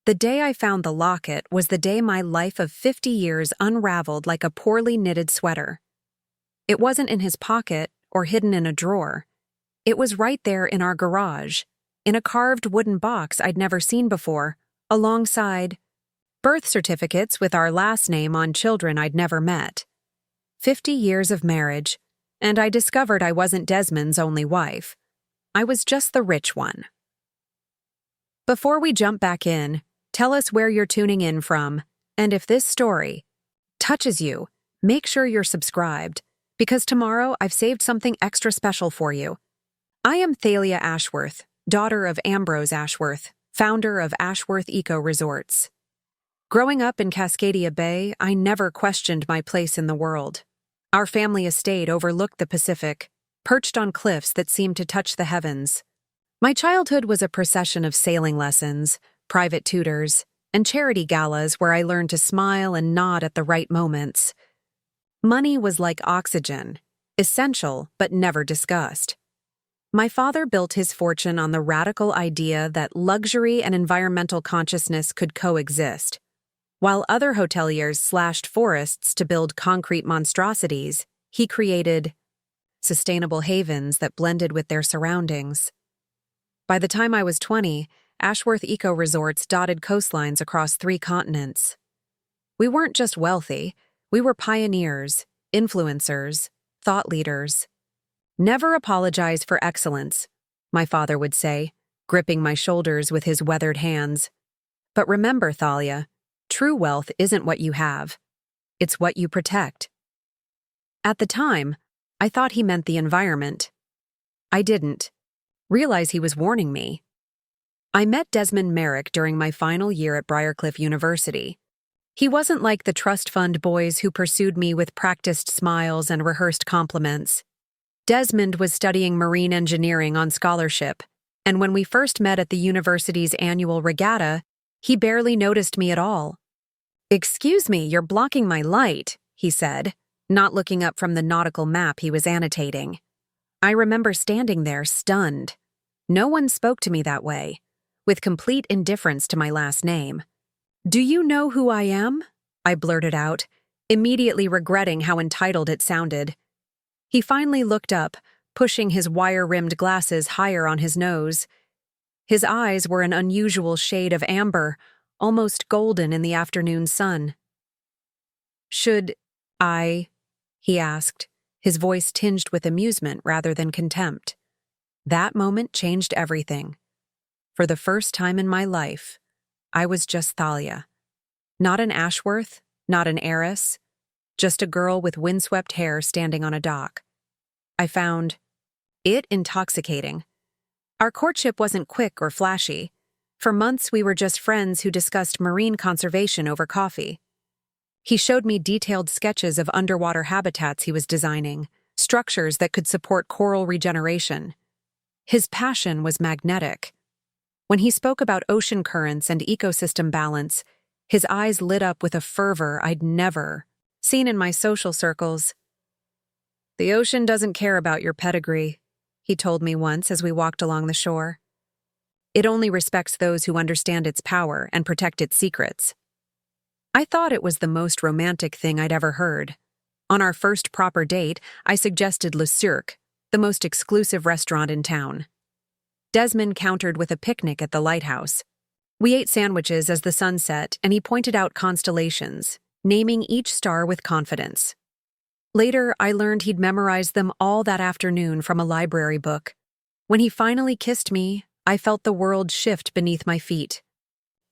The day I found the locket was the day my life of 50 years unraveled like a poorly knitted sweater. It wasn't in his pocket or hidden in a drawer. It was right there in our garage, in a carved wooden box I'd never seen before, alongside birth certificates with our last name on children I'd never met. 50 years of marriage, and I discovered I wasn't Desmond's only wife. I was just the rich one. Before we jump back in, tell us where you're tuning in from, and if this story touches you, make sure you're subscribed, because tomorrow I've saved something extra special for you. I am Thalia Ashworth, daughter of Ambrose Ashworth, founder of Ashworth Eco-Resorts. Growing up in Cascadia Bay, I never questioned my place in the world. Our family estate overlooked the Pacific, perched on cliffs that seemed to touch the heavens. My childhood was a procession of sailing lessons, private tutors, and charity galas where I learned to smile and nod at the right moments. Money was like oxygen, essential but never discussed. My father built his fortune on the radical idea that luxury and environmental consciousness could coexist. While other hoteliers slashed forests to build concrete monstrosities, he created sustainable havens that blended with their surroundings. By the time I was 20, Ashworth Eco-Resorts dotted coastlines across 3 continents. We weren't just wealthy, we were pioneers, influencers, thought leaders. "Never apologize for excellence," my father would say, gripping my shoulders with his weathered hands. "But remember, Thalia, true wealth isn't what you have. It's what you protect." At the time, I thought he meant the environment. I didn't realize he was warning me. I met Desmond Merrick during my final year at Briarcliff University. He wasn't like the trust fund boys who pursued me with practiced smiles and rehearsed compliments. Desmond was studying marine engineering on scholarship, and when we first met at the university's annual regatta, he barely noticed me at all. "Excuse me, you're blocking my light," he said, not looking up from the nautical map he was annotating. I remember standing there, stunned. No one spoke to me that way, with complete indifference to my last name. "Do you know who I am?" I blurted out, immediately regretting how entitled it sounded. He finally looked up, pushing his wire-rimmed glasses higher on his nose. His eyes were an unusual shade of amber, almost golden in the afternoon sun. "Should I?" he asked, his voice tinged with amusement rather than contempt. That moment changed everything. For the first time in my life, I was just Thalia. Not an Ashworth, not an heiress, just a girl with windswept hair standing on a dock. I found it intoxicating. Our courtship wasn't quick or flashy. For months, we were just friends who discussed marine conservation over coffee. He showed me detailed sketches of underwater habitats he was designing, structures that could support coral regeneration. His passion was magnetic. When he spoke about ocean currents and ecosystem balance, his eyes lit up with a fervor I'd never seen in my social circles. "The ocean doesn't care about your pedigree," he told me once as we walked along the shore. "It only respects those who understand its power and protect its secrets." I thought it was the most romantic thing I'd ever heard. On our first proper date, I suggested Le Cirque, the most exclusive restaurant in town. Desmond countered with a picnic at the lighthouse. We ate sandwiches as the sun set, and he pointed out constellations, naming each star with confidence. Later, I learned he'd memorized them all that afternoon from a library book. When he finally kissed me, I felt the world shift beneath my feet.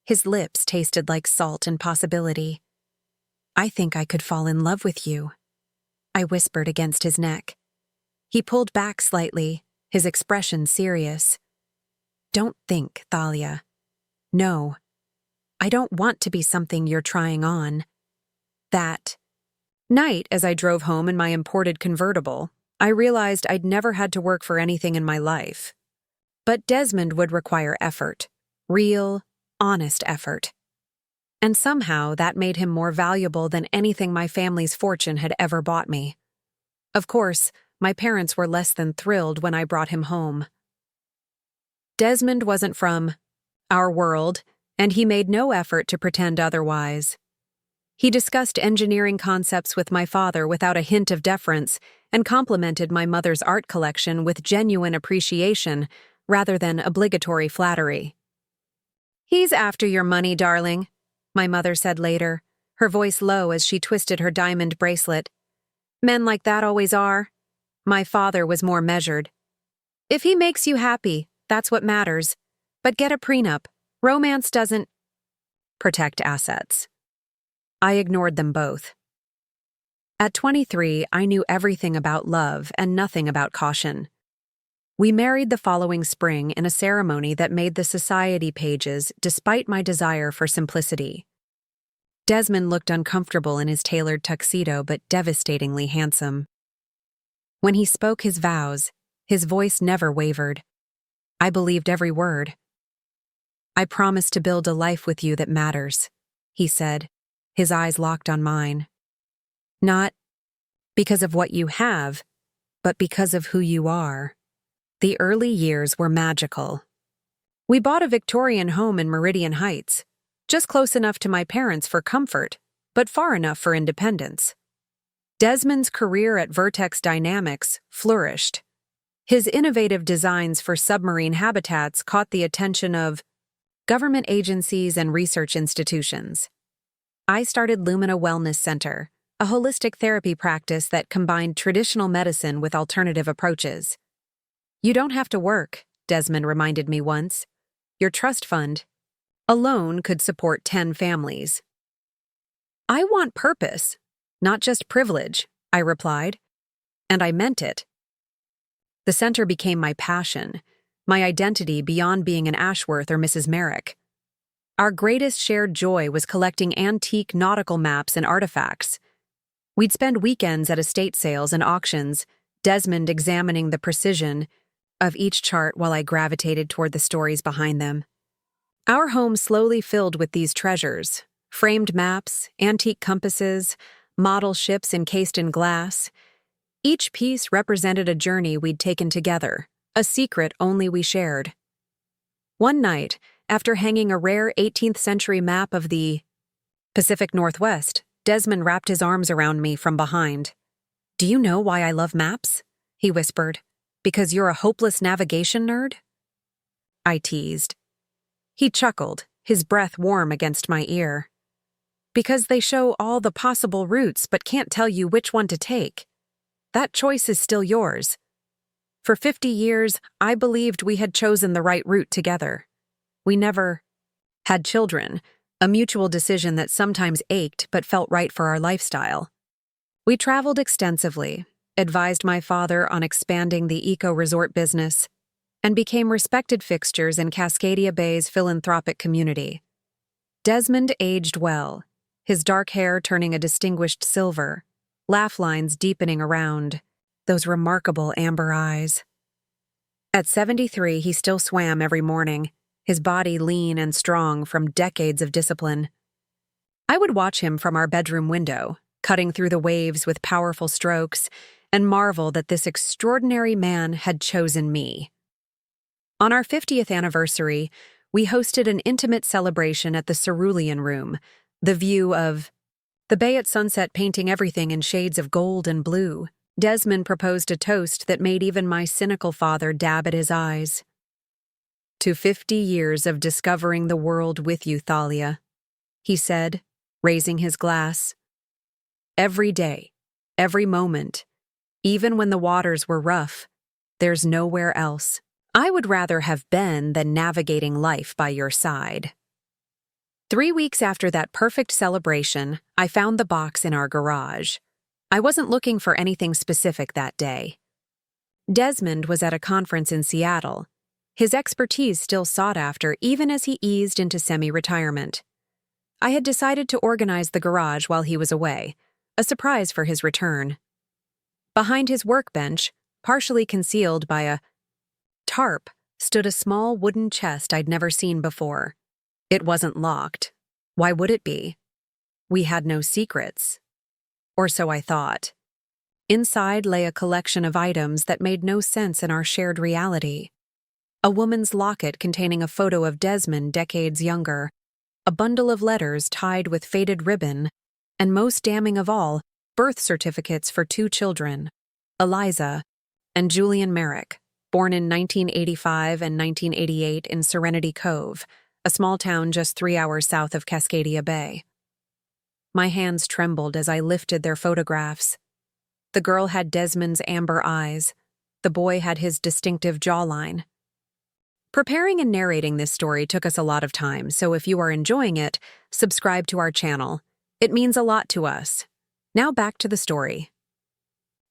His lips tasted like salt and possibility. "I think I could fall in love with you," I whispered against his neck. He pulled back slightly, his expression serious. "Don't think, Thalia. No, I don't want to be something you're trying on." That night, as I drove home in my imported convertible, I realized I'd never had to work for anything in my life. But Desmond would require effort, real, honest effort. And somehow that made him more valuable than anything my family's fortune had ever bought me. Of course, my parents were less than thrilled when I brought him home. Desmond wasn't from our world, and he made no effort to pretend otherwise. He discussed engineering concepts with my father without a hint of deference and complimented my mother's art collection with genuine appreciation rather than obligatory flattery. "He's after your money, darling," my mother said later, her voice low as she twisted her diamond bracelet. "Men like that always are." My father was more measured. "If he makes you happy, that's what matters. But get a prenup. Romance doesn't protect assets." I ignored them both. At 23, I knew everything about love and nothing about caution. We married the following spring in a ceremony that made the society pages despite my desire for simplicity. Desmond looked uncomfortable in his tailored tuxedo but devastatingly handsome. When he spoke his vows, his voice never wavered. I believed every word. "I promise to build a life with you that matters," he said, his eyes locked on mine. "Not because of what you have, but because of who you are." The early years were magical. We bought a Victorian home in Meridian Heights, just close enough to my parents for comfort, but far enough for independence. Desmond's career at Vertex Dynamics flourished. His innovative designs for submarine habitats caught the attention of government agencies and research institutions. I started Lumina Wellness Center, a holistic therapy practice that combined traditional medicine with alternative approaches. "You don't have to work," Desmond reminded me once. "Your trust fund alone could support 10 families." "I want purpose, not just privilege," I replied, and I meant it. The center became my passion, my identity beyond being an Ashworth or Mrs. Merrick. Our greatest shared joy was collecting antique nautical maps and artifacts. We'd spend weekends at estate sales and auctions, Desmond examining the precision of each chart while I gravitated toward the stories behind them. Our home slowly filled with these treasures: framed maps, antique compasses, model ships encased in glass. Each piece represented a journey we'd taken together, a secret only we shared. One night, after hanging a rare 18th century map of the Pacific Northwest, Desmond wrapped his arms around me from behind. "Do you know why I love maps?" he whispered. "Because you're a hopeless navigation nerd?" I teased. He chuckled, his breath warm against my ear. "Because they show all the possible routes but can't tell you which one to take. That choice is still yours." For 50 years, I believed we had chosen the right route together. We never had children, a mutual decision that sometimes ached but felt right for our lifestyle. We traveled extensively, advised my father on expanding the eco-resort business, and became respected fixtures in Cascadia Bay's philanthropic community. Desmond aged well, his dark hair turning a distinguished silver, laugh lines deepening around those remarkable amber eyes. At 73, he still swam every morning, his body lean and strong from decades of discipline. I would watch him from our bedroom window, cutting through the waves with powerful strokes, and marvel that this extraordinary man had chosen me. On our 50th anniversary, we hosted an intimate celebration at the Cerulean Room, the view of the bay at sunset painting everything in shades of gold and blue. Desmond proposed a toast that made even my cynical father dab at his eyes. "To 50 years of discovering the world with you, Thalia," he said, raising his glass. "Every day, every moment, even when the waters were rough, there's nowhere else. I would rather have been than navigating life by your side." 3 weeks after that perfect celebration, I found the box in our garage. I wasn't looking for anything specific that day. Desmond was at a conference in Seattle, his expertise still sought after even as he eased into semi-retirement. I had decided to organize the garage while he was away, a surprise for his return. Behind his workbench, partially concealed by a tarp, stood a small wooden chest I'd never seen before. It wasn't locked. Why would it be? We had no secrets. Or so I thought. Inside lay a collection of items that made no sense in our shared reality. A woman's locket containing a photo of Desmond decades younger, a bundle of letters tied with faded ribbon, and most damning of all, birth certificates for two children, Eliza and Julian Merrick, born in 1985 and 1988 in Serenity Cove, a small town just 3 hours south of Cascadia Bay. My hands trembled as I lifted their photographs. The girl had Desmond's amber eyes. The boy had his distinctive jawline. Preparing and narrating this story took us a lot of time, so if you are enjoying it, subscribe to our channel. It means a lot to us. Now back to the story.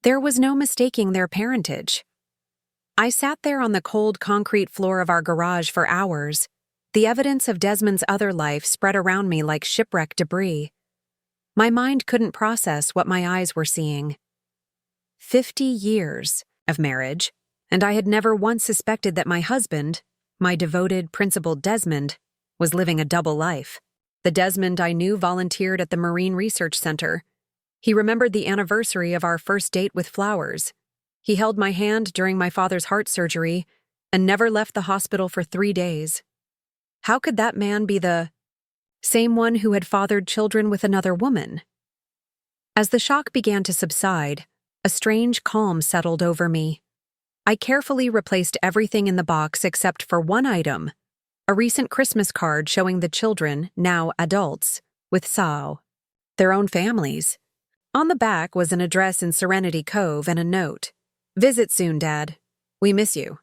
There was no mistaking their parentage. I sat there on the cold concrete floor of our garage for hours. The evidence of Desmond's other life spread around me like shipwreck debris. My mind couldn't process what my eyes were seeing. 50 years of marriage, and I had never once suspected that my husband, my devoted, principled Desmond, was living a double life. The Desmond I knew volunteered at the Marine Research Center. He remembered the anniversary of our first date with flowers. He held my hand during my father's heart surgery and never left the hospital for 3 days. How could that man be the same one who had fathered children with another woman? As the shock began to subside, a strange calm settled over me. I carefully replaced everything in the box except for one item, a recent Christmas card showing the children, now adults, with Sao, their own families. On the back was an address in Serenity Cove and a note. "Visit soon, Dad. We miss you."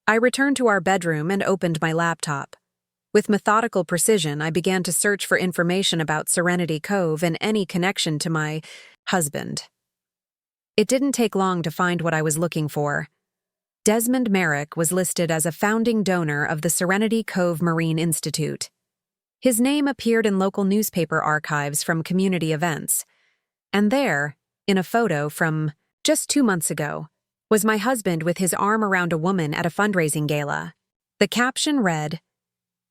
I returned to our bedroom and opened my laptop. With methodical precision, I began to search for information about Serenity Cove and any connection to my husband. It didn't take long to find what I was looking for. Desmond Merrick was listed as a founding donor of the Serenity Cove Marine Institute. His name appeared in local newspaper archives from community events. And there, in a photo from just 2 months ago, was my husband with his arm around a woman at a fundraising gala. The caption read,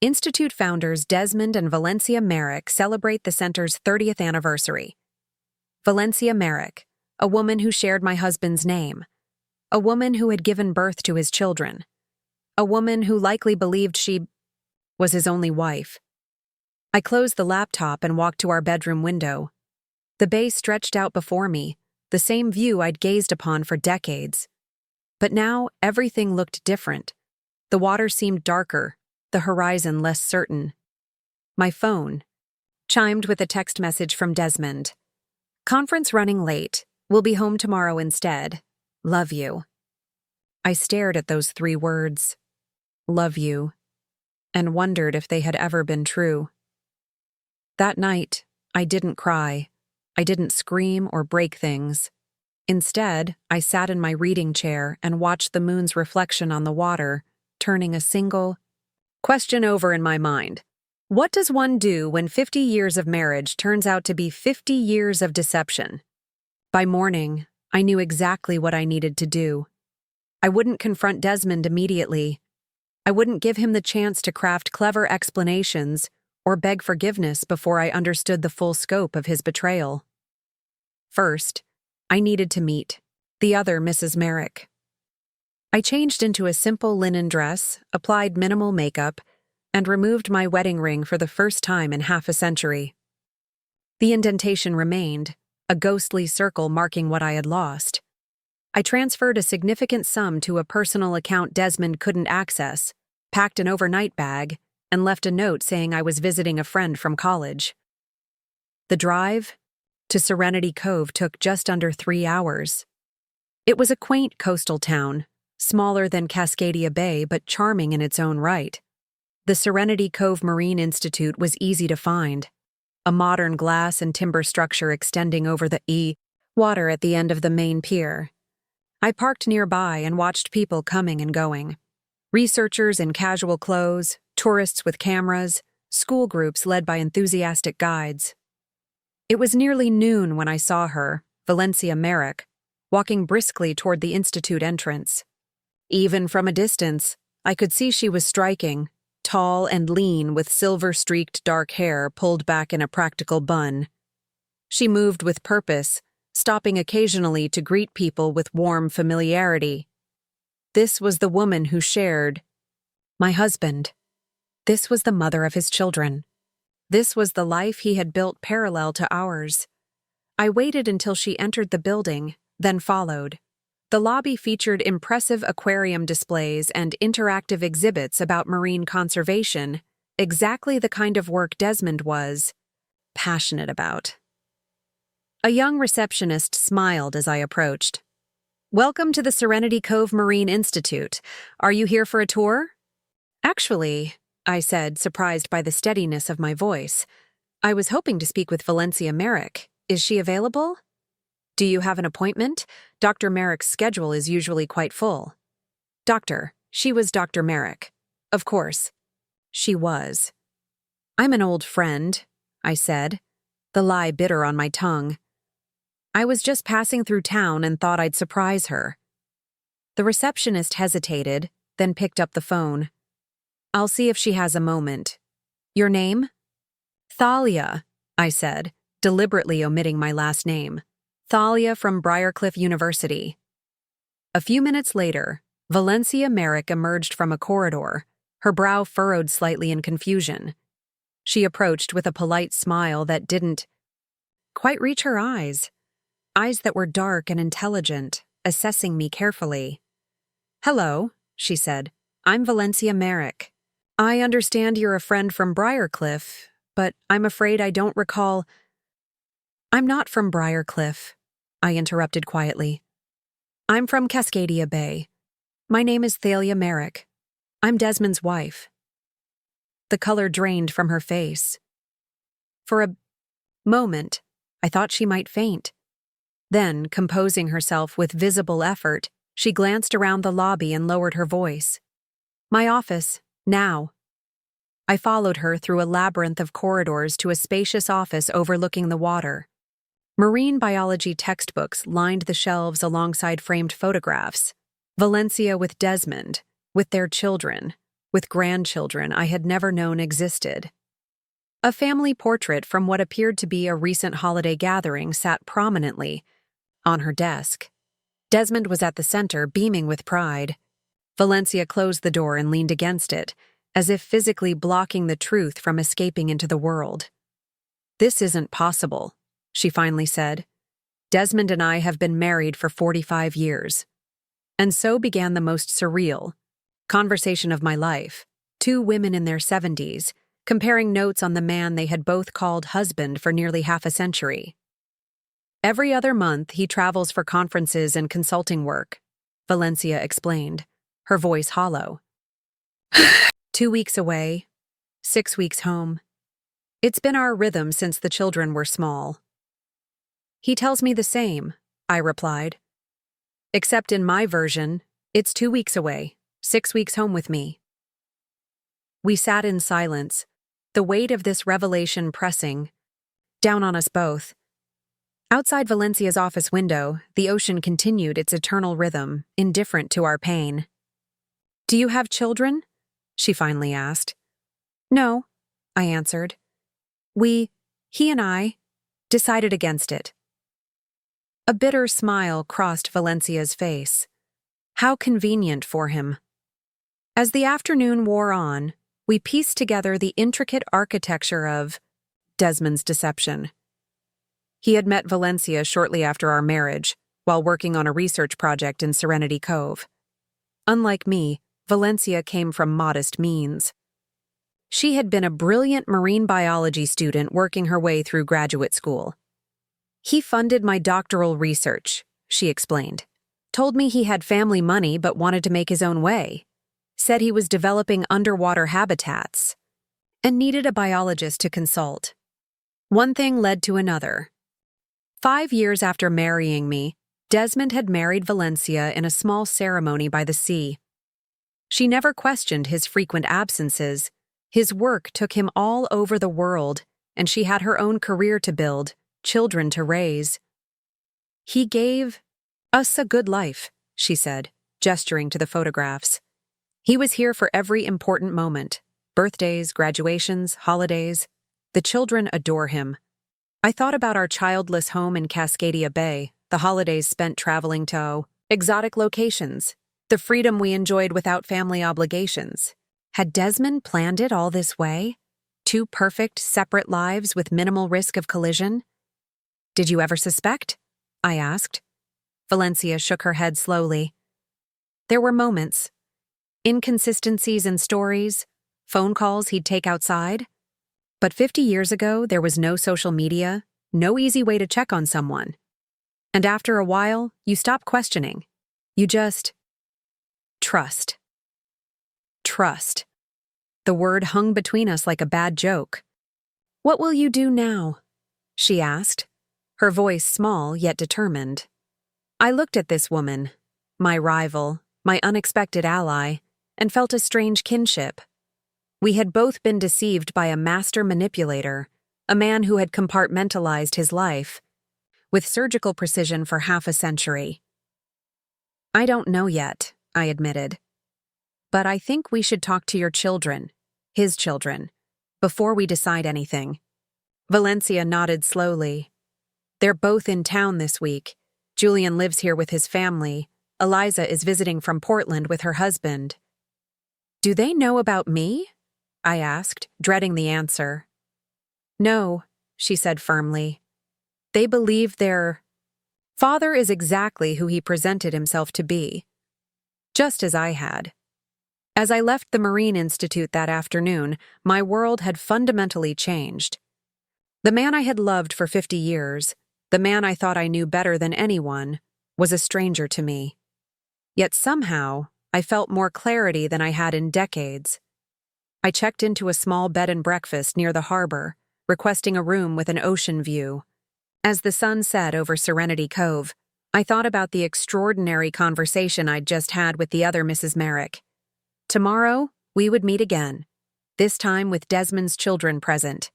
"Institute founders Desmond and Valencia Merrick celebrate the center's 30th anniversary. Valencia Merrick, a woman who shared my husband's name. A woman who had given birth to his children. A woman who likely believed she was his only wife." I closed the laptop and walked to our bedroom window. The bay stretched out before me, the same view I'd gazed upon for decades. But now everything looked different. The water seemed darker, the horizon less certain. My phone chimed with a text message from Desmond. "Conference running late. We'll be home tomorrow instead. Love you." I stared at those 3 words, "love you," and wondered if they had ever been true. That night, I didn't cry. I didn't scream or break things. Instead, I sat in my reading chair and watched the moon's reflection on the water, turning a single question over in my mind. What does one do when 50 years of marriage turns out to be 50 years of deception? By morning, I knew exactly what I needed to do. I wouldn't confront Desmond immediately. I wouldn't give him the chance to craft clever explanations or beg forgiveness before I understood the full scope of his betrayal. First, I needed to meet the other Mrs. Merrick. I changed into a simple linen dress, applied minimal makeup, and removed my wedding ring for the first time in half a century. The indentation remained, a ghostly circle marking what I had lost. I transferred a significant sum to a personal account Desmond couldn't access, packed an overnight bag, and left a note saying I was visiting a friend from college. The drive to Serenity Cove took just under 3 hours. It was a quaint coastal town, smaller than Cascadia Bay but charming in its own right. The Serenity Cove Marine Institute was easy to find, a modern glass and timber structure extending over the water at the end of the main pier. I parked nearby and watched people coming and going. Researchers in casual clothes, tourists with cameras, school groups led by enthusiastic guides. It was nearly noon when I saw her, Valencia Merrick, walking briskly toward the institute entrance. Even from a distance, I could see she was striking, tall and lean with silver-streaked dark hair pulled back in a practical bun. She moved with purpose, stopping occasionally to greet people with warm familiarity. This was the woman who shared my husband. This was the mother of his children. This was the life he had built parallel to ours. I waited until she entered the building, then followed. The lobby featured impressive aquarium displays and interactive exhibits about marine conservation, exactly the kind of work Desmond was passionate about. A young receptionist smiled as I approached. "Welcome to the Serenity Cove Marine Institute. Are you here for a tour?" "Actually," I said, surprised by the steadiness of my voice, "I was hoping to speak with Valencia Merrick. Is she available?" "Do you have an appointment? Dr. Merrick's schedule is usually quite full." She was Dr. Merrick. Of course. She was. "I'm an old friend," I said, the lie bitter on my tongue. "I was just passing through town and thought I'd surprise her." The receptionist hesitated, then picked up the phone. "I'll see if she has a moment. Your name?" "Thalia," I said, deliberately omitting my last name. "Thalia from Briarcliff University." A few minutes later, Valencia Merrick emerged from a corridor, her brow furrowed slightly in confusion. She approached with a polite smile that didn't quite reach her eyes that were dark and intelligent, assessing me carefully. "Hello," she said. "I'm Valencia Merrick. I understand you're a friend from Briarcliff, but I'm afraid I don't recall—" "I'm not from Briarcliff," I interrupted quietly. "I'm from Cascadia Bay. My name is Thalia Merrick. I'm Desmond's wife." The color drained from her face. For a moment, I thought she might faint. Then, composing herself with visible effort, she glanced around the lobby and lowered her voice. "My office, now." I followed her through a labyrinth of corridors to a spacious office overlooking the water. Marine biology textbooks lined the shelves alongside framed photographs. Valencia with Desmond, with their children, with grandchildren I had never known existed. A family portrait from what appeared to be a recent holiday gathering sat prominently on her desk. Desmond was at the center, beaming with pride. Valencia closed the door and leaned against it, as if physically blocking the truth from escaping into the world. "This isn't possible," she finally said. "Desmond and I have been married for 45 years. And so began the most surreal conversation of my life. Two women in their 70s, comparing notes on the man they had both called husband for nearly half a century. Every other month, he travels for conferences and consulting work," Valencia explained, her voice hollow. 2 weeks away, 6 weeks home. It's been our rhythm since the children were small." "He tells me the same," I replied. "Except in my version, it's 2 weeks away, 6 weeks home with me." We sat in silence, the weight of this revelation pressing down on us both. Outside Valencia's office window, the ocean continued its eternal rhythm, indifferent to our pain. "Do you have children?" she finally asked. "No," I answered. He and I, decided against it." A bitter smile crossed Valencia's face. How convenient for him. As the afternoon wore on, we pieced together the intricate architecture of Desmond's deception. He had met Valencia shortly after our marriage, while working on a research project in Serenity Cove. Unlike me, Valencia came from modest means. She had been a brilliant marine biology student working her way through graduate school. "He funded my doctoral research," she explained. "Told me he had family money but wanted to make his own way. Said he was developing underwater habitats and needed a biologist to consult." One thing led to another. 5 years after marrying me, Desmond had married Valencia in a small ceremony by the sea. She never questioned his frequent absences. His work took him all over the world, and she had her own career to build, children to raise. "He gave us a good life," she said, gesturing to the photographs. "He was here for every important moment, birthdays, graduations, holidays. The children adore him." I thought about our childless home in Cascadia Bay, the holidays spent traveling to exotic locations, the freedom we enjoyed without family obligations. Had Desmond planned it all this way? two perfect, separate lives with minimal risk of collision? Did you ever suspect? I asked. Valencia shook her head slowly. There were moments. Inconsistencies in stories, phone calls he'd take outside. But 50 years ago, there was no social media, no easy way to check on someone. And after a while, you stop questioning. You just trust. Trust. The word hung between us like a bad joke. What will you do now? She asked, her voice small yet determined. I looked at this woman, my rival, my unexpected ally, and felt a strange kinship. We had both been deceived by a master manipulator, a man who had compartmentalized his life, with surgical precision for half a century. I don't know yet, I admitted. But I think we should talk to your children, his children, before we decide anything. Valencia nodded slowly. They're both in town this week. Julian lives here with his family. Eliza is visiting from Portland with her husband. Do they know about me? I asked, dreading the answer. No, she said firmly. They believe their father is exactly who he presented himself to be. Just as I had. As I left the Marine Institute that afternoon, my world had fundamentally changed. The man I had loved for 50 years, the man I thought I knew better than anyone, was a stranger to me. Yet somehow, I felt more clarity than I had in decades. I checked into a small bed and breakfast near the harbor, requesting a room with an ocean view. As the sun set over Serenity Cove, I thought about the extraordinary conversation I'd just had with the other Mrs. Merrick. Tomorrow, we would meet again, this time with Desmond's children present.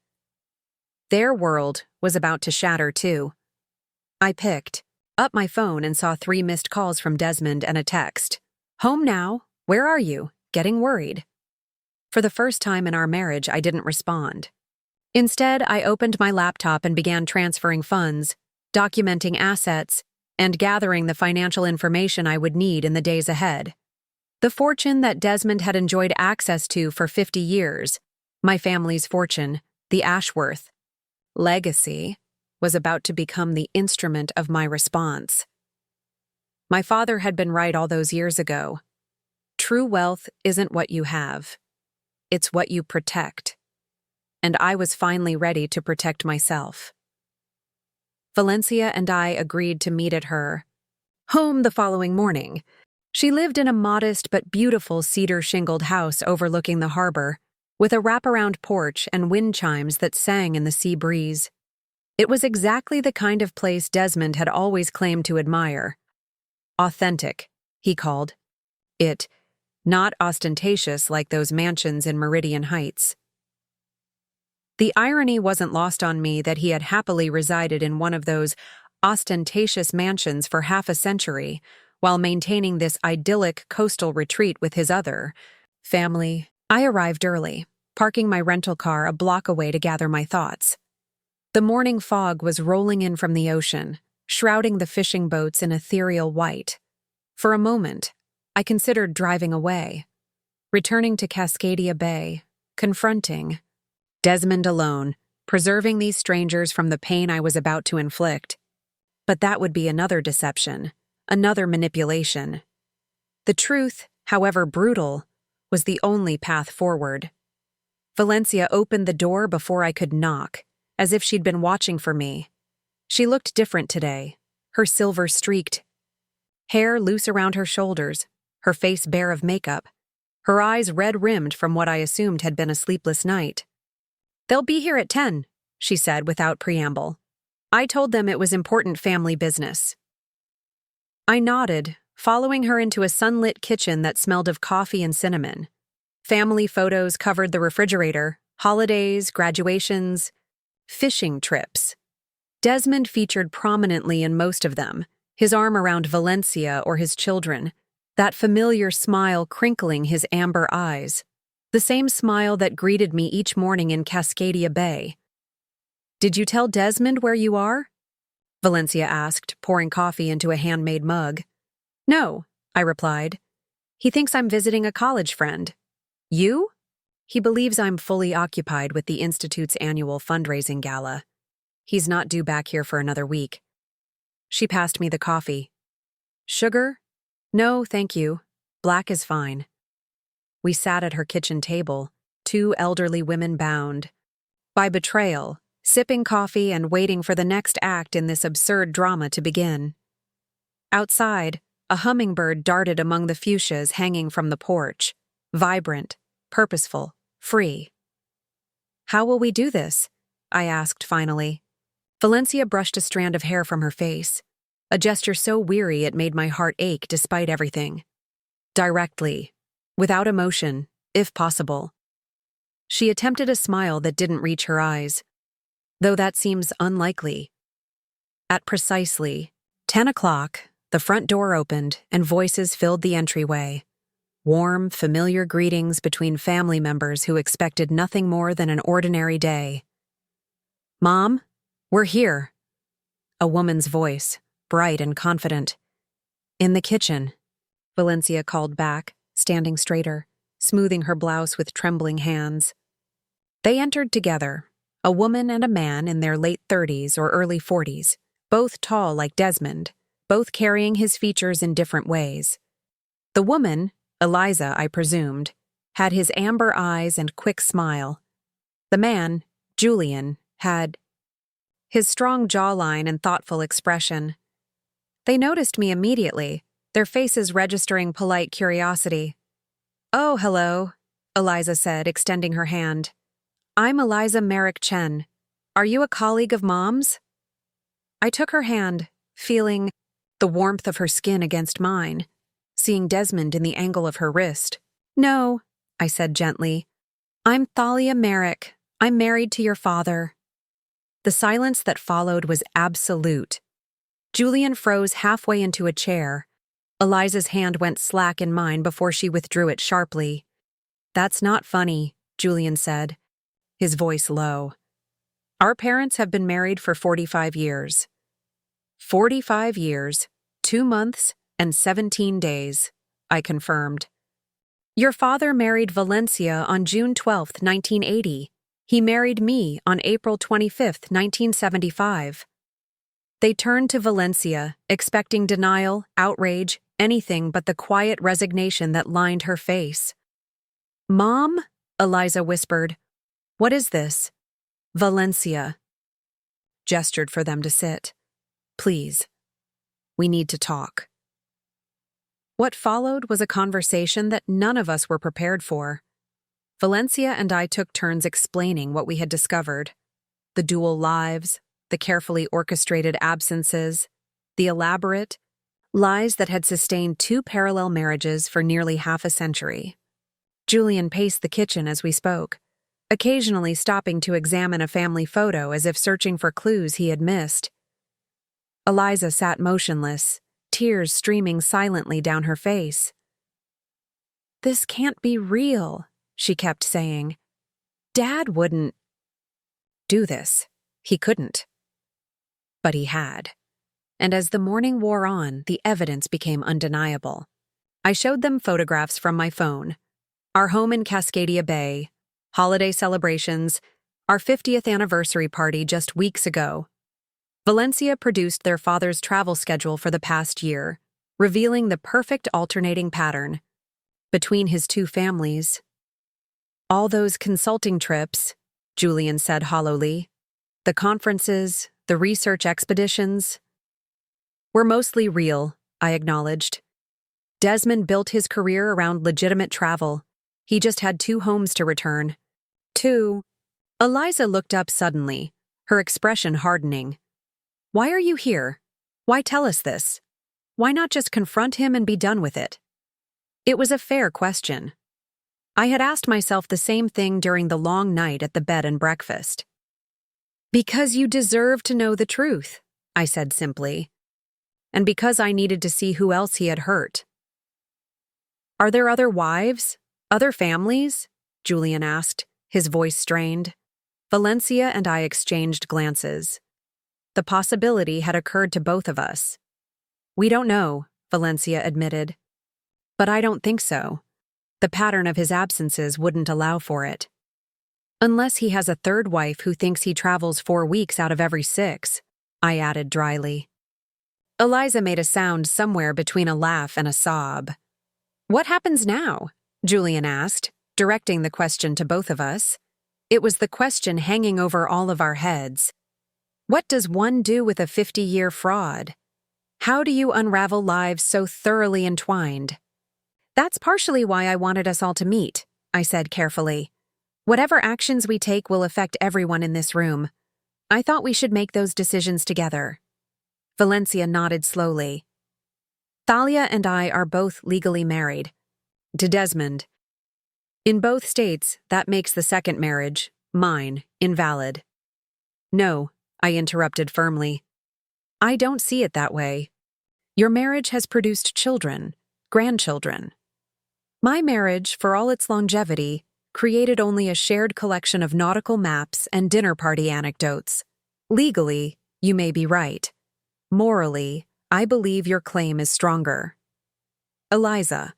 Their world was about to shatter, too. I picked up my phone and saw 3 missed calls from Desmond and a text. Home now. Where are you? Getting worried. For the first time in our marriage, I didn't respond. Instead, I opened my laptop and began transferring funds, documenting assets, and gathering the financial information I would need in the days ahead. The fortune that Desmond had enjoyed access to for 50 years, my family's fortune, the Ashworth legacy, was about to become the instrument of my response. My father had been right all those years ago. True wealth isn't what you have. It's what you protect. And I was finally ready to protect myself. Valencia and I agreed to meet at her home the following morning. She lived in a modest but beautiful cedar-shingled house overlooking the harbor, with a wraparound porch and wind chimes that sang in the sea breeze. It was exactly the kind of place Desmond had always claimed to admire. Authentic, he called it, not ostentatious like those mansions in Meridian Heights. The irony wasn't lost on me that he had happily resided in one of those ostentatious mansions for half a century, while maintaining this idyllic coastal retreat with his other family. I arrived early, parking my rental car a block away to gather my thoughts. The morning fog was rolling in from the ocean, shrouding the fishing boats in ethereal white. For a moment, I considered driving away, returning to Cascadia Bay, confronting Desmond alone, preserving these strangers from the pain I was about to inflict. But that would be another deception, another manipulation. The truth, however brutal, was the only path forward. Valencia opened the door before I could knock, as if she'd been watching for me. She looked different today, her silver-streaked hair loose around her shoulders, her face bare of makeup, her eyes red-rimmed from what I assumed had been a sleepless night. "They'll be here at 10, she said without preamble. I told them it was important family business. I nodded, following her into a sunlit kitchen that smelled of coffee and cinnamon. Family photos covered the refrigerator, holidays, graduations, fishing trips. Desmond featured prominently in most of them, his arm around Valencia or his children, that familiar smile crinkling his amber eyes, the same smile that greeted me each morning in Cascadia Bay. "Did you tell Desmond where you are?" Valencia asked, pouring coffee into a handmade mug. "No," I replied. "He thinks I'm visiting a college friend." "You?" He believes I'm fully occupied with the Institute's annual fundraising gala. He's not due back here for another week. She passed me the coffee. Sugar? No, thank you. Black is fine. We sat at her kitchen table, two elderly women bound by betrayal, sipping coffee and waiting for the next act in this absurd drama to begin. Outside, a hummingbird darted among the fuchsias hanging from the porch, vibrant, purposeful, free. How will we do this? I asked finally. Valencia brushed a strand of hair from her face, a gesture so weary it made my heart ache despite everything. Directly, without emotion, if possible. She attempted a smile that didn't reach her eyes, though that seems unlikely. At precisely 10 o'clock, the front door opened and voices filled the entryway. Warm, familiar greetings between family members who expected nothing more than an ordinary day. "Mom, we're here." A woman's voice, bright and confident. "In the kitchen," Valencia called back, standing straighter, smoothing her blouse with trembling hands. They entered together, a woman and a man in their late 30s or early 40s, both tall like Desmond, both carrying his features in different ways. The woman, Eliza, I presumed, had his amber eyes and quick smile. The man, Julian, had his strong jawline and thoughtful expression. They noticed me immediately, their faces registering polite curiosity. "Oh, hello," Eliza said, extending her hand. "I'm Eliza Merrick Chen. Are you a colleague of Mom's?" I took her hand, feeling the warmth of her skin against mine, seeing Desmond in the angle of her wrist. "No," I said gently. "I'm Thalia Merrick. I'm married to your father." The silence that followed was absolute. Julian froze halfway into a chair. Eliza's hand went slack in mine before she withdrew it sharply. "That's not funny," Julian said, his voice low. "Our parents have been married for 45 years. 45 years, 2 months, and 17 days, I confirmed. "Your father married Valencia on June 12, 1980. He married me on April 25, 1975. They turned to Valencia, expecting denial, outrage, anything but the quiet resignation that lined her face. "Mom?" Eliza whispered. "What is this?" "Valencia." Gestured for them to sit. "Please. We need to talk." What followed was a conversation that none of us were prepared for. Valencia and I took turns explaining what we had discovered. The dual lives, the carefully orchestrated absences, the elaborate lies that had sustained 2 parallel marriages for nearly half a century. Julian paced the kitchen as we spoke, occasionally stopping to examine a family photo as if searching for clues he had missed. Eliza sat motionless, tears streaming silently down her face. "This can't be real," she kept saying. "Dad wouldn't do this. He couldn't." But he had. And as the morning wore on, the evidence became undeniable. I showed them photographs from my phone. Our home in Cascadia Bay, holiday celebrations, our 50th anniversary party just weeks ago. Valencia produced their father's travel schedule for the past year, revealing the perfect alternating pattern between his 2 families. "All those consulting trips," Julian said hollowly, "the conferences, the research expeditions, were mostly real," I acknowledged. "Desmond built his career around legitimate travel. He just had 2 homes to return." 2. Eliza looked up suddenly, her expression hardening. "Why are you here? Why tell us this? Why not just confront him and be done with it?" It was a fair question. I had asked myself the same thing during the long night at the bed and breakfast. "Because you deserve to know the truth," I said simply. "And because I needed to see who else he had hurt." "Are there other wives? Other families?" Julian asked, his voice strained. Valencia and I exchanged glances. The possibility had occurred to both of us. "We don't know," Valencia admitted. "But I don't think so. The pattern of his absences wouldn't allow for it. Unless he has a third wife who thinks he travels 4 weeks out of every 6, I added dryly. Eliza made a sound somewhere between a laugh and a sob. What happens now? Julian asked, directing the question to both of us. It was the question hanging over all of our heads. What does one do with a 50-year fraud? How do you unravel lives so thoroughly entwined? That's partially why I wanted us all to meet, I said carefully. Whatever actions we take will affect everyone in this room. I thought we should make those decisions together. Valencia nodded slowly. Thalia and I are both legally married. To Desmond. In both states, that makes the second marriage, mine, invalid. No, I interrupted firmly. I don't see it that way. Your marriage has produced children, grandchildren. My marriage, for all its longevity, created only a shared collection of nautical maps and dinner party anecdotes. Legally, you may be right. Morally, I believe your claim is stronger. Eliza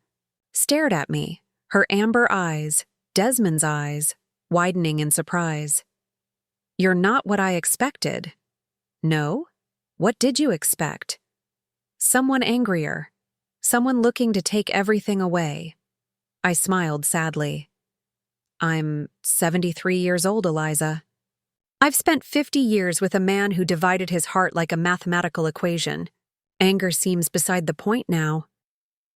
stared at me, her amber eyes, Desmond's eyes, widening in surprise. You're not what I expected. No? What did you expect? Someone angrier. Someone looking to take everything away. I smiled sadly. I'm 73 years old, Eliza. I've spent 50 years with a man who divided his heart like a mathematical equation. Anger seems beside the point now.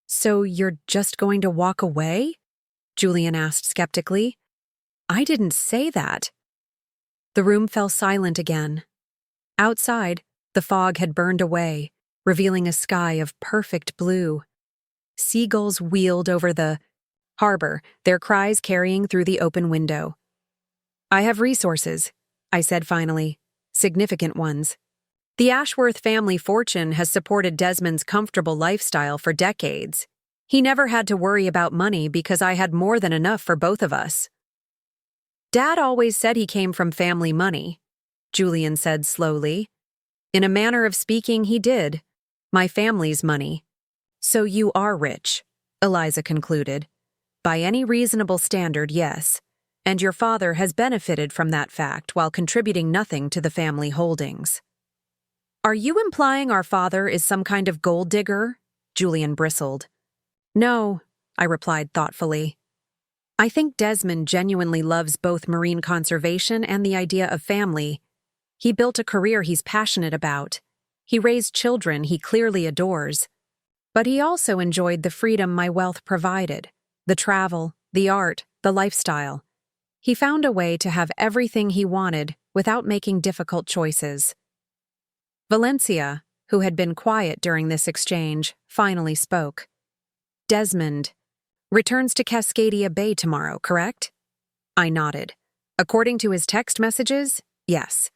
So you're just going to walk away? Julian asked skeptically. I didn't say that. The room fell silent again. Outside, the fog had burned away, revealing a sky of perfect blue. Seagulls wheeled over the harbor, their cries carrying through the open window. I have resources, I said finally, significant ones. The Ashworth family fortune has supported Desmond's comfortable lifestyle for decades. He never had to worry about money because I had more than enough for both of us. Dad always said he came from family money, Julian said slowly. In a manner of speaking, he did. My family's money. So you are rich, Eliza concluded. By any reasonable standard, yes. And your father has benefited from that fact while contributing nothing to the family holdings. Are you implying our father is some kind of gold digger? Julian bristled. No, I replied thoughtfully. I think Desmond genuinely loves both marine conservation and the idea of family. He built a career he's passionate about. He raised children he clearly adores. But he also enjoyed the freedom my wealth provided, the travel, the art, the lifestyle. He found a way to have everything he wanted without making difficult choices. Valencia, who had been quiet during this exchange, finally spoke. Desmond returns to Cascadia Bay tomorrow, correct? I nodded. According to his text messages, yes.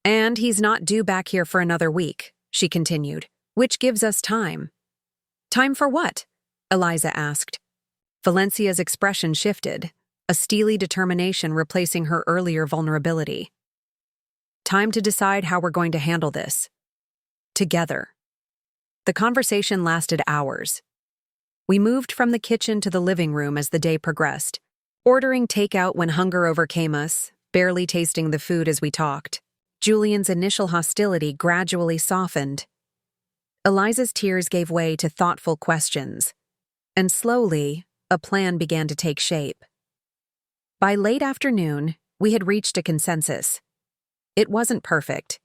And he's not due back here for another week, she continued, which gives us time. Time for what? Eliza asked. Valencia's expression shifted, a steely determination replacing her earlier vulnerability. Time to decide how we're going to handle this. Together. The conversation lasted hours. We moved from the kitchen to the living room as the day progressed, ordering takeout when hunger overcame us, barely tasting the food as we talked. Julian's initial hostility gradually softened. Eliza's tears gave way to thoughtful questions, and slowly, a plan began to take shape. By late afternoon, we had reached a consensus. It wasn't perfect.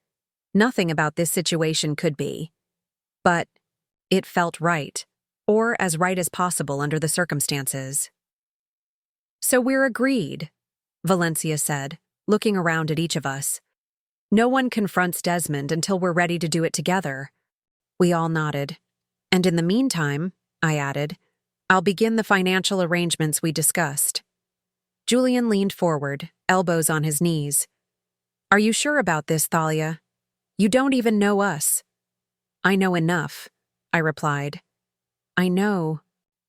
Nothing about this situation could be. But it felt right, or as right as possible under the circumstances. So we're agreed, Valencia said, looking around at each of us. No one confronts Desmond until we're ready to do it together. We all nodded. And in the meantime, I added, I'll begin the financial arrangements we discussed. Julian leaned forward, elbows on his knees. Are you sure about this, Thalia? You don't even know us. I know enough, I replied. I know.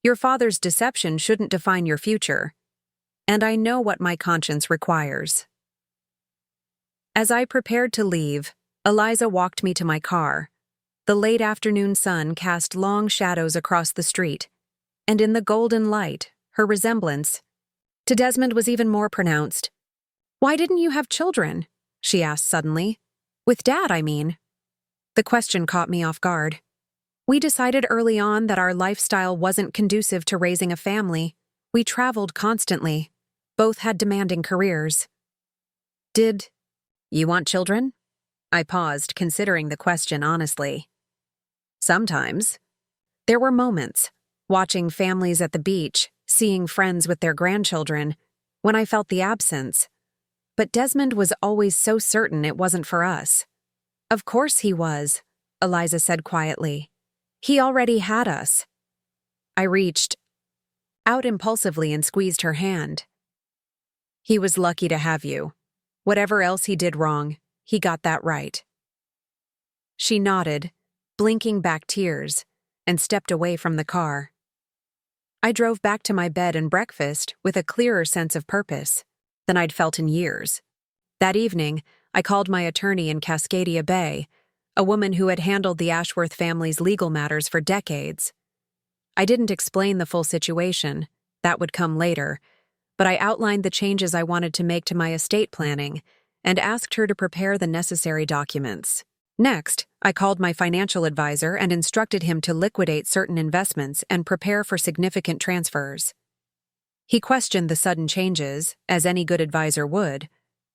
Your father's deception shouldn't define your future. And I know what my conscience requires. As I prepared to leave, Eliza walked me to my car. The late afternoon sun cast long shadows across the street, and in the golden light, her resemblance to Desmond was even more pronounced. "Why didn't you have children?" she asked suddenly. "With Dad, I mean." The question caught me off guard. We decided early on that our lifestyle wasn't conducive to raising a family. We traveled constantly. Both had demanding careers. "Did you want children?" I paused, considering the question honestly. "Sometimes." There were moments, watching families at the beach, seeing friends with their grandchildren, when I felt the absence. But Desmond was always so certain it wasn't for us. "Of course he was," Eliza said quietly. "He already had us." I reached out impulsively and squeezed her hand. "He was lucky to have you. Whatever else he did wrong, he got that right." She nodded, blinking back tears, and stepped away from the car. I drove back to my bed and breakfast with a clearer sense of purpose than I'd felt in years. That evening, I called my attorney in Cascadia Bay, a woman who had handled the Ashworth family's legal matters for decades. I didn't explain the full situation, that would come later, but I outlined the changes I wanted to make to my estate planning and asked her to prepare the necessary documents. Next, I called my financial advisor and instructed him to liquidate certain investments and prepare for significant transfers. He questioned the sudden changes, as any good advisor would,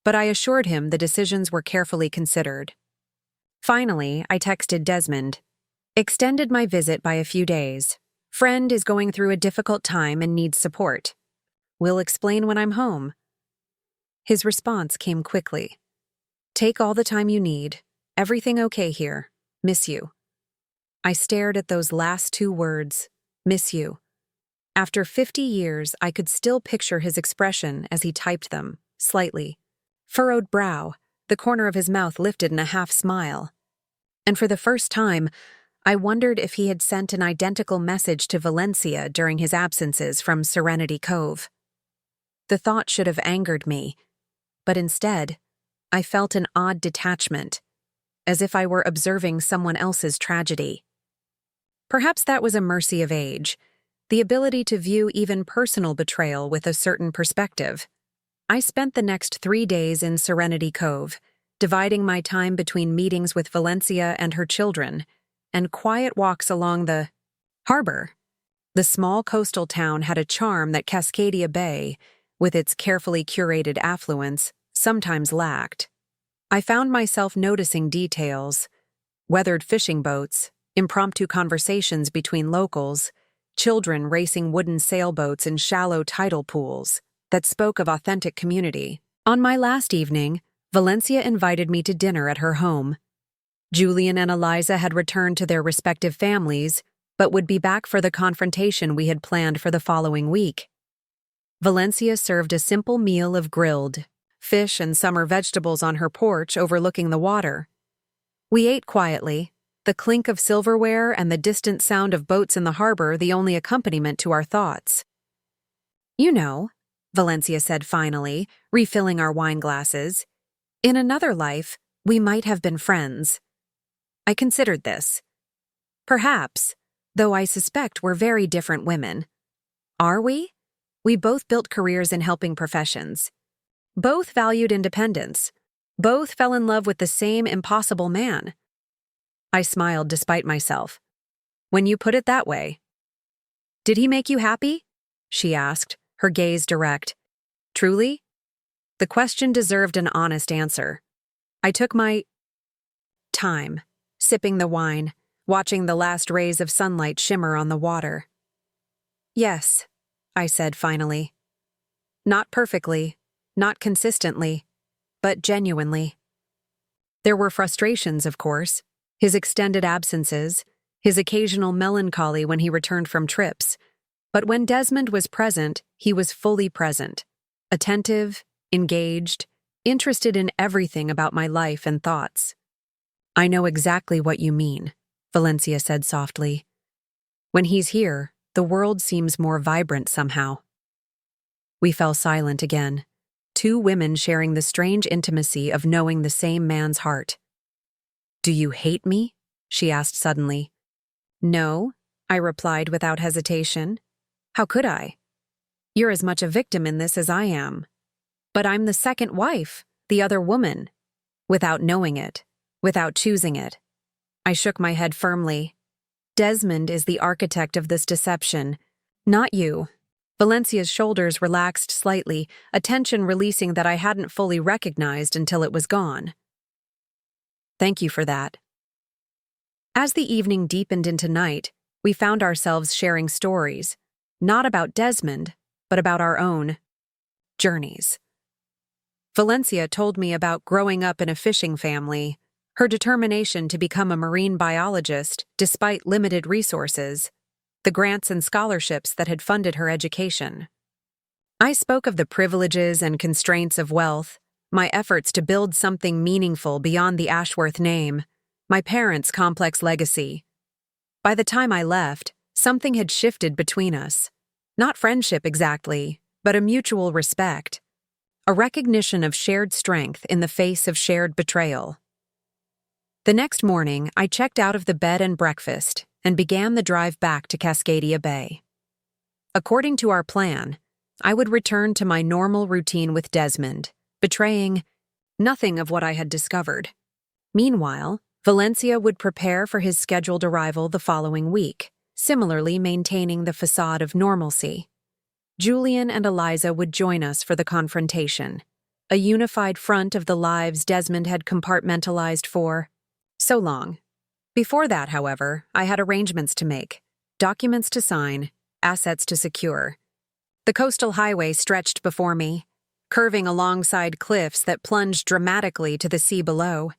but I assured him the decisions were carefully considered. Finally, I texted Desmond. "Extended my visit by a few days. Friend is going through a difficult time and needs support. Will explain when I'm home." His response came quickly. "Take all the time you need. Everything okay here. Miss you." I stared at those last two words, "miss you." After 50 years, I could still picture his expression as he typed them, slightly. Furrowed brow, the corner of his mouth lifted in a half-smile. And for the first time, I wondered if he had sent an identical message to Valencia during his absences from Serenity Cove. The thought should have angered me, but instead, I felt an odd detachment, as if I were observing someone else's tragedy. Perhaps that was a mercy of age, the ability to view even personal betrayal with a certain perspective. I spent the next 3 days in Serenity Cove, dividing my time between meetings with Valencia and her children, and quiet walks along the harbor. The small coastal town had a charm that Cascadia Bay, with its carefully curated affluence, sometimes lacked. I found myself noticing details: weathered fishing boats, impromptu conversations between locals, children racing wooden sailboats in shallow tidal pools that spoke of authentic community. On my last evening, Valencia invited me to dinner at her home. Julian and Eliza had returned to their respective families, but would be back for the confrontation we had planned for the following week. Valencia served a simple meal of grilled fish and summer vegetables on her porch overlooking the water. We ate quietly, the clink of silverware and the distant sound of boats in the harbor the only accompaniment to our thoughts. "You know," Valencia said finally, refilling our wine glasses, "in another life, we might have been friends." I considered this. Perhaps, though I suspect we're very different women. Are we? We both built careers in helping professions. Both valued independence. Both fell in love with the same impossible man. I smiled despite myself. "When you put it that way." "Did he make you happy?" she asked, her gaze direct. "Truly?" The question deserved an honest answer. I took my time, sipping the wine, watching the last rays of sunlight shimmer on the water. "Yes," I said finally. Not perfectly, not consistently, but genuinely. There were frustrations, of course, his extended absences, his occasional melancholy when he returned from trips. But when Desmond was present, he was fully present, attentive, engaged, interested in everything about my life and thoughts. "I know exactly what you mean," Valencia said softly. "When he's here, the world seems more vibrant somehow." We fell silent again, two women sharing the strange intimacy of knowing the same man's heart. "Do you hate me?" she asked suddenly. "No," I replied without hesitation. "How could I?" You're as much a victim in this as I am. But I'm the second wife, the other woman. Without knowing it, without choosing it. I shook my head firmly. Desmond is the architect of this deception, not you. Valencia's shoulders relaxed slightly, a tension releasing that I hadn't fully recognized until it was gone. Thank you for that. As the evening deepened into night, we found ourselves sharing stories, not about Desmond, but about our own journeys. Valencia told me about growing up in a fishing family, her determination to become a marine biologist despite limited resources, the grants and scholarships that had funded her education. I spoke of the privileges and constraints of wealth, my efforts to build something meaningful beyond the Ashworth name, my parents' complex legacy. By the time I left, something had shifted between us. Not friendship exactly, but a mutual respect. A recognition of shared strength in the face of shared betrayal. The next morning, I checked out of the bed and breakfast and began the drive back to Cascadia Bay. According to our plan, I would return to my normal routine with Desmond, betraying nothing of what I had discovered. Meanwhile, Valencia would prepare for his scheduled arrival the following week, similarly maintaining the facade of normalcy. Julian and Eliza would join us for the confrontation, a unified front of the lives Desmond had compartmentalized for so long. Before that, however, I had arrangements to make, documents to sign, assets to secure. The coastal highway stretched before me, curving alongside cliffs that plunged dramatically to the sea below.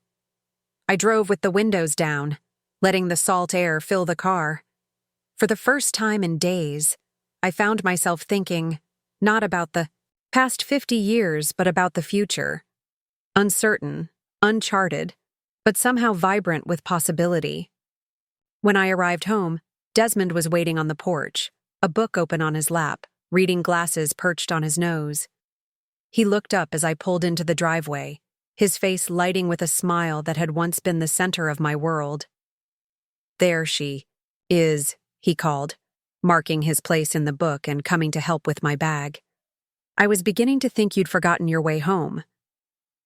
I drove with the windows down, letting the salt air fill the car. For the first time in days, I found myself thinking, not about the past 50 years, but about the future. Uncertain, uncharted, but somehow vibrant with possibility. When I arrived home, Desmond was waiting on the porch, a book open on his lap, reading glasses perched on his nose. He looked up as I pulled into the driveway, his face lighting with a smile that had once been the center of my world. There she is, he called, marking his place in the book and coming to help with my bag. I was beginning to think you'd forgotten your way home.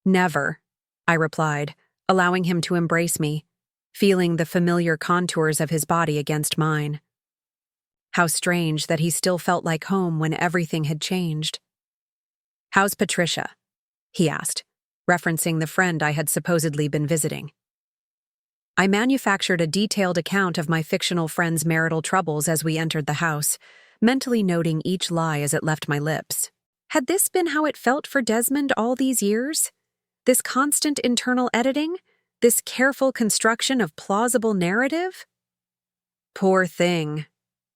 Never, I replied, allowing him to embrace me, feeling the familiar contours of his body against mine. How strange that he still felt like home when everything had changed. "How's Patricia?" he asked, referencing the friend I had supposedly been visiting. I manufactured a detailed account of my fictional friend's marital troubles as we entered the house, mentally noting each lie as it left my lips. Had this been how it felt for Desmond all these years? This constant internal editing? This careful construction of plausible narrative? "Poor thing,"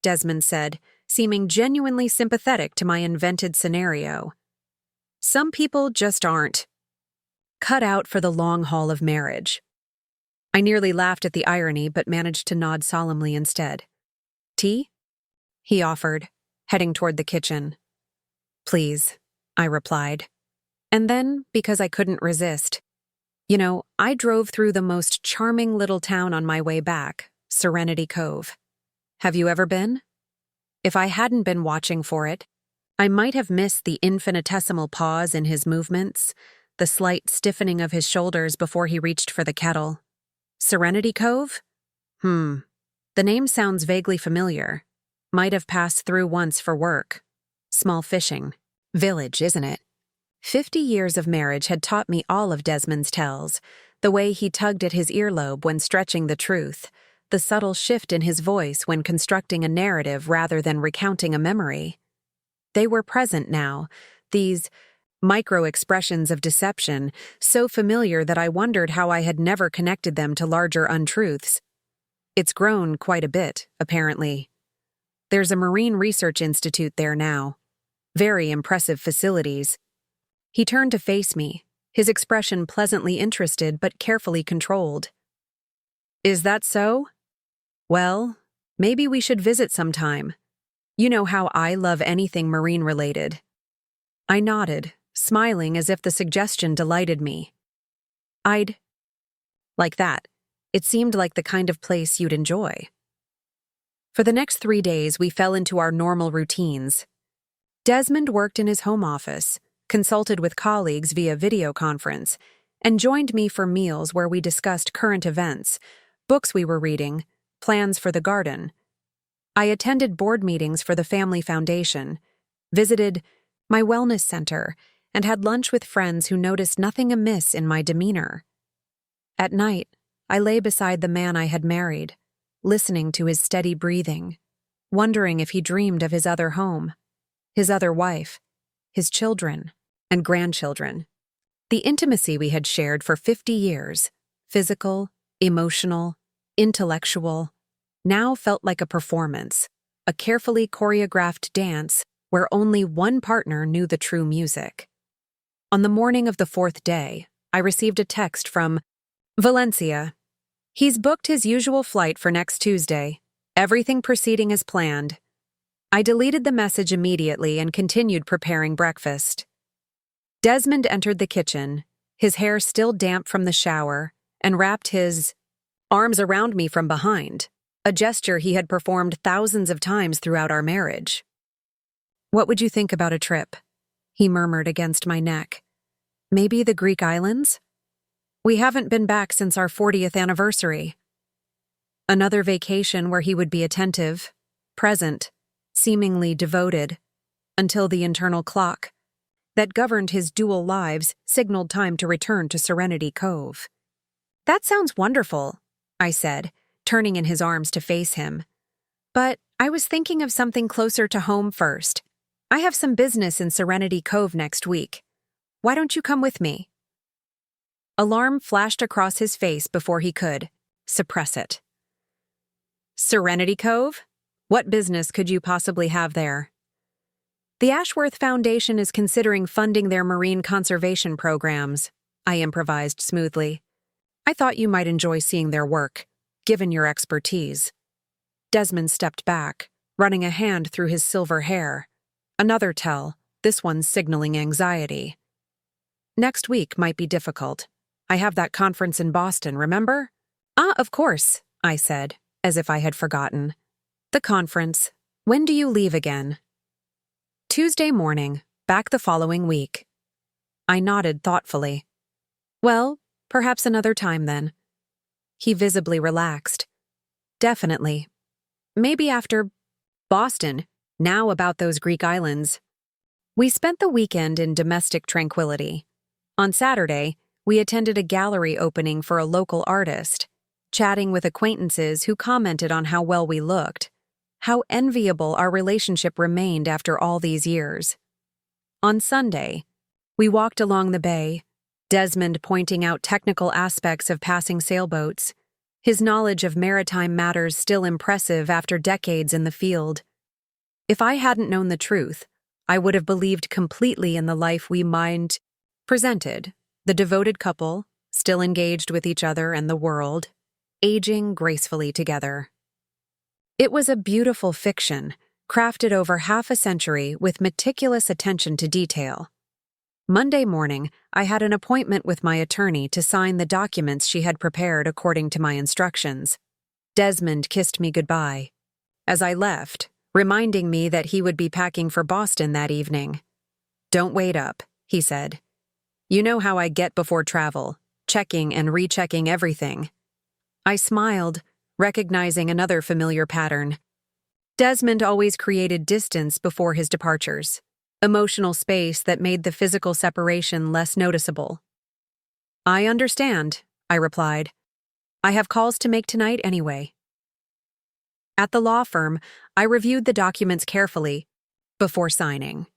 Desmond said, seeming genuinely sympathetic to my invented scenario. "Some people just aren't cut out for the long haul of marriage." I nearly laughed at the irony, but managed to nod solemnly instead. "Tea?" he offered, heading toward the kitchen. "Please," I replied. And then, because I couldn't resist, I drove through the most charming little town on my way back, Serenity Cove. Have you ever been? If I hadn't been watching for it, I might have missed the infinitesimal pause in his movements, the slight stiffening of his shoulders before he reached for the kettle. Serenity Cove? The name sounds vaguely familiar. Might have passed through once for work. Small fishing village, isn't it? 50 years of marriage had taught me all of Desmond's tells, the way he tugged at his earlobe when stretching the truth, the subtle shift in his voice when constructing a narrative rather than recounting a memory. They were present now, these micro-expressions of deception, so familiar that I wondered how I had never connected them to larger untruths. It's grown quite a bit, apparently. There's a Marine Research Institute there now. Very impressive facilities. He turned to face me, his expression pleasantly interested but carefully controlled. "Is that so? Well, maybe we should visit sometime. You know how I love anything marine-related." I nodded, smiling as if the suggestion delighted me. "I'd like that. It seemed like the kind of place you'd enjoy." For the next 3 days, we fell into our normal routines. Desmond worked in his home office, consulted with colleagues via video conference, and joined me for meals where we discussed current events, books we were reading, plans for the garden. I attended board meetings for the family foundation, visited my wellness center, and had lunch with friends who noticed nothing amiss in my demeanor. At night, I lay beside the man I had married, listening to his steady breathing, wondering if he dreamed of his other home, his other wife, his children, and grandchildren. The intimacy we had shared for 50 years, physical, emotional, intellectual, now felt like a performance, a carefully choreographed dance where only one partner knew the true music. On the morning of the 4th day, I received a text from Valencia. He's booked his usual flight for next Tuesday. Everything proceeding as planned. I deleted the message immediately and continued preparing breakfast. Desmond entered the kitchen, his hair still damp from the shower, and wrapped his arms around me from behind, a gesture he had performed thousands of times throughout our marriage. "What would you think about a trip?" he murmured against my neck. "Maybe the Greek islands? We haven't been back since our 40th anniversary." Another vacation where he would be attentive, present, seemingly devoted, until the internal clock that governed his dual lives signaled time to return to Serenity Cove. "That sounds wonderful," I said, turning in his arms to face him. "But I was thinking of something closer to home first. I have some business in Serenity Cove next week. Why don't you come with me?" Alarm flashed across his face before he could suppress it. "Serenity Cove? What business could you possibly have there?" "The Ashworth Foundation is considering funding their marine conservation programs," I improvised smoothly. "I thought you might enjoy seeing their work, given your expertise." Desmond stepped back, running a hand through his silver hair. Another tell, this one signaling anxiety. "Next week might be difficult. I have that conference in Boston, remember?" "Ah, of course," I said, as if I had forgotten. "The conference. When do you leave again?" "Tuesday morning, back the following week." I nodded thoughtfully. "Well, perhaps another time then." He visibly relaxed. "Definitely. Maybe after Boston, now about those Greek islands." We spent the weekend in domestic tranquility. On Saturday, we attended a gallery opening for a local artist, chatting with acquaintances who commented on how well we looked, how enviable our relationship remained after all these years. On Sunday, we walked along the bay, Desmond pointing out technical aspects of passing sailboats, his knowledge of maritime matters still impressive after decades in the field. If I hadn't known the truth, I would have believed completely in the life we presented, the devoted couple, still engaged with each other and the world, aging gracefully together. It was a beautiful fiction, crafted over half a century with meticulous attention to detail. Monday morning, I had an appointment with my attorney to sign the documents she had prepared according to my instructions. Desmond kissed me goodbye as I left, reminding me that he would be packing for Boston that evening. "Don't wait up," he said. "You know how I get before travel, checking and rechecking everything." I smiled, recognizing another familiar pattern. Desmond always created distance before his departures, emotional space that made the physical separation less noticeable. "I understand," I replied. "I have calls to make tonight anyway." At the law firm, I reviewed the documents carefully before signing.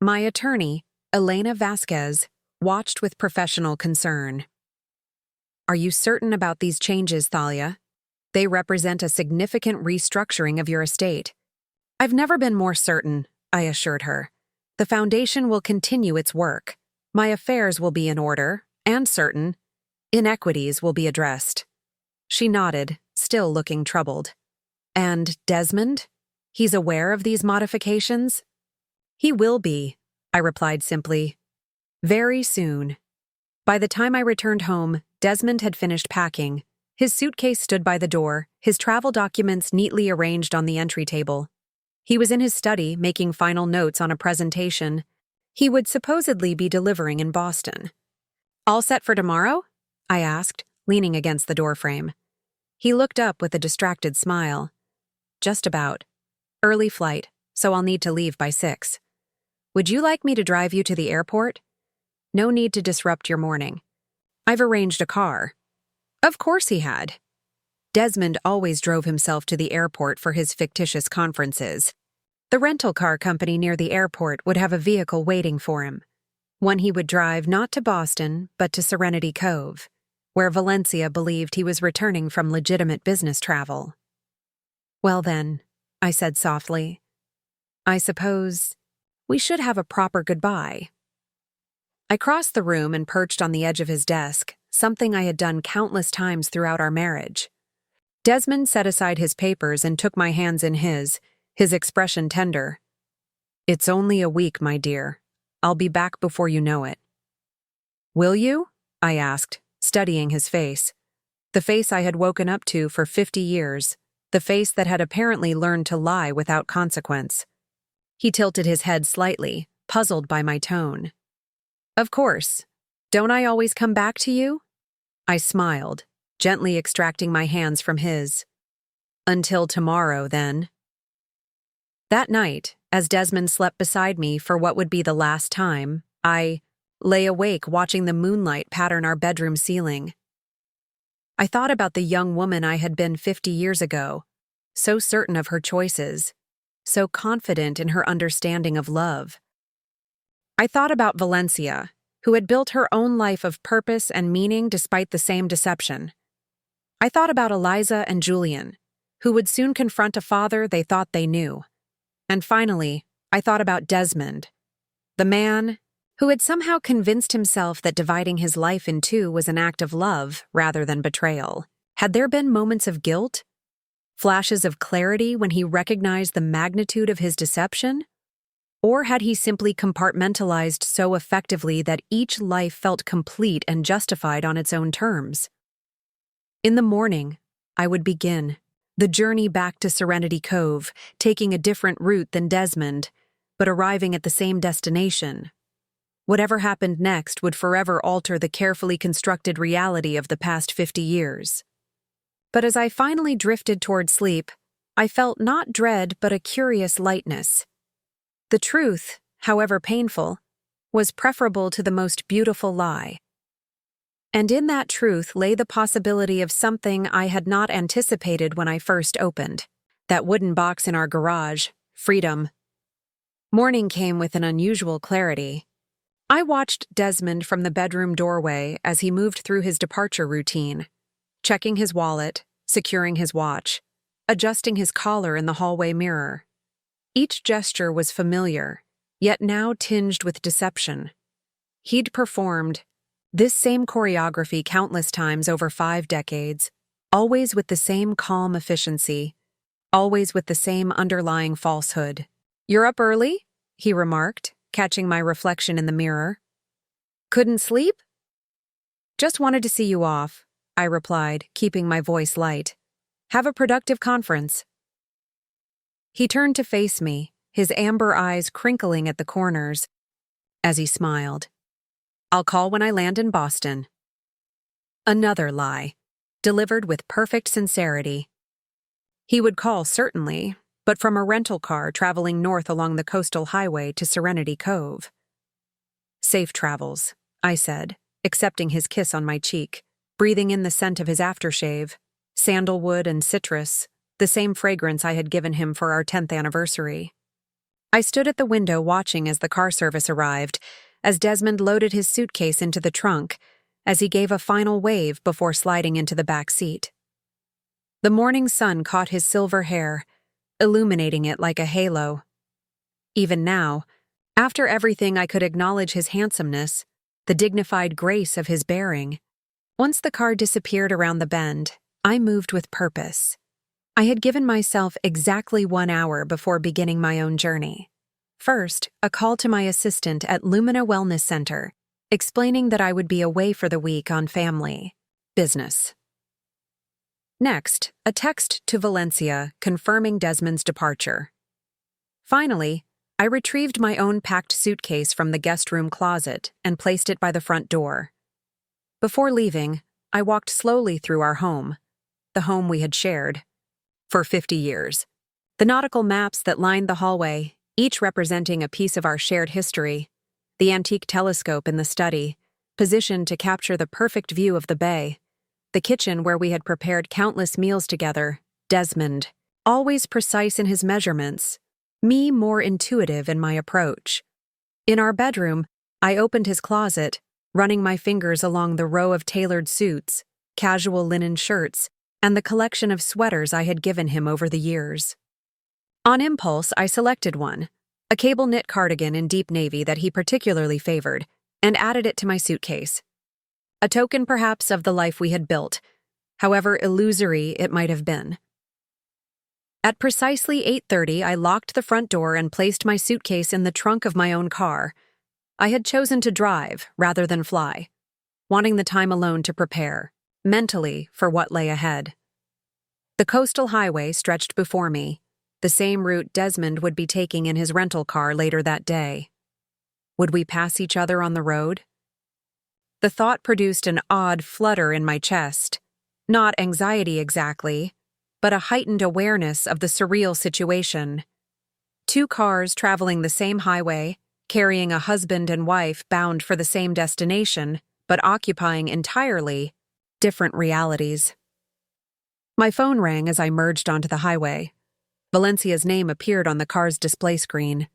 My attorney, Elena Vasquez, watched with professional concern. "Are you certain about these changes, Thalia? They represent a significant restructuring of your estate." "I've never been more certain," I assured her. "The foundation will continue its work. My affairs will be in order, and certain. Inequities will be addressed." She nodded, still looking troubled. "And Desmond? He's aware of these modifications?" "He will be," I replied simply. "Very soon." By the time I returned home, Desmond had finished packing. His suitcase stood by the door, his travel documents neatly arranged on the entry table. He was in his study making final notes on a presentation he would supposedly be delivering in Boston. "All set for tomorrow?" I asked, leaning against the doorframe. He looked up with a distracted smile. "Just about. Early flight, so I'll need to leave by 6. Would you like me to drive you to the airport? No need to disrupt your morning. I've arranged a car." Of course he had. Desmond always drove himself to the airport for his fictitious conferences. The rental car company near the airport would have a vehicle waiting for him. One he would drive not to Boston, but to Serenity Cove, where Valencia believed he was returning from legitimate business travel. "Well then," I said softly, "I suppose we should have a proper goodbye." I crossed the room and perched on the edge of his desk, something I had done countless times throughout our marriage. Desmond set aside his papers and took my hands in his expression tender. "It's only a week, my dear. I'll be back before you know it." "Will you?" I asked, studying his face. The face I had woken up to for 50 years, the face that had apparently learned to lie without consequence. He tilted his head slightly, puzzled by my tone. "Of course. Don't I always come back to you?" I smiled, gently extracting my hands from his. "Until tomorrow, then." That night, as Desmond slept beside me for what would be the last time, I lay awake watching the moonlight pattern our bedroom ceiling. I thought about the young woman I had been 50 years ago, so certain of her choices, so confident in her understanding of love. I thought about Valencia, who had built her own life of purpose and meaning despite the same deception. I thought about Eliza and Julian, who would soon confront a father they thought they knew. And finally, I thought about Desmond, the man who had somehow convinced himself that dividing his life in two was an act of love rather than betrayal. Had there been moments of guilt? Flashes of clarity when he recognized the magnitude of his deception? Or had he simply compartmentalized so effectively that each life felt complete and justified on its own terms? In the morning, I would begin the journey back to Serenity Cove, taking a different route than Desmond, but arriving at the same destination. Whatever happened next would forever alter the carefully constructed reality of the past 50 years. But as I finally drifted toward sleep, I felt not dread but a curious lightness. The truth, however painful, was preferable to the most beautiful lie. And in that truth lay the possibility of something I had not anticipated when I first opened that wooden box in our garage, freedom. Morning came with an unusual clarity. I watched Desmond from the bedroom doorway as he moved through his departure routine, checking his wallet, securing his watch, adjusting his collar in the hallway mirror. Each gesture was familiar, yet now tinged with deception. He'd performed this same choreography countless times over 5 decades, always with the same calm efficiency, always with the same underlying falsehood. "You're up early?" he remarked, catching my reflection in the mirror. "Couldn't sleep?" "Just wanted to see you off," I replied, keeping my voice light. "Have a productive conference." He turned to face me, his amber eyes crinkling at the corners, as he smiled. "I'll call when I land in Boston." Another lie, delivered with perfect sincerity. He would call, certainly, but from a rental car traveling north along the coastal highway to Serenity Cove. "Safe travels," I said, accepting his kiss on my cheek, breathing in the scent of his aftershave, sandalwood and citrus, the same fragrance I had given him for our 10th anniversary. I stood at the window watching as the car service arrived, as Desmond loaded his suitcase into the trunk, as he gave a final wave before sliding into the back seat. The morning sun caught his silver hair, illuminating it like a halo. Even now, after everything, I could acknowledge his handsomeness, the dignified grace of his bearing. Once the car disappeared around the bend, I moved with purpose. I had given myself exactly 1 hour before beginning my own journey. First, a call to my assistant at Lumina Wellness Center, explaining that I would be away for the week on family business. Next, a text to Valencia confirming Desmond's departure. Finally, I retrieved my own packed suitcase from the guest room closet and placed it by the front door. Before leaving, I walked slowly through our home, the home we had shared for 50 years. The nautical maps that lined the hallway, each representing a piece of our shared history, the antique telescope in the study, positioned to capture the perfect view of the bay, the kitchen where we had prepared countless meals together, Desmond, always precise in his measurements, me more intuitive in my approach. In our bedroom, I opened his closet, running my fingers along the row of tailored suits, casual linen shirts, and the collection of sweaters I had given him over the years. On impulse, I selected one, a cable-knit cardigan in deep navy that he particularly favored, and added it to my suitcase. A token, perhaps, of the life we had built, however illusory it might have been. At precisely 8:30, I locked the front door and placed my suitcase in the trunk of my own car. I had chosen to drive rather than fly, wanting the time alone to prepare, mentally, for what lay ahead. The coastal highway stretched before me, the same route Desmond would be taking in his rental car later that day. Would we pass each other on the road? The thought produced an odd flutter in my chest, not anxiety exactly, but a heightened awareness of the surreal situation. Two cars traveling the same highway, carrying a husband and wife bound for the same destination, but occupying entirely different realities. My phone rang as I merged onto the highway. Valencia's name appeared on the car's display screen.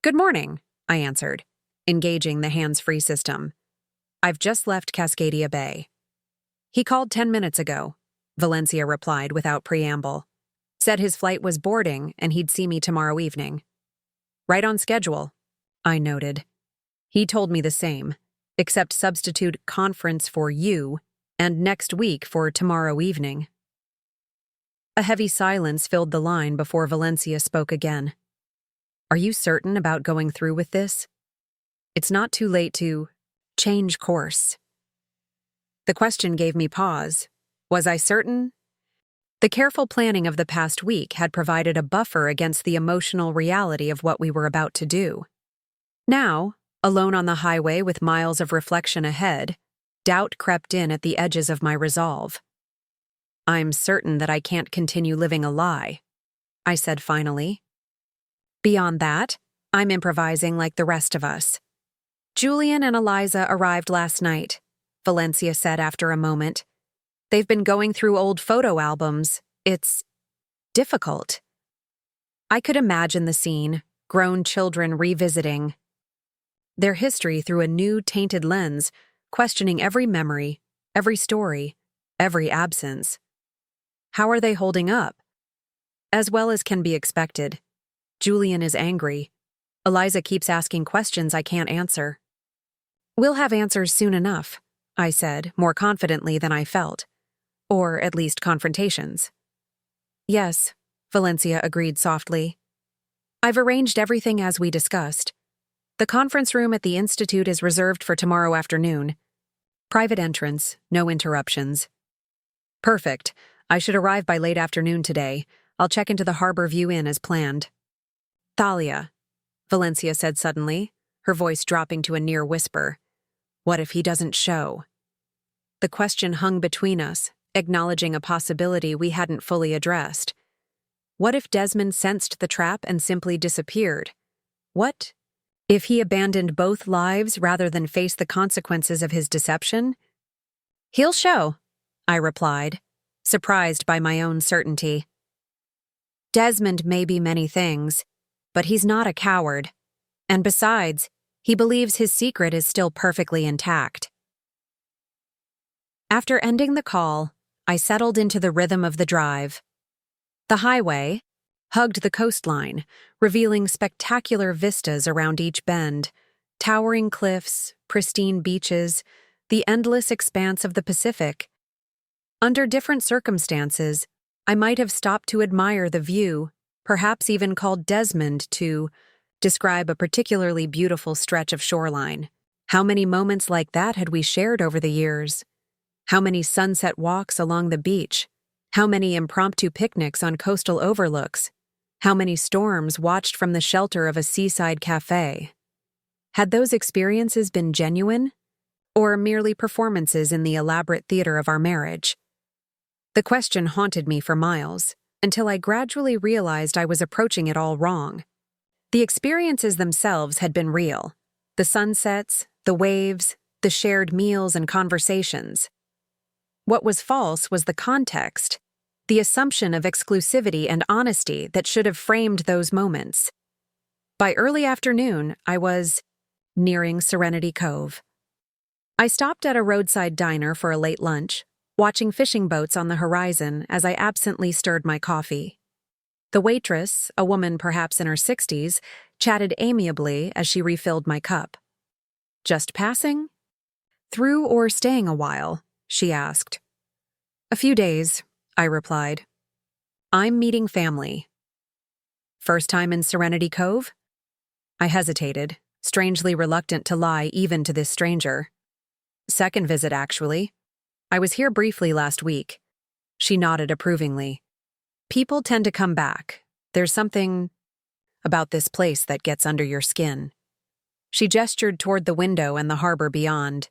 "Good morning," I answered, engaging the hands-free system. "I've just left Cascadia Bay." "He called 10 minutes ago," Valencia replied without preamble. "Said his flight was boarding and he'd see me tomorrow evening." "Right on schedule," I noted. He told me the same, except substitute conference for you and next week for tomorrow evening. A heavy silence filled the line before Valencia spoke again. "Are you certain about going through with this? It's not too late to change course." The question gave me pause. Was I certain? The careful planning of the past week had provided a buffer against the emotional reality of what we were about to do. Now, alone on the highway with miles of reflection ahead, doubt crept in at the edges of my resolve. "I'm certain that I can't continue living a lie," I said finally. "Beyond that, I'm improvising like the rest of us." "Julian and Eliza arrived last night," Valencia said after a moment. "They've been going through old photo albums. It's difficult." I could imagine the scene, grown children revisiting their history through a new, tainted lens, questioning every memory, every story, every absence. How are they holding up? As well as can be expected. Julian is angry. Eliza keeps asking questions I can't answer. "We'll have answers soon enough," I said, more confidently than I felt. Or at least confrontations. "Yes," Valencia agreed softly. "I've arranged everything as we discussed. The conference room at the Institute is reserved for tomorrow afternoon. Private entrance, no interruptions." "Perfect. I should arrive by late afternoon today. I'll check into the Harbor View Inn as planned." "Thalia," Valencia said suddenly, her voice dropping to a near whisper. "What if he doesn't show?" The question hung between us, acknowledging a possibility we hadn't fully addressed. What if Desmond sensed the trap and simply disappeared? What if he abandoned both lives rather than face the consequences of his deception? "He'll show," I replied, surprised by my own certainty. Desmond may be many things, but he's not a coward. And besides, he believes his secret is still perfectly intact. After ending the call, I settled into the rhythm of the drive. The highway hugged the coastline, revealing spectacular vistas around each bend, towering cliffs, pristine beaches, the endless expanse of the Pacific. Under different circumstances, I might have stopped to admire the view, perhaps even called Desmond to describe a particularly beautiful stretch of shoreline. How many moments like that had we shared over the years? How many sunset walks along the beach? How many impromptu picnics on coastal overlooks? How many storms watched from the shelter of a seaside cafe? Had those experiences been genuine, or merely performances in the elaborate theater of our marriage? The question haunted me for miles, until I gradually realized I was approaching it all wrong. The experiences themselves had been real. The sunsets, the waves, the shared meals and conversations. What was false was the context, the assumption of exclusivity and honesty that should have framed those moments. By early afternoon, I was nearing Serenity Cove. I stopped at a roadside diner for a late lunch, watching fishing boats on the horizon as I absently stirred my coffee. The waitress, a woman perhaps in her 60s, chatted amiably as she refilled my cup. "Just passing? Through or staying a while?" she asked. "A few days," I replied. "I'm meeting family." "First time in Serenity Cove?" I hesitated, strangely reluctant to lie even to this stranger. "Second visit, actually. I was here briefly last week." She nodded approvingly. "People tend to come back. There's something about this place that gets under your skin." She gestured toward the window and the harbor beyond.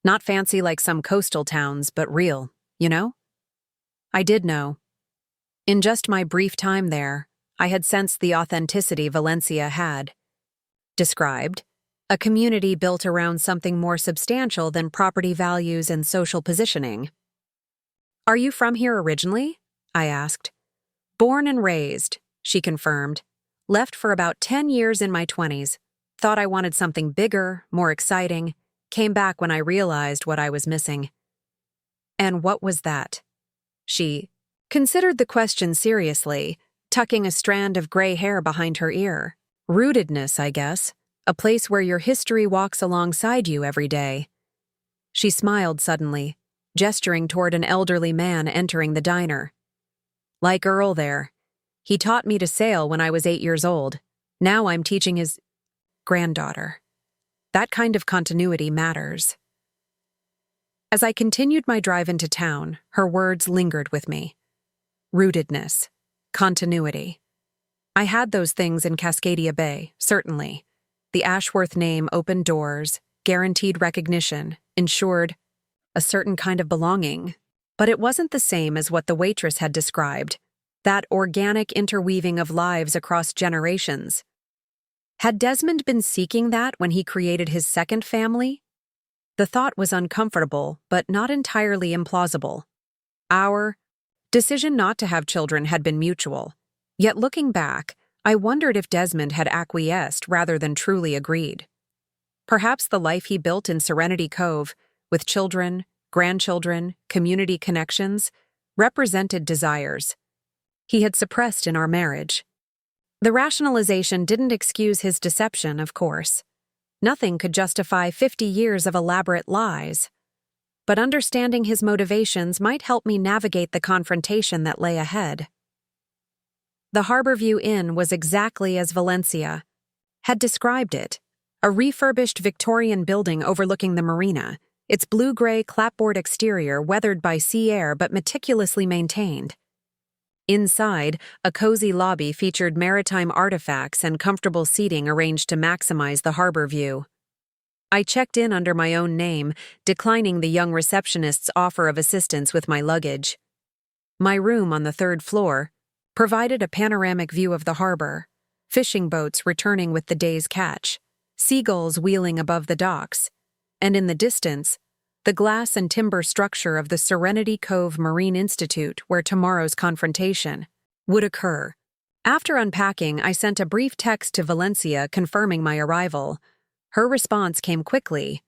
"Not fancy like some coastal towns, but real, you know?" I did know. In just my brief time there, I had sensed the authenticity Valencia had. Described, a community built around something more substantial than property values and social positioning. "Are you from here originally?" I asked. "Born and raised," she confirmed. "Left for about 10 years in my 20s. Thought I wanted something bigger, more exciting. Came back when I realized what I was missing." "And what was that?" She considered the question seriously, tucking a strand of gray hair behind her ear. "Rootedness, I guess. A place where your history walks alongside you every day." She smiled suddenly, gesturing toward an elderly man entering the diner. "Like Earl there. He taught me to sail when I was 8 years old. Now I'm teaching his granddaughter." That kind of continuity matters. As I continued my drive into town, her words lingered with me. Rootedness, continuity. I had those things in Cascadia Bay, certainly. The Ashworth name opened doors, guaranteed recognition, ensured a certain kind of belonging. But it wasn't the same as what the waitress had described, that organic interweaving of lives across generations. Had Desmond been seeking that when he created his second family? The thought was uncomfortable, but not entirely implausible. Our decision not to have children had been mutual. Yet looking back, I wondered if Desmond had acquiesced rather than truly agreed. Perhaps the life he built in Serenity Cove, with children, grandchildren, community connections, represented desires he had suppressed in our marriage. The rationalization didn't excuse his deception, of course. Nothing could justify 50 years of elaborate lies. But understanding his motivations might help me navigate the confrontation that lay ahead. The Harborview Inn was exactly as Valencia had described it, a refurbished Victorian building overlooking the marina, its blue-gray clapboard exterior weathered by sea air but meticulously maintained. Inside, a cozy lobby featured maritime artifacts and comfortable seating arranged to maximize the harbor view. I checked in under my own name, declining the young receptionist's offer of assistance with my luggage. My room on the 3rd floor provided a panoramic view of the harbor, fishing boats returning with the day's catch, seagulls wheeling above the docks, and in the distance, the glass and timber structure of the Serenity Cove Marine Institute where tomorrow's confrontation would occur. After unpacking, I sent a brief text to Valencia confirming my arrival. Her response came quickly.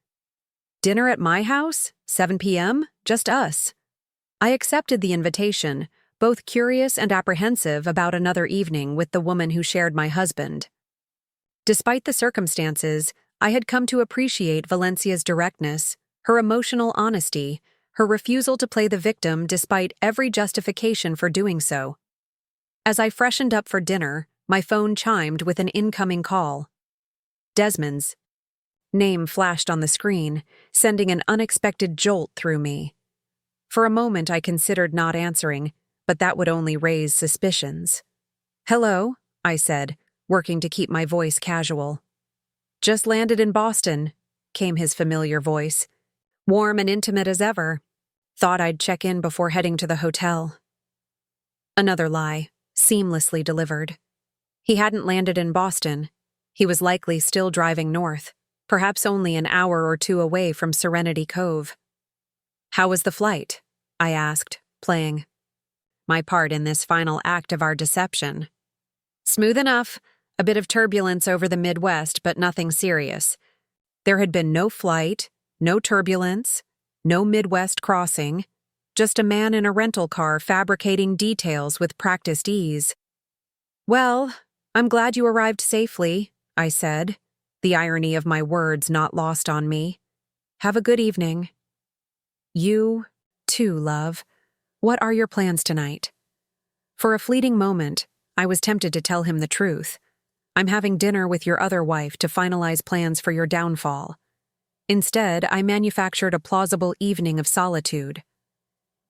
"Dinner at my house? 7 p.m.? Just us." I accepted the invitation, both curious and apprehensive about another evening with the woman who shared my husband. Despite the circumstances, I had come to appreciate Valencia's directness, her emotional honesty, her refusal to play the victim despite every justification for doing so. As I freshened up for dinner, my phone chimed with an incoming call. Desmond's name flashed on the screen, sending an unexpected jolt through me. For a moment I considered not answering, but that would only raise suspicions. Hello, I said, working to keep my voice casual. Just landed in Boston, came his familiar voice. Warm and intimate as ever. Thought I'd check in before heading to the hotel. Another lie, seamlessly delivered. He hadn't landed in Boston. He was likely still driving north, perhaps only an hour or two away from Serenity Cove. How was the flight? I asked, playing my part in this final act of our deception. Smooth enough, a bit of turbulence over the Midwest, but nothing serious. There had been no flight, no turbulence, no Midwest crossing, just a man in a rental car fabricating details with practiced ease. Well, I'm glad you arrived safely, I said, the irony of my words not lost on me. Have a good evening. You, too, love. What are your plans tonight? For a fleeting moment, I was tempted to tell him the truth. I'm having dinner with your other wife to finalize plans for your downfall. Instead, I manufactured a plausible evening of solitude.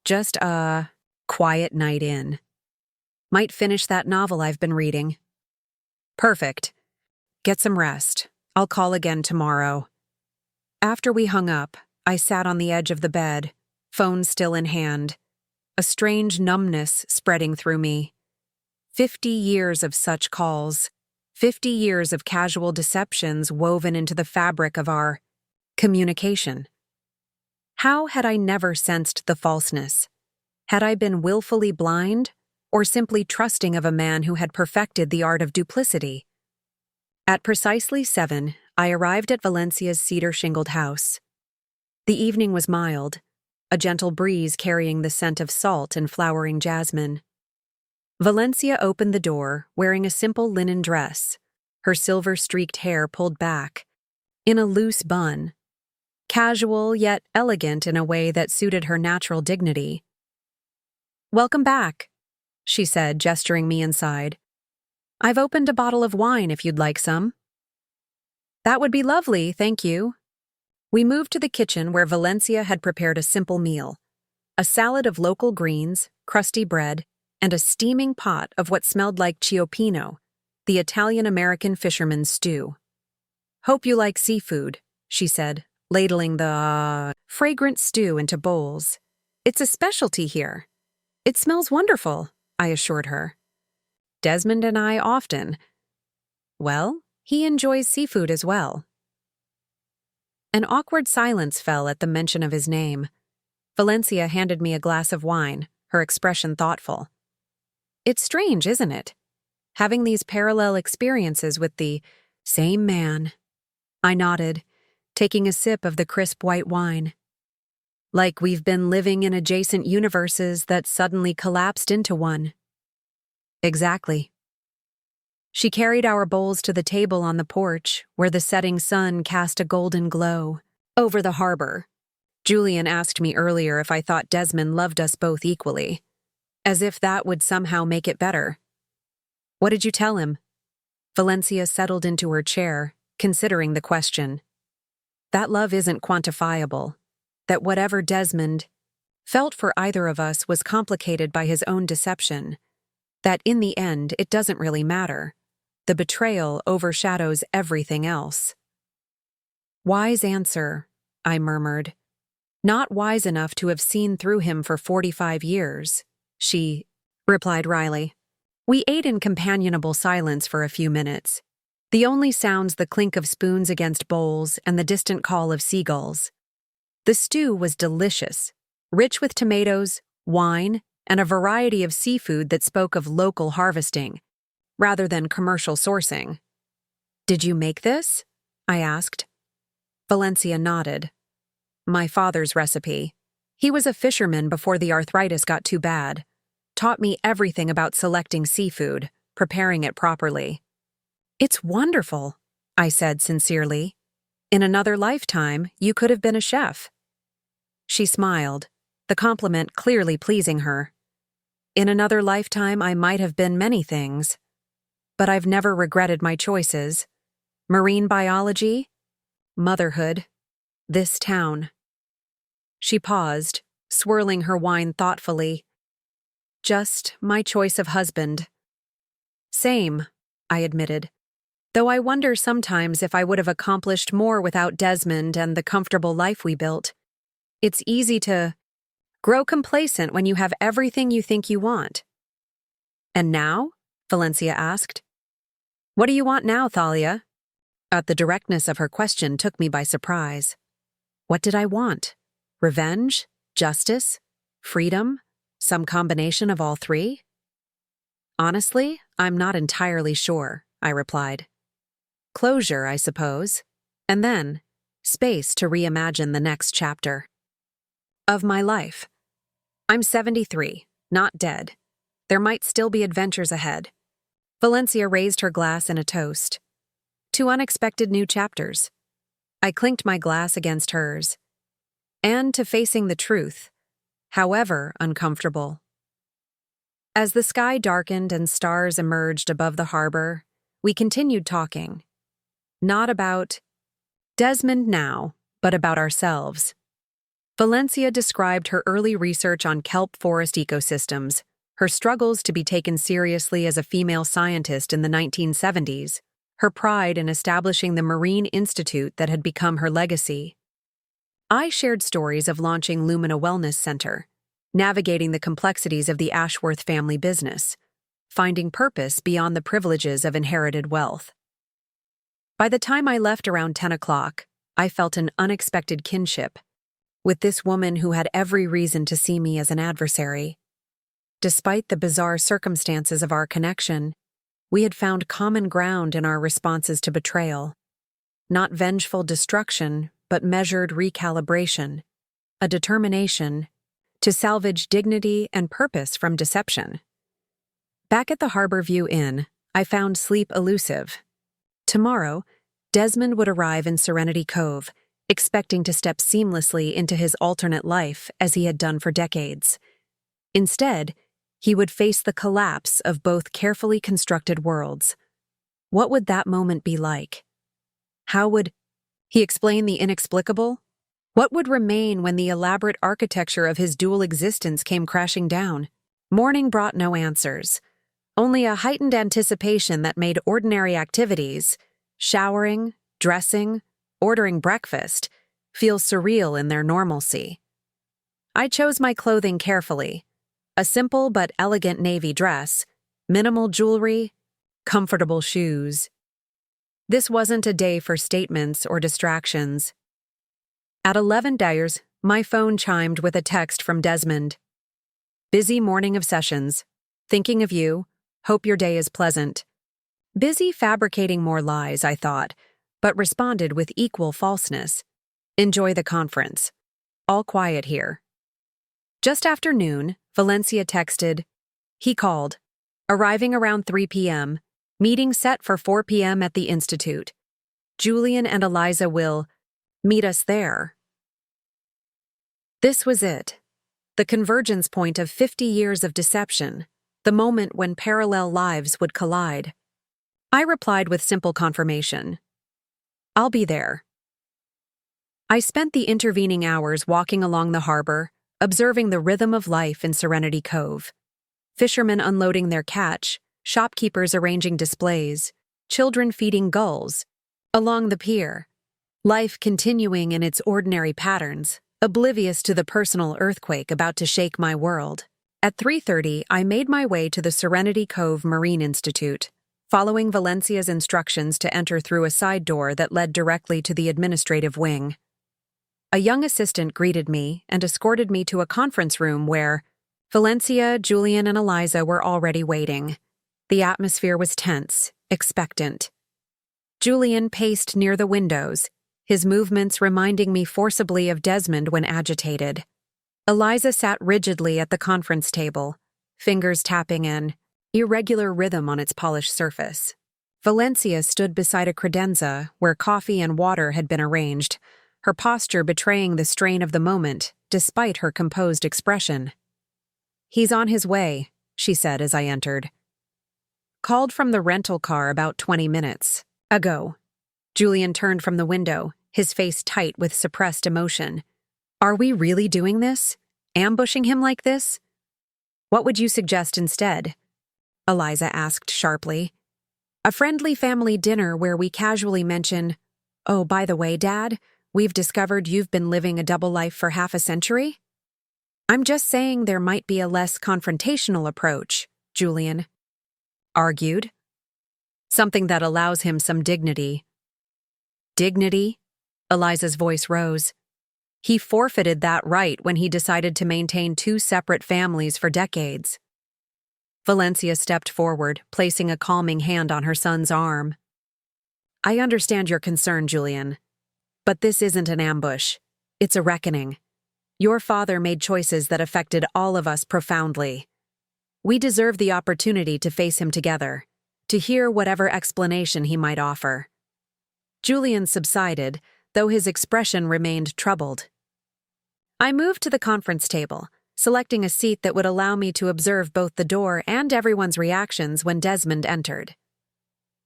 Just a quiet night in. Might finish that novel I've been reading. Perfect. Get some rest. I'll call again tomorrow. After we hung up, I sat on the edge of the bed, phone still in hand. A strange numbness spreading through me. 50 years of such calls. 50 years of casual deceptions woven into the fabric of our communication. How had I never sensed the falseness? Had I been willfully blind, or simply trusting of a man who had perfected the art of duplicity? At precisely 7, I arrived at Valencia's cedar-shingled house. The evening was mild, a gentle breeze carrying the scent of salt and flowering jasmine. Valencia opened the door, wearing a simple linen dress, her silver-streaked hair pulled back, in a loose bun. Casual yet elegant in a way that suited her natural dignity. "Welcome back," she said, gesturing me inside. "I've opened a bottle of wine if you'd like some." "That would be lovely, thank you." We moved to the kitchen where Valencia had prepared a simple meal. A salad of local greens, crusty bread, and a steaming pot of what smelled like cioppino, the Italian-American fisherman's stew. "Hope you like seafood," she said, ladling the fragrant stew into bowls. "It's a specialty here." "It smells wonderful," I assured her. "Desmond and I often." "Well, he enjoys seafood as well." An awkward silence fell at the mention of his name. Valencia handed me a glass of wine, her expression thoughtful. "It's strange, isn't it? Having these parallel experiences with the same man." I nodded, taking a sip of the crisp white wine. "Like we've been living in adjacent universes that suddenly collapsed into one." "Exactly." She carried our bowls to the table on the porch, where the setting sun cast a golden glow over the harbor. Julian asked me earlier if I thought Desmond loved us both equally, as if that would somehow make it better. "What did you tell him?" Valencia settled into her chair, considering the question. "That love isn't quantifiable. That whatever Desmond felt for either of us was complicated by his own deception. That in the end, it doesn't really matter. The betrayal overshadows everything else." "Wise answer," I murmured. "Not wise enough to have seen through him for 45 years, she replied wryly. We ate in companionable silence for a few minutes. The only sounds the clink of spoons against bowls and the distant call of seagulls. The stew was delicious, rich with tomatoes, wine, and a variety of seafood that spoke of local harvesting, rather than commercial sourcing. "Did you make this?" I asked. Valencia nodded. "My father's recipe. He was a fisherman before the arthritis got too bad. Taught me everything about selecting seafood, preparing it properly." "It's wonderful," I said sincerely. "In another lifetime, you could have been a chef." She smiled, the compliment clearly pleasing her. "In another lifetime, I might have been many things. But I've never regretted my choices. Marine biology, motherhood, this town." She paused, swirling her wine thoughtfully. "Just my choice of husband." Same, I admitted. Though I wonder sometimes if I would have accomplished more without Desmond and the comfortable life we built. It's easy to grow complacent when you have everything you think you want. And now? Valencia asked. What do you want now, Thalia? The directness of her question took me by surprise. What did I want? Revenge? Justice? Freedom? Some combination of all three? Honestly, I'm not entirely sure, I replied. Closure, I suppose. And then, space to reimagine the next chapter of my life. I'm 73, not dead. There might still be adventures ahead. Valencia raised her glass in a toast. 2 unexpected new chapters. I clinked my glass against hers. And to facing the truth, however uncomfortable. As the sky darkened and stars emerged above the harbor, we continued talking. Not about Desmond now, but about ourselves. Valencia described her early research on kelp forest ecosystems, her struggles to be taken seriously as a female scientist in the 1970s, her pride in establishing the Marine Institute that had become her legacy. I shared stories of launching Lumina Wellness Center, navigating the complexities of the Ashworth family business, finding purpose beyond the privileges of inherited wealth. By the time I left around 10 o'clock, I felt an unexpected kinship with this woman who had every reason to see me as an adversary. Despite the bizarre circumstances of our connection, we had found common ground in our responses to betrayal. Not vengeful destruction, but measured recalibration, a determination to salvage dignity and purpose from deception. Back at the Harborview Inn, I found sleep elusive. Tomorrow, Desmond would arrive in Serenity Cove, expecting to step seamlessly into his alternate life as he had done for decades. Instead, he would face the collapse of both carefully constructed worlds. What would that moment be like? How would he explain the inexplicable? What would remain when the elaborate architecture of his dual existence came crashing down? Morning brought no answers, only a heightened anticipation that made ordinary activities, showering, dressing, ordering breakfast, feel surreal in their normalcy. I chose my clothing carefully. A simple but elegant navy dress, minimal jewelry, comfortable shoes. This wasn't a day for statements or distractions. At 11 days, my phone chimed with a text from Desmond. Busy morning of sessions. Thinking of you. Hope your day is pleasant. Busy fabricating more lies, I thought, but responded with equal falseness. Enjoy the conference. All quiet here. Just after noon, Valencia texted. He called. Arriving around 3 p.m., meeting set for 4 p.m. at the Institute. Julian and Eliza will meet us there. This was it. The convergence point of 50 years of deception, the moment when parallel lives would collide. I replied with simple confirmation. I'll be there. I spent the intervening hours walking along the harbor, observing the rhythm of life in Serenity Cove. Fishermen unloading their catch, shopkeepers arranging displays, children feeding gulls. Along the pier, life continuing in its ordinary patterns, oblivious to the personal earthquake about to shake my world. At 3:30, I made my way to the Serenity Cove Marine Institute, following Valencia's instructions to enter through a side door that led directly to the administrative wing. A young assistant greeted me and escorted me to a conference room where Valencia, Julian, and Eliza were already waiting. The atmosphere was tense, expectant. Julian paced near the windows, his movements reminding me forcibly of Desmond when agitated. Eliza sat rigidly at the conference table, fingers tapping an irregular rhythm on its polished surface. Valencia stood beside a credenza where coffee and water had been arranged, her posture betraying the strain of the moment, despite her composed expression. He's on his way, she said as I entered. Called from the rental car about 20 minutes ago. Julian turned from the window, his face tight with suppressed emotion. Are we really doing this? Ambushing him like this? What would you suggest instead? Eliza asked sharply. A friendly family dinner where we casually mention, "Oh, by the way, Dad, we've discovered you've been living a double life for half a century?" I'm just saying there might be a less confrontational approach, Julian argued. Something that allows him some dignity. Dignity? Eliza's voice rose. He forfeited that right when he decided to maintain two separate families for decades. Valencia stepped forward, placing a calming hand on her son's arm. I understand your concern, Julian. But this isn't an ambush. It's a reckoning. Your father made choices that affected all of us profoundly. We deserve the opportunity to face him together, to hear whatever explanation he might offer. Julian subsided, though his expression remained troubled. I moved to the conference table, selecting a seat that would allow me to observe both the door and everyone's reactions when Desmond entered.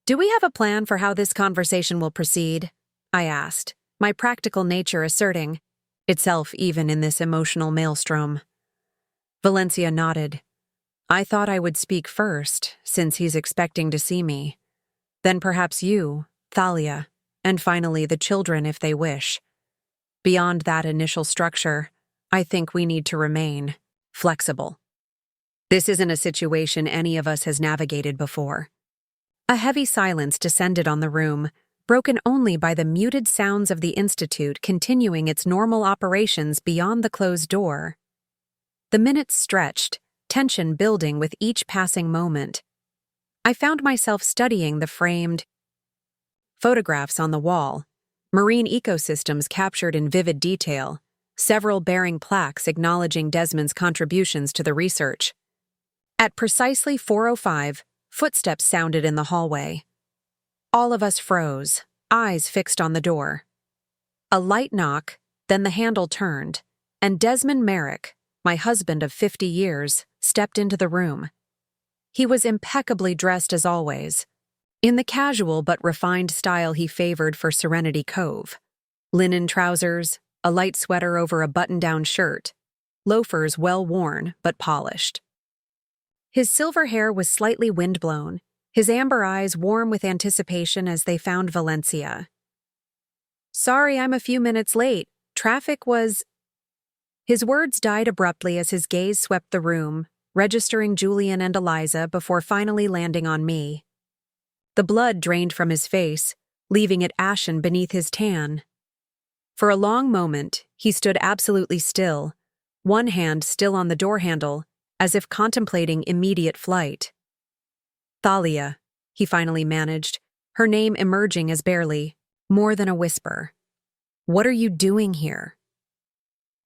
Do we have a plan for how this conversation will proceed? I asked, my practical nature asserting itself even in this emotional maelstrom. Valencia nodded. I thought I would speak first, since he's expecting to see me. Then perhaps you, Thalia, and finally the children if they wish. Beyond that initial structure, I think we need to remain flexible. This isn't a situation any of us has navigated before. A heavy silence descended on the room, broken only by the muted sounds of the Institute continuing its normal operations beyond the closed door. The minutes stretched, tension building with each passing moment. I found myself studying the framed photographs on the wall, marine ecosystems captured in vivid detail, several bearing plaques acknowledging Desmond's contributions to the research. At precisely 4:05, footsteps sounded in the hallway. All of us froze, eyes fixed on the door. A light knock, then the handle turned, and Desmond Merrick, my husband of 50 years, stepped into the room. He was impeccably dressed as always, in the casual but refined style he favored for Serenity Cove. Linen trousers, a light sweater over a button-down shirt, loafers well worn but polished. His silver hair was slightly wind-blown, his amber eyes warm with anticipation as they found Valencia. Sorry, I'm a few minutes late. Traffic was... His words died abruptly as his gaze swept the room, registering Julian and Eliza before finally landing on me. The blood drained from his face, leaving it ashen beneath his tan. For a long moment, he stood absolutely still, one hand still on the door handle, as if contemplating immediate flight. Thalia, he finally managed, her name emerging as barely, more than a whisper. What are you doing here?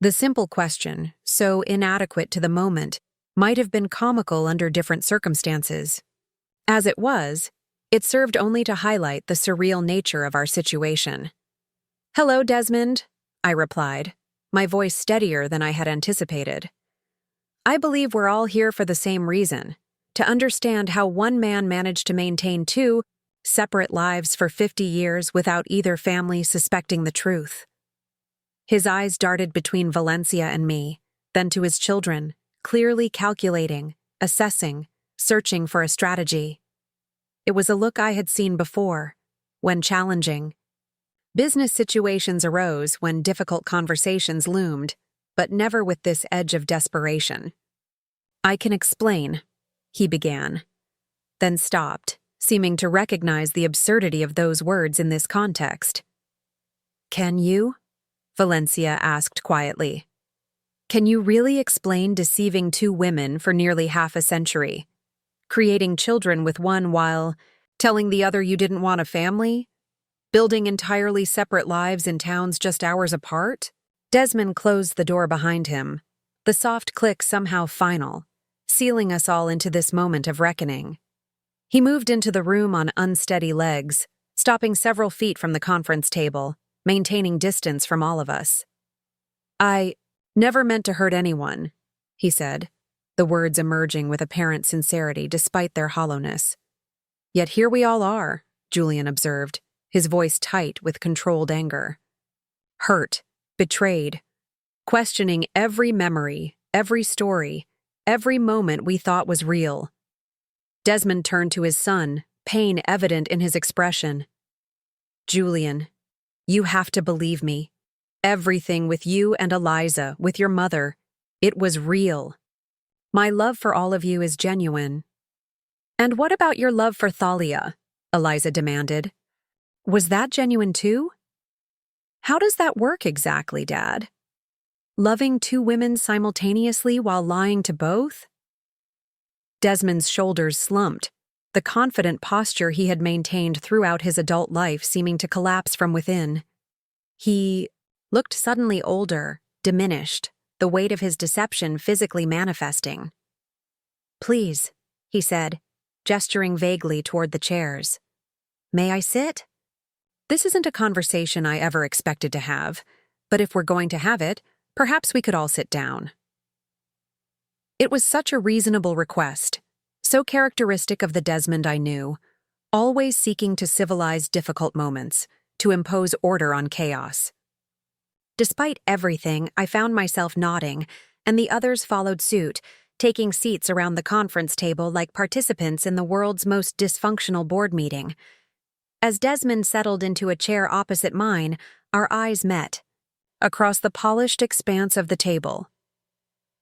The simple question, so inadequate to the moment, might have been comical under different circumstances. As it was, it served only to highlight the surreal nature of our situation. Hello, Desmond, I replied, my voice steadier than I had anticipated. I believe we're all here for the same reason, to understand how one man managed to maintain two separate lives for 50 years without either family suspecting the truth. His eyes darted between Valencia and me, then to his children, clearly calculating, assessing, searching for a strategy. It was a look I had seen before, when challenging. Business situations arose when difficult conversations loomed, but never with this edge of desperation. I can explain, he began, then stopped, seeming to recognize the absurdity of those words in this context. Can you? Valencia asked quietly. Can you really explain deceiving two women for nearly half a century? Creating children with one while telling the other you didn't want a family? Building entirely separate lives in towns just hours apart? Desmond closed the door behind him, the soft click somehow final, sealing us all into this moment of reckoning. He moved into the room on unsteady legs, stopping several feet from the conference table, maintaining distance from all of us. I never meant to hurt anyone, he said, the words emerging with apparent sincerity despite their hollowness. Yet here we all are, Julian observed, his voice tight with controlled anger. Hurt, betrayed, questioning every memory, every story, every moment we thought was real. Desmond turned to his son, pain evident in his expression. Julian, you have to believe me. Everything with you and Eliza, with your mother, it was real. My love for all of you is genuine. And what about your love for Thalia? Eliza demanded. Was that genuine too? How does that work exactly, Dad? Loving two women simultaneously while lying to both? Desmond's shoulders slumped, the confident posture he had maintained throughout his adult life seeming to collapse from within. He looked suddenly older, diminished, the weight of his deception physically manifesting. Please, he said, gesturing vaguely toward the chairs. May I sit? This isn't a conversation I ever expected to have, but if we're going to have it, perhaps we could all sit down. It was such a reasonable request, so characteristic of the Desmond I knew, always seeking to civilize difficult moments, to impose order on chaos. Despite everything, I found myself nodding, and the others followed suit, taking seats around the conference table like participants in the world's most dysfunctional board meeting. As Desmond settled into a chair opposite mine, our eyes met. Across the polished expanse of the table.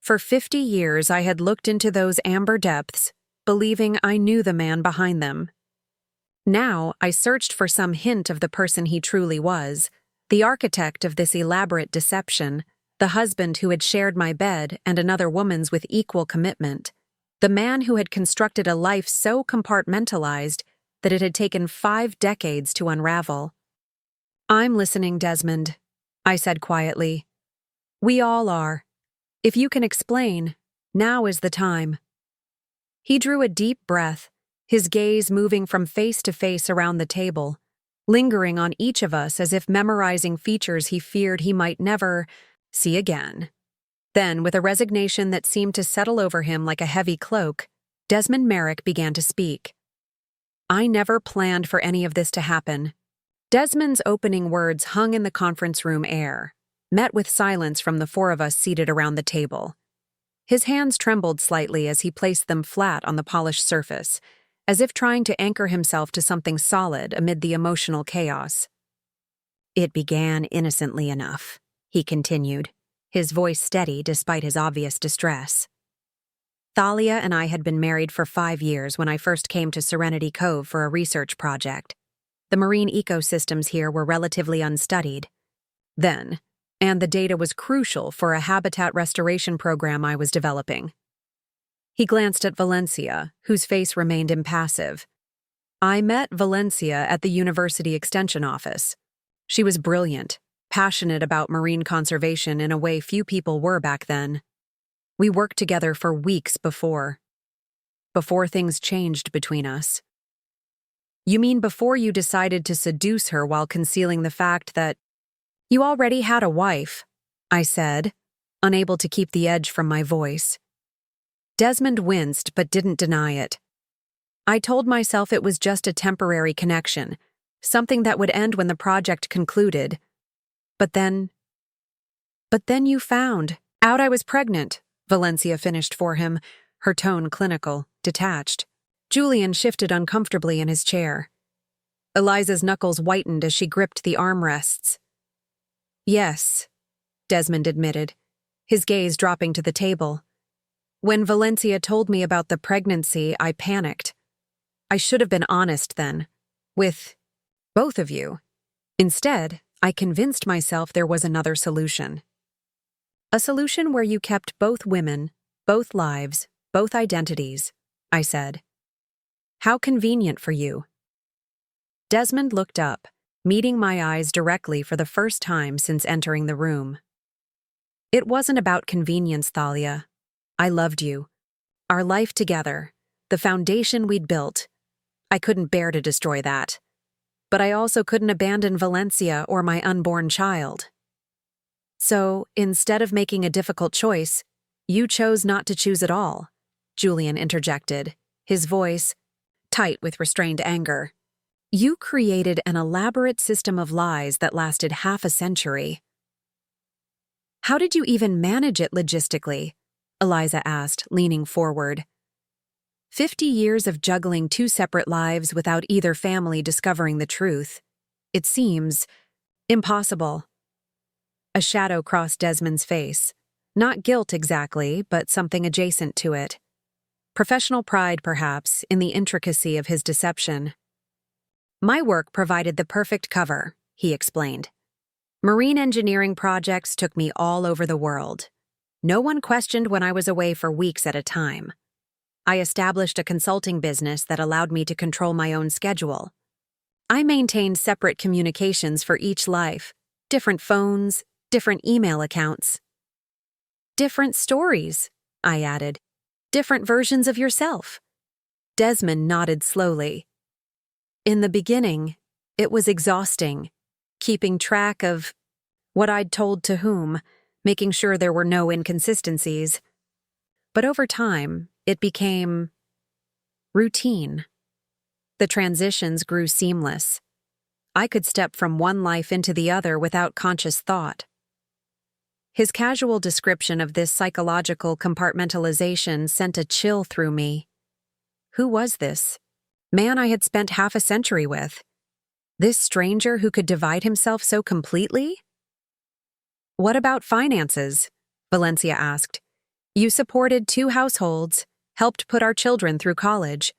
For 50 years I had looked into those amber depths, believing I knew the man behind them. Now I searched for some hint of the person he truly was, the architect of this elaborate deception, the husband who had shared my bed and another woman's with equal commitment, the man who had constructed a life so compartmentalized that it had taken 5 decades to unravel. I'm listening, Desmond, I said quietly. We all are. If you can explain, now is the time. He drew a deep breath, his gaze moving from face to face around the table, lingering on each of us as if memorizing features he feared he might never see again. Then, with a resignation that seemed to settle over him like a heavy cloak, Desmond Merrick began to speak. I never planned for any of this to happen. Desmond's opening words hung in the conference room air, met with silence from the 4 of us seated around the table. His hands trembled slightly as he placed them flat on the polished surface, as if trying to anchor himself to something solid amid the emotional chaos. It began innocently enough, he continued, his voice steady despite his obvious distress. Thalia and I had been married for 5 years when I first came to Serenity Cove for a research project. The marine ecosystems here were relatively unstudied. Then, and the data was crucial for a habitat restoration program I was developing. He glanced at Valencia, whose face remained impassive. I met Valencia at the University Extension Office. She was brilliant, passionate about marine conservation in a way few people were back then. We worked together for weeks before things changed between us. You mean before you decided to seduce her while concealing the fact that you already had a wife, I said, unable to keep the edge from my voice. Desmond winced but didn't deny it. I told myself it was just a temporary connection, something that would end when the project concluded. But then you found out I was pregnant, Valencia finished for him, her tone clinical, detached. Julian shifted uncomfortably in his chair. Eliza's knuckles whitened as she gripped the armrests. Yes, Desmond admitted, his gaze dropping to the table. When Valencia told me about the pregnancy, I panicked. I should have been honest then, with both of you. Instead, I convinced myself there was another solution. A solution where you kept both women, both lives, both identities, I said. How convenient for you. Desmond looked up, meeting my eyes directly for the first time since entering the room. It wasn't about convenience, Thalia. I loved you. Our life together, the foundation we'd built. I couldn't bear to destroy that. But I also couldn't abandon Valencia or my unborn child. So, instead of making a difficult choice, you chose not to choose at all, Julian interjected, his voice tight with restrained anger. You created an elaborate system of lies that lasted half a century. How did you even manage it logistically? Eliza asked, leaning forward. 50 years of juggling two separate lives without either family discovering the truth. It seems impossible. A shadow crossed Desmond's face. Not guilt exactly, but something adjacent to it. Professional pride, perhaps, in the intricacy of his deception. My work provided the perfect cover, he explained. Marine engineering projects took me all over the world. No one questioned when I was away for weeks at a time. I established a consulting business that allowed me to control my own schedule. I maintained separate communications for each life, different phones, different email accounts. Different stories, I added. Different versions of yourself. Desmond nodded slowly. In the beginning, it was exhausting, keeping track of what I'd told to whom, making sure there were no inconsistencies. But over time, it became routine. The transitions grew seamless. I could step from one life into the other without conscious thought. His casual description of this psychological compartmentalization sent a chill through me. Who was this man I had spent half a century with? This stranger who could divide himself so completely? What about finances? Valencia asked. You supported 2 households, helped put our children through college.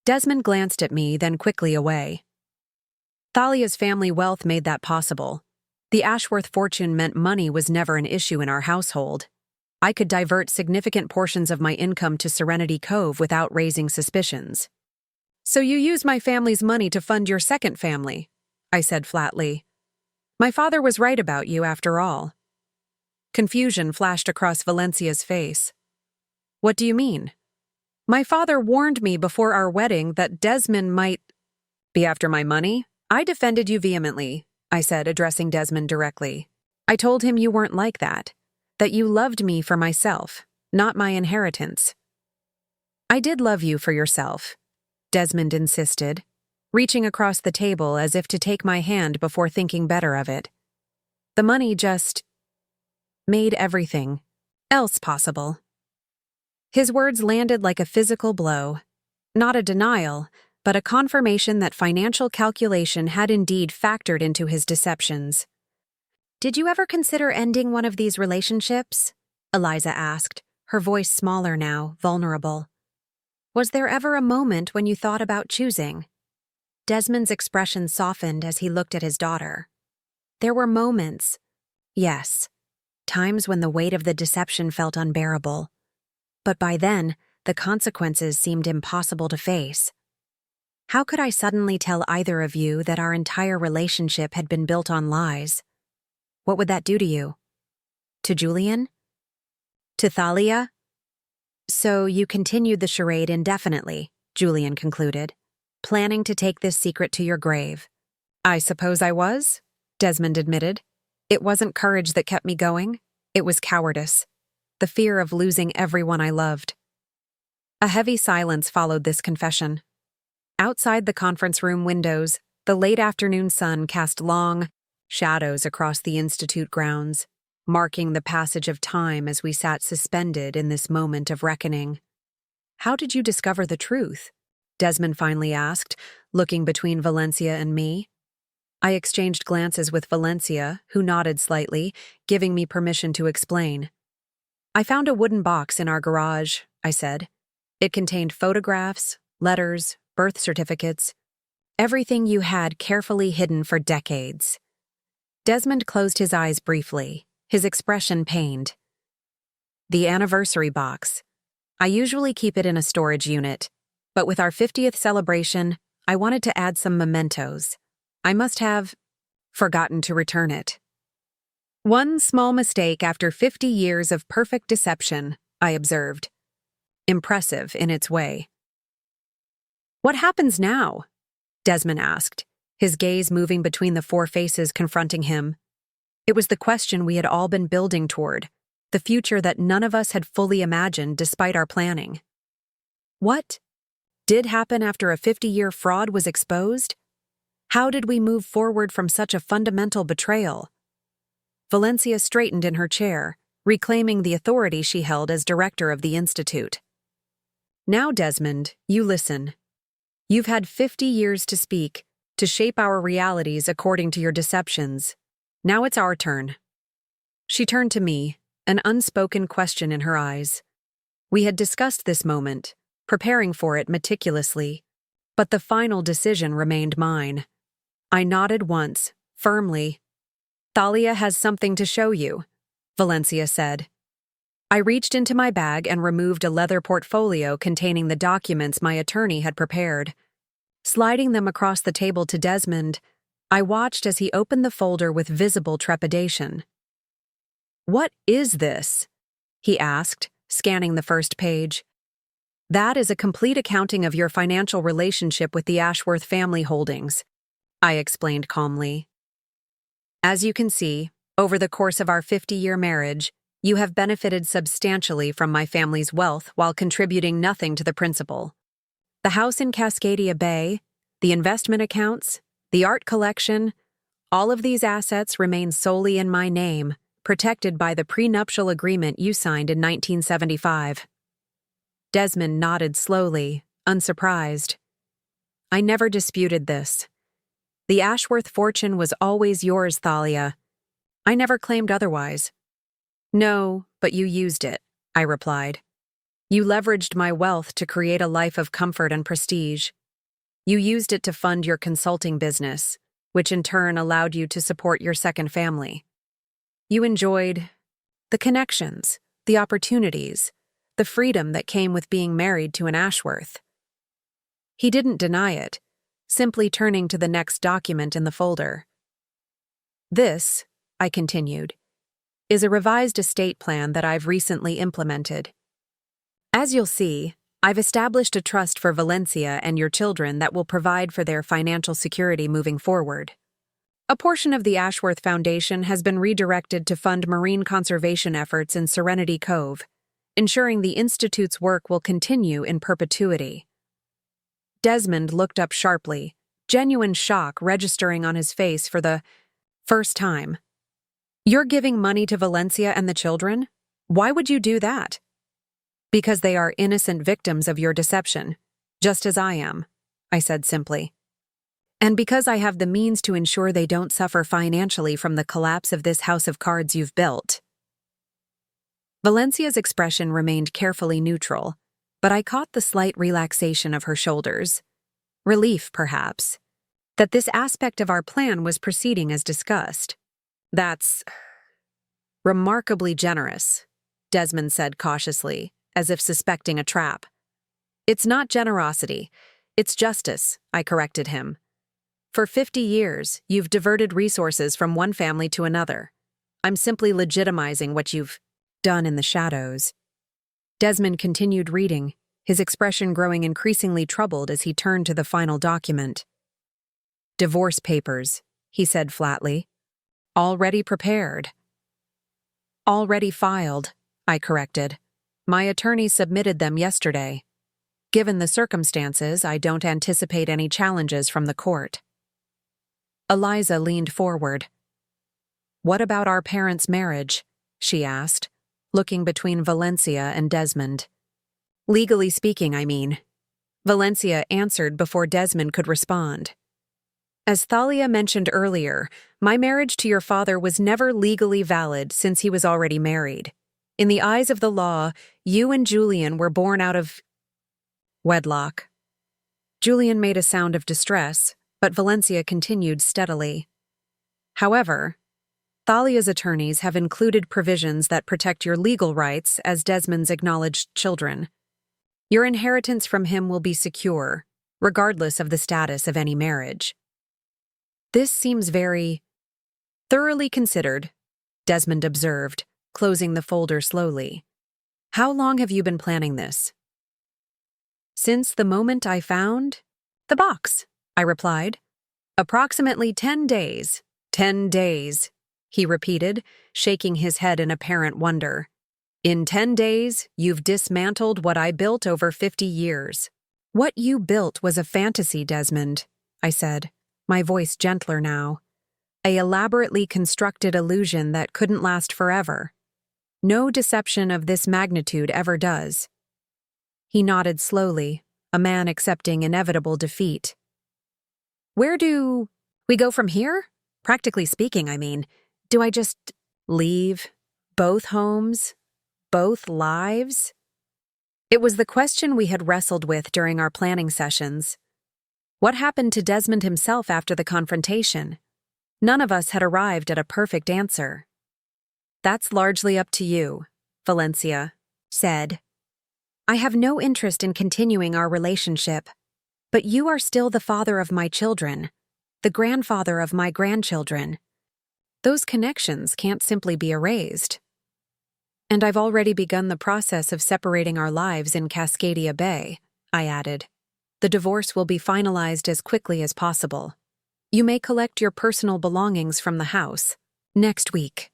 Desmond glanced at me, then quickly away. Thalia's family wealth made that possible. The Ashworth fortune meant money was never an issue in our household. I could divert significant portions of my income to Serenity Cove without raising suspicions. So you used my family's money to fund your second family, I said flatly. My father was right about you, after all. Confusion flashed across Valencia's face. What do you mean? My father warned me before our wedding that Desmond might be after my money. I defended you vehemently, I said, addressing Desmond directly. I told him you weren't like that you loved me for myself, not my inheritance. I did love you for yourself, Desmond insisted, reaching across the table as if to take my hand before thinking better of it. The money just made everything else possible. His words landed like a physical blow, not a denial, but a confirmation that financial calculation had indeed factored into his deceptions. Did you ever consider ending one of these relationships? Eliza asked, her voice smaller now, vulnerable. Was there ever a moment when you thought about choosing? Desmond's expression softened as he looked at his daughter. There were moments, yes, times when the weight of the deception felt unbearable. But by then, the consequences seemed impossible to face. How could I suddenly tell either of you that our entire relationship had been built on lies? What would that do to you? To Julian? To Thalia? So you continued the charade indefinitely, Julian concluded, planning to take this secret to your grave. I suppose I was, Desmond admitted. It wasn't courage that kept me going, it was cowardice. The fear of losing everyone I loved. A heavy silence followed this confession. Outside the conference room windows, the late afternoon sun cast long shadows across the institute grounds, marking the passage of time as we sat suspended in this moment of reckoning. How did you discover the truth? Desmond finally asked, looking between Valencia and me. I exchanged glances with Valencia, who nodded slightly, giving me permission to explain. I found a wooden box in our garage, I said. It contained photographs, letters, birth certificates, everything you had carefully hidden for decades. Desmond closed his eyes briefly, his expression pained. The anniversary box. I usually keep it in a storage unit, but with our 50th celebration, I wanted to add some mementos. I must have forgotten to return it. One small mistake after 50 years of perfect deception, I observed. Impressive in its way. What happens now? Desmond asked, his gaze moving between the 4 faces confronting him. It was the question we had all been building toward, the future that none of us had fully imagined despite our planning. What did happen after a 50-year fraud was exposed? How did we move forward from such a fundamental betrayal? Valencia straightened in her chair, reclaiming the authority she held as director of the institute. Now, Desmond, you listen. You've had 50 years to speak, to shape our realities according to your deceptions. Now it's our turn. She turned to me, an unspoken question in her eyes. We had discussed this moment, preparing for it meticulously, but the final decision remained mine. I nodded once, firmly. Thalia has something to show you, Valencia said. I reached into my bag and removed a leather portfolio containing the documents my attorney had prepared. Sliding them across the table to Desmond, I watched as he opened the folder with visible trepidation. "What is this?" he asked, scanning the first page. "That is a complete accounting of your financial relationship with the Ashworth family holdings," I explained calmly. "As you can see, over the course of our 50-year marriage, you have benefited substantially from my family's wealth while contributing nothing to the principal. The house in Cascadia Bay, the investment accounts, the art collection, all of these assets remain solely in my name, protected by the prenuptial agreement you signed in 1975. Desmond nodded slowly, unsurprised. "I never disputed this. The Ashworth fortune was always yours, Thalia. I never claimed otherwise." "No, but you used it," I replied. "You leveraged my wealth to create a life of comfort and prestige. You used it to fund your consulting business, which in turn allowed you to support your second family. You enjoyed the connections, the opportunities, the freedom that came with being married to an Ashworth." He didn't deny it, simply turning to the next document in the folder. "This," I continued, "is a revised estate plan that I've recently implemented. As you'll see, I've established a trust for Valencia and your children that will provide for their financial security moving forward. A portion of the Ashworth Foundation has been redirected to fund marine conservation efforts in Serenity Cove, ensuring the Institute's work will continue in perpetuity." Desmond looked up sharply, genuine shock registering on his face for the first time. "You're giving money to Valencia and the children? Why would you do that?" "Because they are innocent victims of your deception, just as I am," I said simply. "And because I have the means to ensure they don't suffer financially from the collapse of this house of cards you've built." Valencia's expression remained carefully neutral, but I caught the slight relaxation of her shoulders. Relief, perhaps, that this aspect of our plan was proceeding as discussed. "That's remarkably generous," Desmond said cautiously, as if suspecting a trap. "It's not generosity, it's justice," I corrected him. "For 50 years, you've diverted resources from one family to another. I'm simply legitimizing what you've done in the shadows." Desmond continued reading, his expression growing increasingly troubled as he turned to the final document. "Divorce papers," he said flatly. "Already prepared." "Already filed," I corrected. "My attorney submitted them yesterday. Given the circumstances, I don't anticipate any challenges from the court." Eliza leaned forward. "What about our parents' marriage?" she asked, looking between Valencia and Desmond. "Legally speaking, I mean." Valencia answered before Desmond could respond. "As Thalia mentioned earlier, my marriage to your father was never legally valid since he was already married. In the eyes of the law, you and Julian were born out of wedlock." Julian made a sound of distress, but Valencia continued steadily. "However, Thalia's attorneys have included provisions that protect your legal rights as Desmond's acknowledged children. Your inheritance from him will be secure, regardless of the status of any marriage." "This seems very thoroughly considered," Desmond observed, closing the folder slowly. "How long have you been planning this?" "Since the moment I found the box," I replied. "Approximately 10 days. 10 days, he repeated, shaking his head in apparent wonder. "In 10 days, you've dismantled what I built over 50 years. "What you built was a fantasy, Desmond," I said, my voice gentler now. "A elaborately constructed illusion that couldn't last forever. No deception of this magnitude ever does." He nodded slowly, a man accepting inevitable defeat. Where do we go from here? Practically speaking, I mean. Do I just leave? Both homes? Both lives? It was the question we had wrestled with during our planning sessions. What happened to Desmond himself after the confrontation? None of us had arrived at a perfect answer. That's largely up to you, Valencia said. I have no interest in continuing our relationship, but you are still the father of my children, the grandfather of my grandchildren. Those connections can't simply be erased. And I've already begun the process of separating our lives in Cascadia Bay, I added. The divorce will be finalized as quickly as possible. You may collect your personal belongings from the house next week.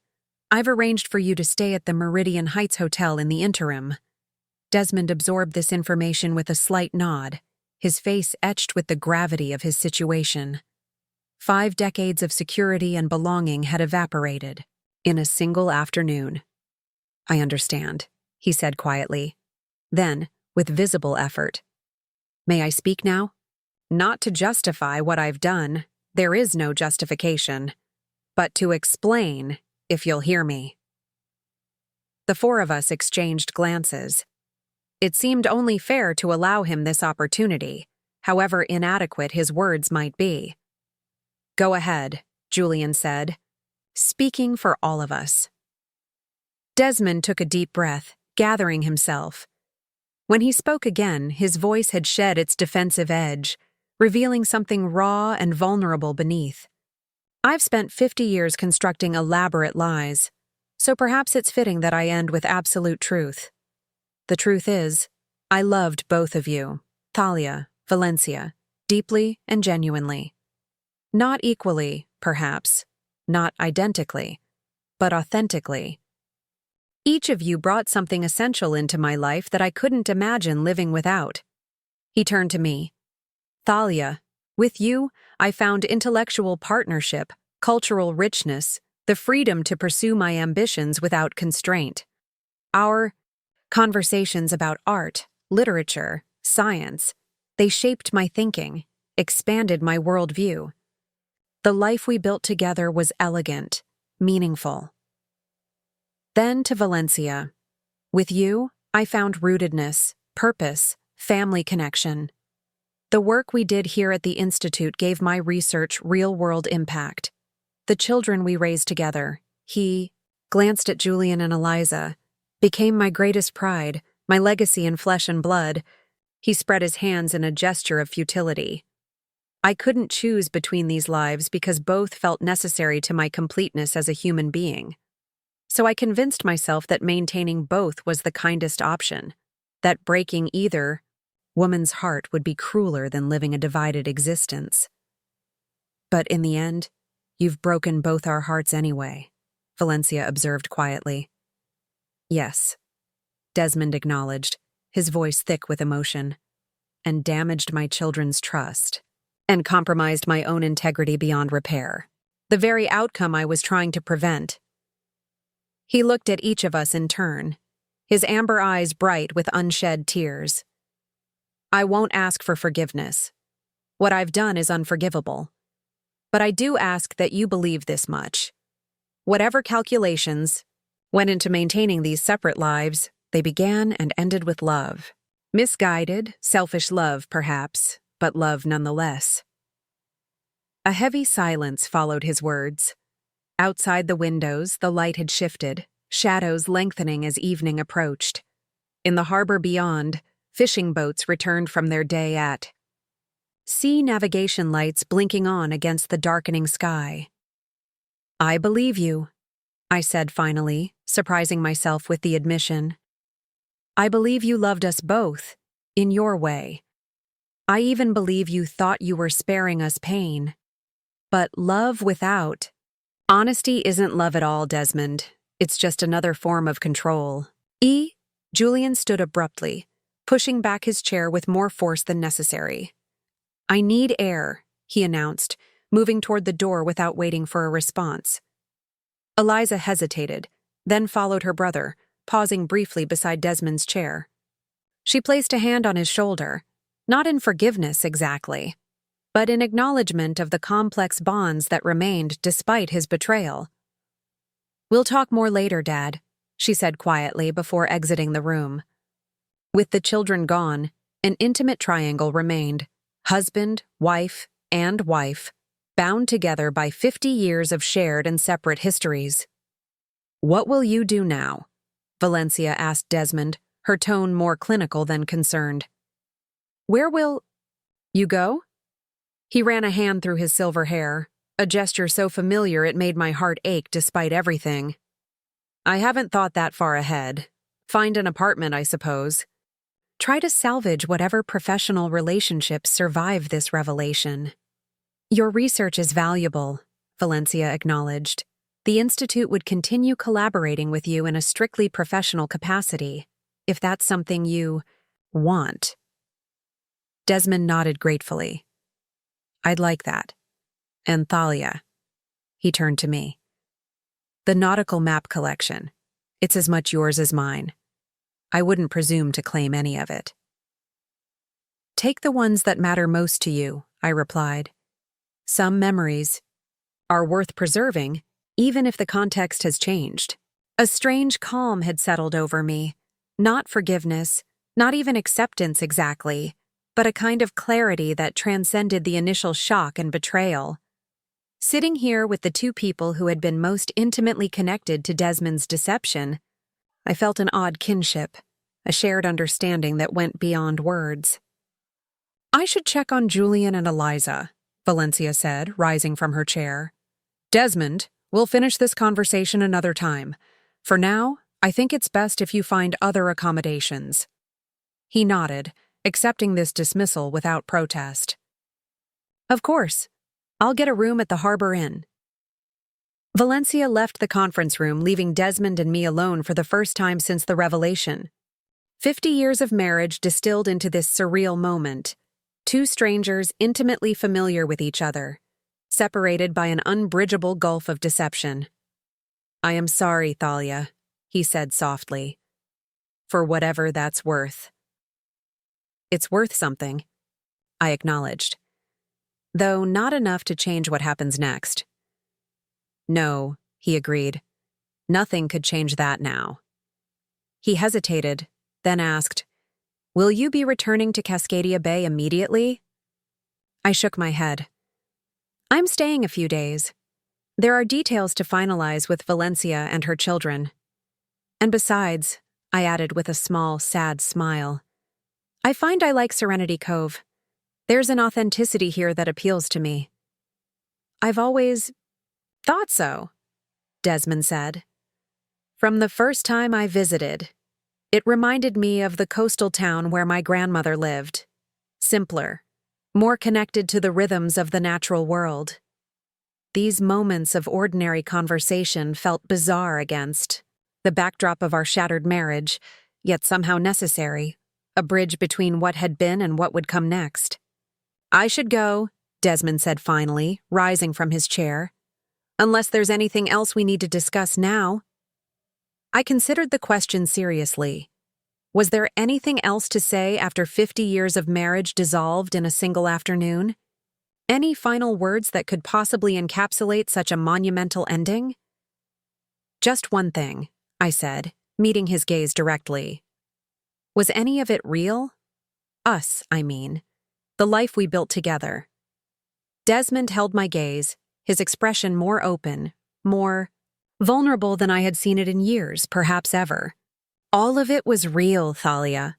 I've arranged for you to stay at the Meridian Heights Hotel in the interim. Desmond absorbed this information with a slight nod, his face etched with the gravity of his situation. 5 decades of security and belonging had evaporated in a single afternoon. I understand, he said quietly. Then, with visible effort, may I speak now? Not to justify what I've done, there is no justification, but to explain, if you'll hear me. The 4 of us exchanged glances. It seemed only fair to allow him this opportunity, however inadequate his words might be. Go ahead, Julian said, speaking for all of us. Desmond took a deep breath, gathering himself. When he spoke again, his voice had shed its defensive edge, revealing something raw and vulnerable beneath. I've spent 50 years constructing elaborate lies, so perhaps it's fitting that I end with absolute truth. The truth is, I loved both of you, Thalia, Valencia, deeply and genuinely. Not equally, perhaps, not identically, but authentically. Each of you brought something essential into my life that I couldn't imagine living without. He turned to me. Thalia, with you, I found intellectual partnership, cultural richness, the freedom to pursue my ambitions without constraint. Our conversations about art, literature, science, they shaped my thinking, expanded my worldview. The life we built together was elegant, meaningful. Then to Valencia. With you, I found rootedness, purpose, family connection. The work we did here at the Institute gave my research real-world impact. The children we raised together, he glanced at Julian and Eliza, became my greatest pride, my legacy in flesh and blood. He spread his hands in a gesture of futility. I couldn't choose between these lives because both felt necessary to my completeness as a human being. So I convinced myself that maintaining both was the kindest option, that breaking either woman's heart would be crueler than living a divided existence. But in the end, you've broken both our hearts anyway, Valencia observed quietly. Yes, Desmond acknowledged, his voice thick with emotion, and damaged my children's trust, and compromised my own integrity beyond repair, the very outcome I was trying to prevent. He looked at each of us in turn, his amber eyes bright with unshed tears. I won't ask for forgiveness. What I've done is unforgivable. But I do ask that you believe this much. Whatever calculations went into maintaining these separate lives, they began and ended with love. Misguided, selfish love, perhaps, but love nonetheless. A heavy silence followed his words. Outside the windows, the light had shifted, shadows lengthening as evening approached. In the harbor beyond, fishing boats returned from their day at sea, navigation lights blinking on against the darkening sky. I believe you, I said finally, surprising myself with the admission. I believe you loved us both, in your way. I even believe you thought you were sparing us pain. But love without honesty isn't love at all, Desmond. It's just another form of control. Julian stood abruptly, pushing back his chair with more force than necessary. I need air, he announced, moving toward the door without waiting for a response. Eliza hesitated, then followed her brother, pausing briefly beside Desmond's chair. She placed a hand on his shoulder, not in forgiveness exactly, but in acknowledgement of the complex bonds that remained despite his betrayal. "We'll talk more later, Dad," she said quietly before exiting the room. With the children gone, an intimate triangle remained: husband, wife, and wife, bound together by 50 years of shared and separate histories. "What will you do now?" Valencia asked Desmond, her tone more clinical than concerned. "Where will you go?" He ran a hand through his silver hair, a gesture so familiar it made my heart ache despite everything. "I haven't thought that far ahead. Find an apartment, I suppose. Try to salvage whatever professional relationships survive this revelation." "Your research is valuable," Valencia acknowledged. "The Institute would continue collaborating with you in a strictly professional capacity, if that's something you want." Desmond nodded gratefully. "I'd like that. And Thalia." He turned to me. "The nautical map collection. It's as much yours as mine. I wouldn't presume to claim any of it." "Take the ones that matter most to you," I replied. "Some memories are worth preserving, even if the context has changed." A strange calm had settled over me. Not forgiveness, not even acceptance exactly, but a kind of clarity that transcended the initial shock and betrayal. Sitting here with the two people who had been most intimately connected to Desmond's deception, I felt an odd kinship, a shared understanding that went beyond words. "I should check on Julian and Eliza," Valencia said, rising from her chair. "Desmond, we'll finish this conversation another time. For now, I think it's best if you find other accommodations." He nodded, accepting this dismissal without protest. "Of course. I'll get a room at the Harbor Inn." Valencia left the conference room, leaving Desmond and me alone for the first time since the revelation. 50 years of marriage distilled into this surreal moment. Two strangers intimately familiar with each other, separated by an unbridgeable gulf of deception. "I am sorry, Thalia," he said softly. "For whatever that's worth." "It's worth something," I acknowledged. "Though not enough to change what happens next." "No," he agreed. "Nothing could change that now." He hesitated, then asked, "Will you be returning to Cascadia Bay immediately?" I shook my head. "I'm staying a few days. There are details to finalize with Valencia and her children. And besides," I added with a small, sad smile, "I find I like Serenity Cove. There's an authenticity here that appeals to me." "I've always thought so," Desmond said. "From the first time I visited, it reminded me of the coastal town where my grandmother lived. Simpler, more connected to the rhythms of the natural world. These moments of ordinary conversation felt bizarre against the backdrop of our shattered marriage, yet somehow necessary, a bridge between what had been and what would come next." "I should go," Desmond said finally, rising from his chair. "Unless there's anything else we need to discuss now." I considered the question seriously. Was there anything else to say after 50 years of marriage dissolved in a single afternoon? Any final words that could possibly encapsulate such a monumental ending? "Just one thing," I said, meeting his gaze directly. "Was any of it real? Us, I mean. The life we built together." Desmond held my gaze, his expression more open, more vulnerable than I had seen it in years, perhaps ever. "All of it was real, Thalia.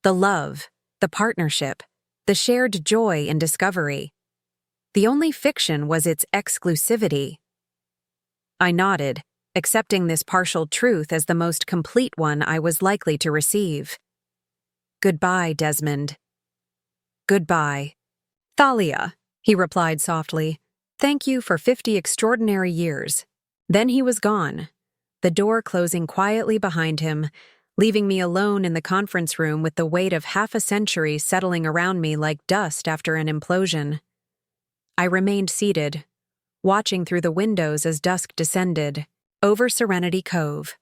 The love, the partnership, the shared joy in discovery. The only fiction was its exclusivity." I nodded, accepting this partial truth as the most complete one I was likely to receive. "Goodbye, Desmond." "Goodbye, Thalia," he replied softly. "Thank you for 50 extraordinary years." Then he was gone, the door closing quietly behind him, leaving me alone in the conference room with the weight of half a century settling around me like dust after an implosion. I remained seated, watching through the windows as dusk descended, over Serenity Cove.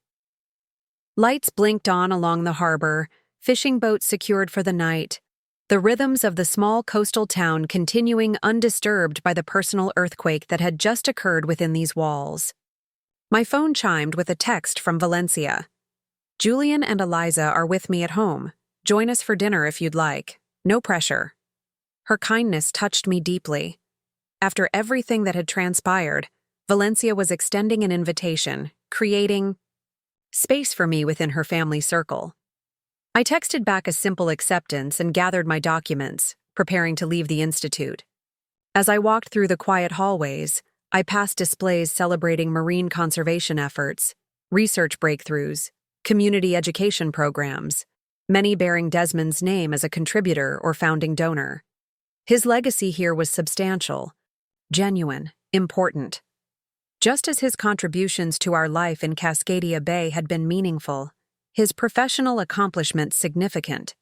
Lights blinked on along the harbor, fishing boats secured for the night, the rhythms of the small coastal town continuing undisturbed by the personal earthquake that had just occurred within these walls. My phone chimed with a text from Valencia. "Julian and Eliza are with me at home. Join us for dinner if you'd like. No pressure." Her kindness touched me deeply. After everything that had transpired, Valencia was extending an invitation, creating space for me within her family circle. I texted back a simple acceptance and gathered my documents, preparing to leave the institute. As I walked through the quiet hallways, I passed displays celebrating marine conservation efforts, research breakthroughs, community education programs, many bearing Desmond's name as a contributor or founding donor. His legacy here was substantial, genuine, important. Just as his contributions to our life in Cascadia Bay had been meaningful, his professional accomplishments significant.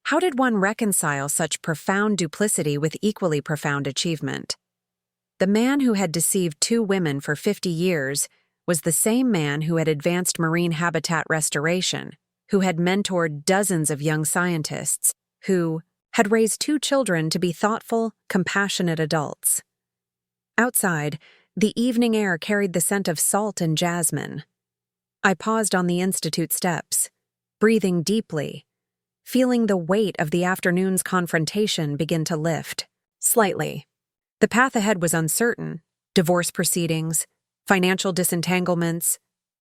How did one reconcile such profound duplicity with equally profound achievement? The man who had deceived 2 women for 50 years was the same man who had advanced marine habitat restoration, who had mentored dozens of young scientists, who had raised 2 children to be thoughtful, compassionate adults. Outside, the evening air carried the scent of salt and jasmine. I paused on the institute steps, breathing deeply, feeling the weight of the afternoon's confrontation begin to lift, slightly. The path ahead was uncertain: divorce proceedings, financial disentanglements,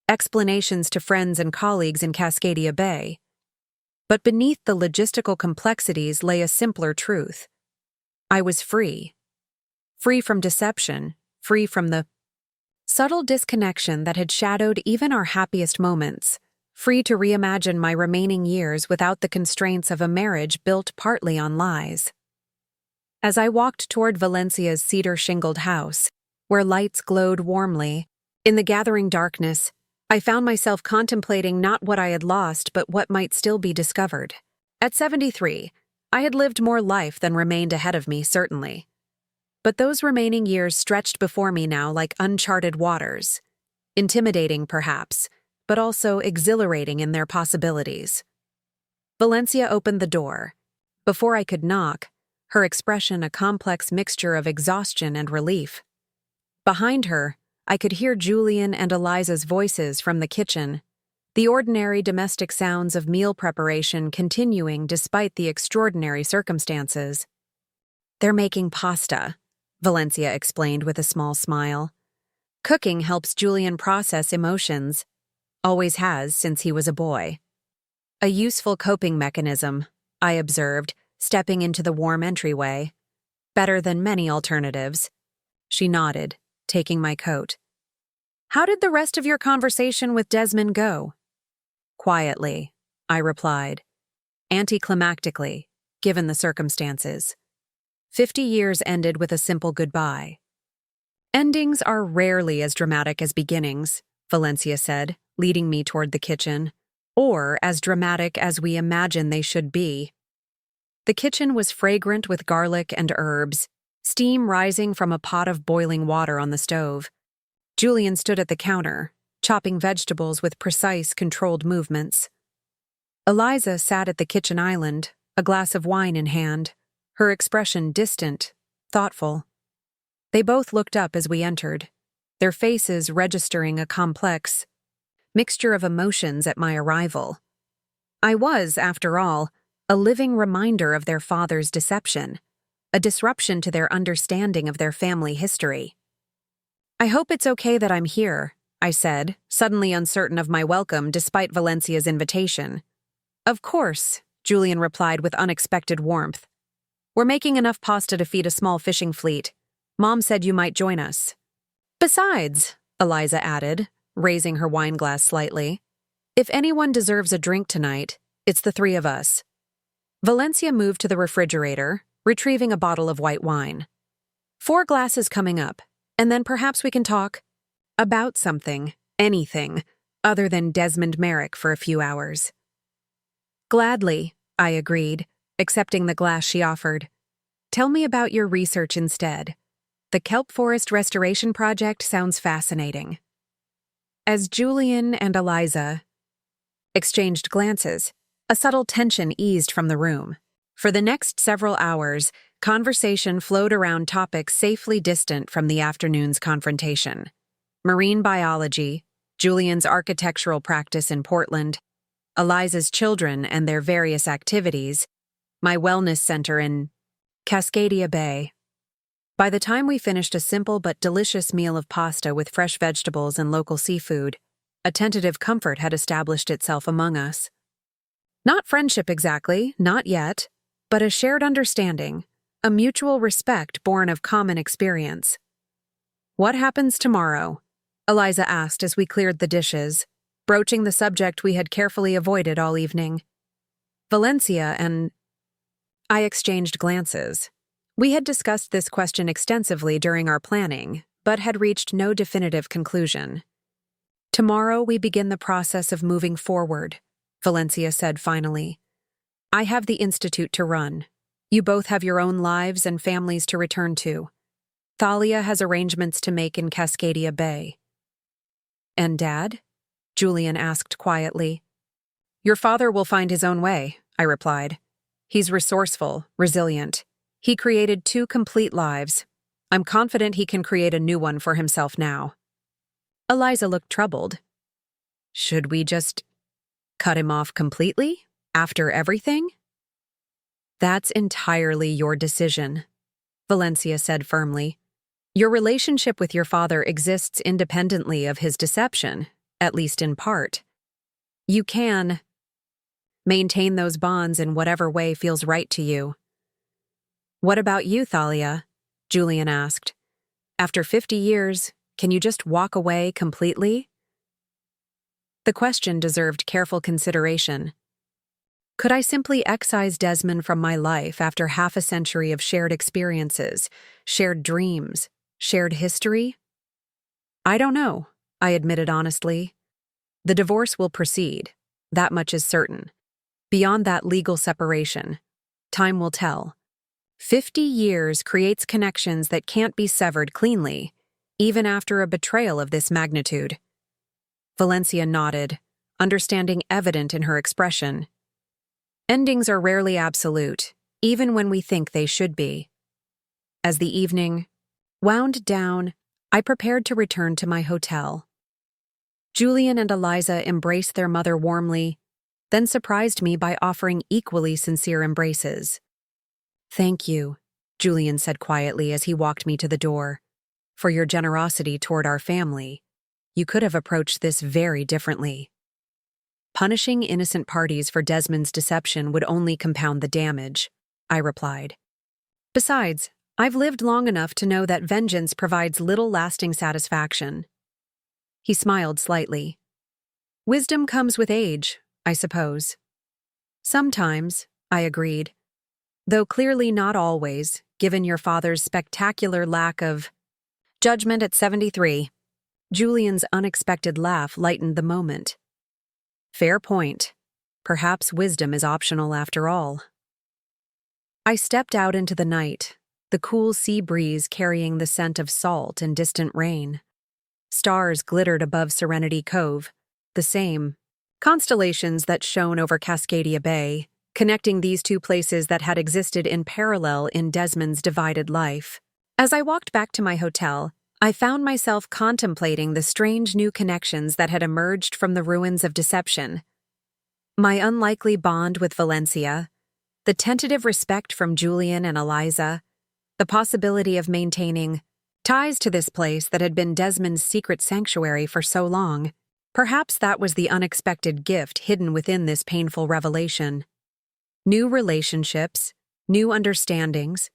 explanations to friends and colleagues in Cascadia Bay. But beneath the logistical complexities lay a simpler truth. I was free. Free from deception, free from the subtle disconnection that had shadowed even our happiest moments, free to reimagine my remaining years without the constraints of a marriage built partly on lies. As I walked toward Valencia's cedar-shingled house, where lights glowed warmly, in the gathering darkness, I found myself contemplating not what I had lost but what might still be discovered. At 73, I had lived more life than remained ahead of me, certainly. But those remaining years stretched before me now like uncharted waters, intimidating perhaps, but also exhilarating in their possibilities. Valencia opened the door. Before I could knock, her expression a complex mixture of exhaustion and relief. Behind her, I could hear Julian and Eliza's voices from the kitchen, the ordinary domestic sounds of meal preparation continuing despite the extraordinary circumstances. "They're making pasta," Valencia explained with a small smile. "Cooking helps Julian process emotions. Always has since he was a boy." "A useful coping mechanism," I observed, stepping into the warm entryway. "Better than many alternatives." She nodded, taking my coat. "How did the rest of your conversation with Desmond go?" "Quietly," I replied. "Anticlimactically, given the circumstances. 50 years ended with a simple goodbye." "Endings are rarely as dramatic as beginnings," Valencia said, leading me toward the kitchen, "or as dramatic as we imagine they should be." The kitchen was fragrant with garlic and herbs, steam rising from a pot of boiling water on the stove. Julian stood at the counter, chopping vegetables with precise, controlled movements. Eliza sat at the kitchen island, a glass of wine in hand, her expression distant, thoughtful. They both looked up as we entered, their faces registering a complex mixture of emotions at my arrival. I was, after all, a living reminder of their father's deception, a disruption to their understanding of their family history. "I hope it's okay that I'm here," I said, suddenly uncertain of my welcome despite Valencia's invitation. "Of course," Julian replied with unexpected warmth. "We're making enough pasta to feed a small fishing fleet. Mom said you might join us." "Besides," Eliza added, raising her wine glass slightly, "if anyone deserves a drink tonight, it's the 3 of us." Valencia moved to the refrigerator, retrieving a bottle of white wine. "4 glasses coming up, and then perhaps we can talk about something, anything, other than Desmond Merrick for a few hours." "Gladly," I agreed, accepting the glass she offered. "Tell me about your research instead. The kelp forest restoration project sounds fascinating." As Julian and Eliza exchanged glances, A subtle tension eased from the room. For the next several hours, conversation flowed around topics safely distant from the afternoon's confrontation. Marine biology, Julian's architectural practice in Portland, Eliza's children and their various activities, my wellness center in Cascadia Bay. By the time we finished a simple but delicious meal of pasta with fresh vegetables and local seafood, a tentative comfort had established itself among us. Not friendship exactly, not yet, but a shared understanding, a mutual respect born of common experience. "What happens tomorrow?" Eliza asked as we cleared the dishes, broaching the subject we had carefully avoided all evening. Valencia and I exchanged glances. We had discussed this question extensively during our planning, but had reached no definitive conclusion. "Tomorrow we begin the process of moving forward," Valencia said finally. "I have the institute to run. You both have your own lives and families to return to. Thalia has arrangements to make in Cascadia Bay." "And Dad?" Julian asked quietly. "Your father will find his own way," I replied. "He's resourceful, resilient. He created 2 complete lives. I'm confident he can create a new one for himself now." Eliza looked troubled. "Should we just cut him off completely? After everything?" "That's entirely your decision," Valencia said firmly. "Your relationship with your father exists independently of his deception, at least in part. You can maintain those bonds in whatever way feels right to you." "What about you, Thalia?" Julian asked. "After 50 years, can you just walk away completely?" The question deserved careful consideration. Could I simply excise Desmond from my life after half a century of shared experiences, shared dreams, shared history? "I don't know," I admitted honestly. "The divorce will proceed. That much is certain. Beyond that legal separation, time will tell. 50 years creates connections that can't be severed cleanly, even after a betrayal of this magnitude." Valencia nodded, understanding evident in her expression. "Endings are rarely absolute, even when we think they should be." As the evening wound down, I prepared to return to my hotel. Julian and Eliza embraced their mother warmly, then surprised me by offering equally sincere embraces. "Thank you," Julian said quietly as he walked me to the door, "for your generosity toward our family. You could have approached this very differently." "Punishing innocent parties for Desmond's deception would only compound the damage," I replied. "Besides, I've lived long enough to know that vengeance provides little lasting satisfaction." He smiled slightly. "Wisdom comes with age, I suppose." "Sometimes," I agreed. "Though clearly not always, given your father's spectacular lack of judgment at 73. Julian's unexpected laugh lightened the moment. "Fair point. Perhaps wisdom is optional after all." I stepped out into the night, the cool sea breeze carrying the scent of salt and distant rain. Stars glittered above Serenity Cove, the same constellations that shone over Cascadia Bay, connecting these 2 places that had existed in parallel in Desmond's divided life. As I walked back to my hotel, I found myself contemplating the strange new connections that had emerged from the ruins of deception. My unlikely bond with Valencia, the tentative respect from Julian and Eliza, the possibility of maintaining ties to this place that had been Desmond's secret sanctuary for so long. Perhaps that was the unexpected gift hidden within this painful revelation. New relationships, new understandings,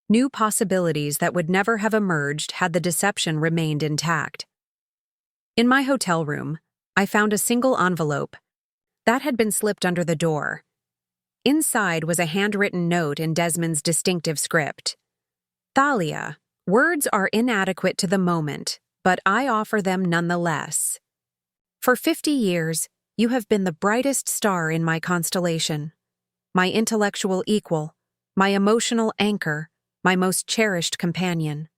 new possibilities that would never have emerged had the deception remained intact. In my hotel room, I found a single envelope that had been slipped under the door. Inside was a handwritten note in Desmond's distinctive script. "Thalia, words are inadequate to the moment, but I offer them nonetheless. For 50 years, you have been the brightest star in my constellation, my intellectual equal, my emotional anchor, my most cherished companion.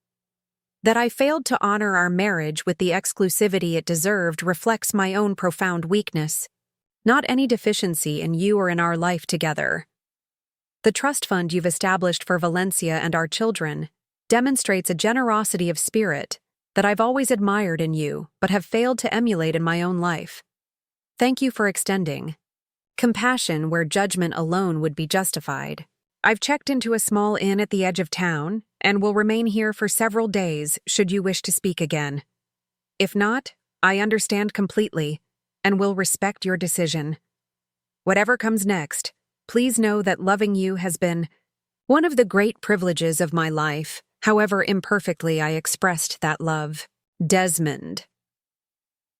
That I failed to honor our marriage with the exclusivity it deserved reflects my own profound weakness. not any deficiency in you or in our life together. The trust fund you've established for Valencia and our children demonstrates a generosity of spirit that I've always admired in you but have failed to emulate in my own life. Thank you for extending compassion where judgment alone would be justified. I've checked into a small inn at the edge of town and will remain here for several days should you wish to speak again. If not, I understand completely and will respect your decision. Whatever comes next, please know that loving you has been one of the great privileges of my life, however imperfectly I expressed that love. Desmond.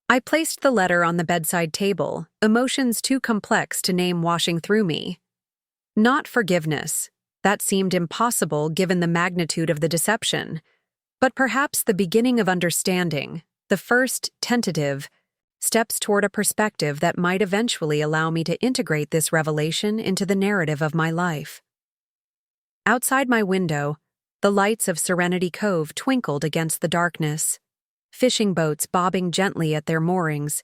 I placed the letter on the bedside table, emotions too complex to name washing through me. Not forgiveness. That seemed impossible given the magnitude of the deception. But perhaps the beginning of understanding, the first tentative steps toward a perspective that might eventually allow me to integrate this revelation into the narrative of my life. Outside my window, the lights of Serenity Cove twinkled against the darkness, fishing boats bobbing gently at their moorings,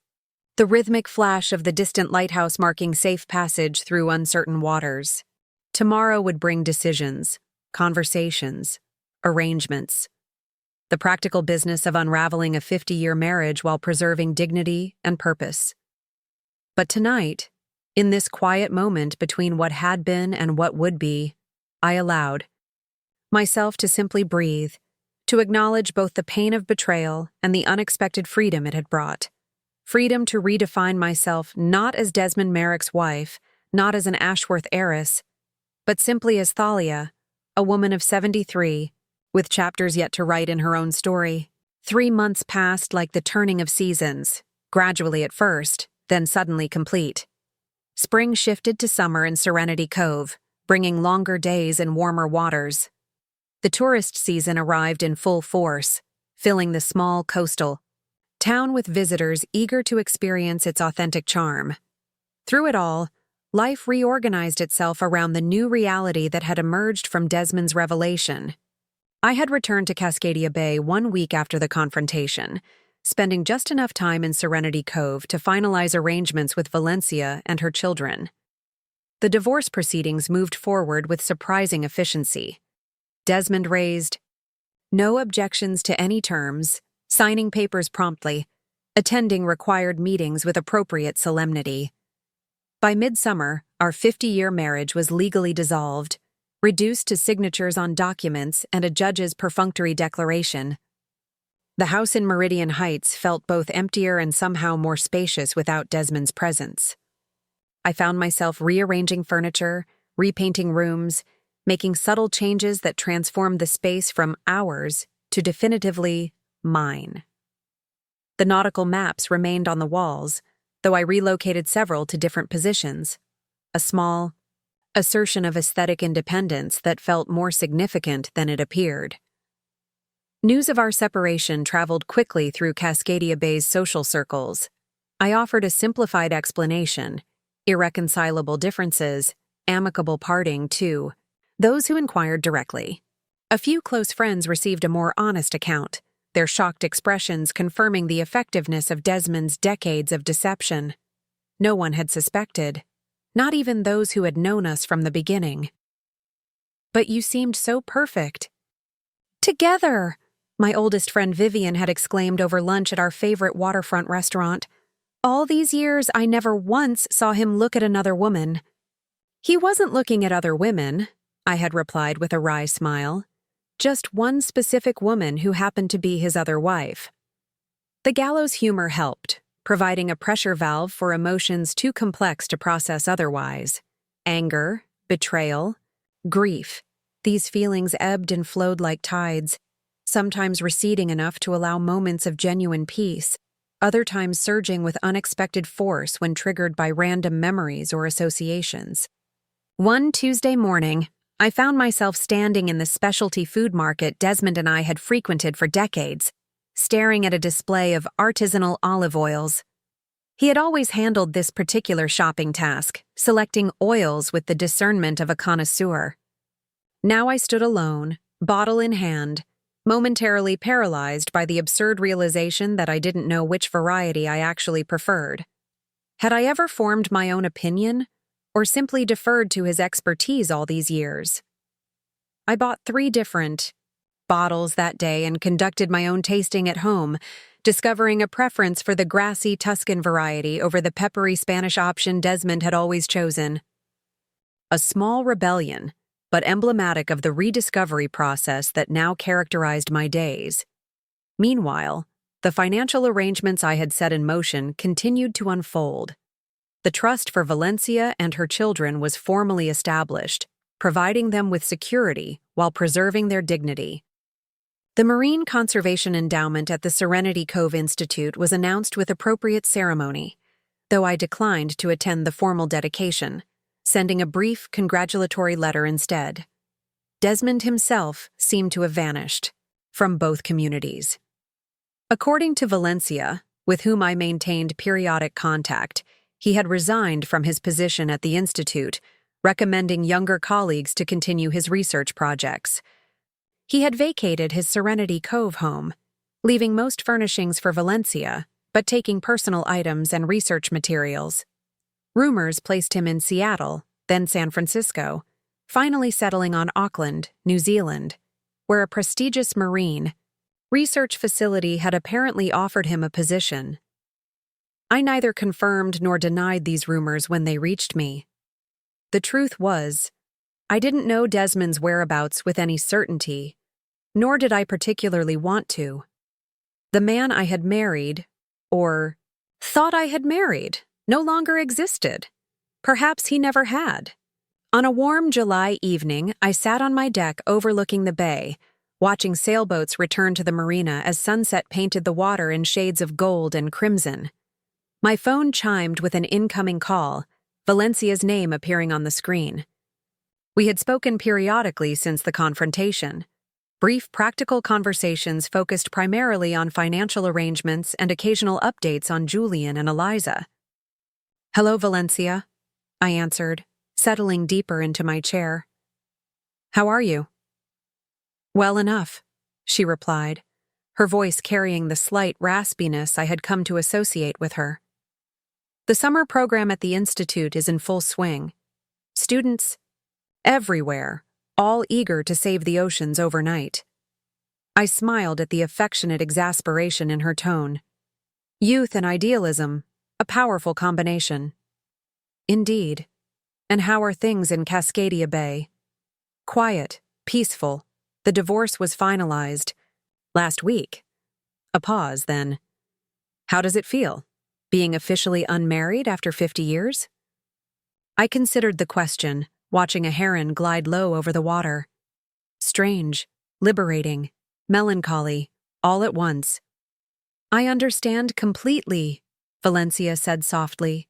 the rhythmic flash of the distant lighthouse marking safe passage through uncertain waters. Tomorrow would bring decisions, conversations, arrangements. The practical business of unraveling a 50-year marriage while preserving dignity and purpose. But tonight, in this quiet moment between what had been and what would be, I allowed myself to simply breathe, to acknowledge both the pain of betrayal and the unexpected freedom it had brought. Freedom to redefine myself not as Desmond Merrick's wife, not as an Ashworth heiress, but simply as Thalia, a woman of 73, with chapters yet to write in her own story. 3 months passed like the turning of seasons, gradually at first, then suddenly complete. Spring shifted to summer in Serenity Cove, bringing longer days and warmer waters. The tourist season arrived in full force, filling the small coastal town with visitors eager to experience its authentic charm. Through it all, life reorganized itself around the new reality that had emerged from Desmond's revelation. I had returned to Cascadia Bay 1 week after the confrontation, spending just enough time in Serenity Cove to finalize arrangements with Valencia and her children. The divorce proceedings moved forward with surprising efficiency. Desmond raised no objections to any terms, signing papers promptly, attending required meetings with appropriate solemnity. By midsummer, our 50-year marriage was legally dissolved, reduced to signatures on documents and a judge's perfunctory declaration. The house in Meridian Heights felt both emptier and somehow more spacious without Desmond's presence. I found myself rearranging furniture, repainting rooms, making subtle changes that transformed the space from ours to definitively mine. The nautical maps remained on the walls, though I relocated several to different positions, a small assertion of aesthetic independence that felt more significant than it appeared. News of our separation traveled quickly through Cascadia Bay's social circles. I offered a simplified explanation, irreconcilable differences, amicable parting to those who inquired directly. A few close friends received a more honest account, their shocked expressions confirming the effectiveness of Desmond's decades of deception. No one had suspected, not even those who had known us from the beginning. "But you seemed so perfect." "Together!" my oldest friend Vivian had exclaimed over lunch at our favorite waterfront restaurant. "All these years, I never once saw him look at another woman." "He wasn't looking at other women," I had replied with a wry smile. "Just one specific woman who happened to be his other wife." The gallows humor helped, providing a pressure valve for emotions too complex to process otherwise. Anger, betrayal, grief. These feelings ebbed and flowed like tides, sometimes receding enough to allow moments of genuine peace, other times surging with unexpected force when triggered by random memories or associations. One Tuesday morning, I found myself standing in the specialty food market Desmond and I had frequented for decades, staring at a display of artisanal olive oils. He had always handled this particular shopping task, selecting oils with the discernment of a connoisseur. Now I stood alone, bottle in hand, momentarily paralyzed by the absurd realization that I didn't know which variety I actually preferred. Had I ever formed my own opinion, or simply deferred to his expertise all these years? I bought 3 different bottles that day and conducted my own tasting at home, discovering a preference for the grassy Tuscan variety over the peppery Spanish option Desmond had always chosen. A small rebellion, but emblematic of the rediscovery process that now characterized my days. Meanwhile, the financial arrangements I had set in motion continued to unfold. The trust for Valencia and her children was formally established, providing them with security while preserving their dignity. The Marine Conservation Endowment at the Serenity Cove Institute was announced with appropriate ceremony, though I declined to attend the formal dedication, sending a brief congratulatory letter instead. Desmond himself seemed to have vanished from both communities. According to Valencia, with whom I maintained periodic contact, he had resigned from his position at the institute, recommending younger colleagues to continue his research projects. He had vacated his Serenity Cove home, leaving most furnishings for Valencia, but taking personal items and research materials. Rumors placed him in Seattle, then San Francisco, finally settling on Auckland, New Zealand, where a prestigious marine research facility had apparently offered him a position. I neither confirmed nor denied these rumors when they reached me. The truth was, I didn't know Desmond's whereabouts with any certainty, nor did I particularly want to. The man I had married, or thought I had married, no longer existed. Perhaps he never had. On a warm July evening, I sat on my deck overlooking the bay, watching sailboats return to the marina as sunset painted the water in shades of gold and crimson. My phone chimed with an incoming call, Valencia's name appearing on the screen. We had spoken periodically since the confrontation. Brief practical conversations focused primarily on financial arrangements and occasional updates on Julian and Eliza. "Hello, Valencia," I answered, settling deeper into my chair. "How are you?" "Well enough," she replied, her voice carrying the slight raspiness I had come to associate with her. "The summer program at the Institute is in full swing. Students everywhere, all eager to save the oceans overnight." I smiled at the affectionate exasperation in her tone. Youth and idealism, a powerful combination. "Indeed. And how are things in Cascadia Bay?" "Quiet, peaceful. The divorce was finalized last week." A pause, then. "How does it feel, being officially unmarried after 50 years? I considered the question, watching a heron glide low over the water. Strange, liberating, melancholy, all at once. "I understand completely," Valencia said softly.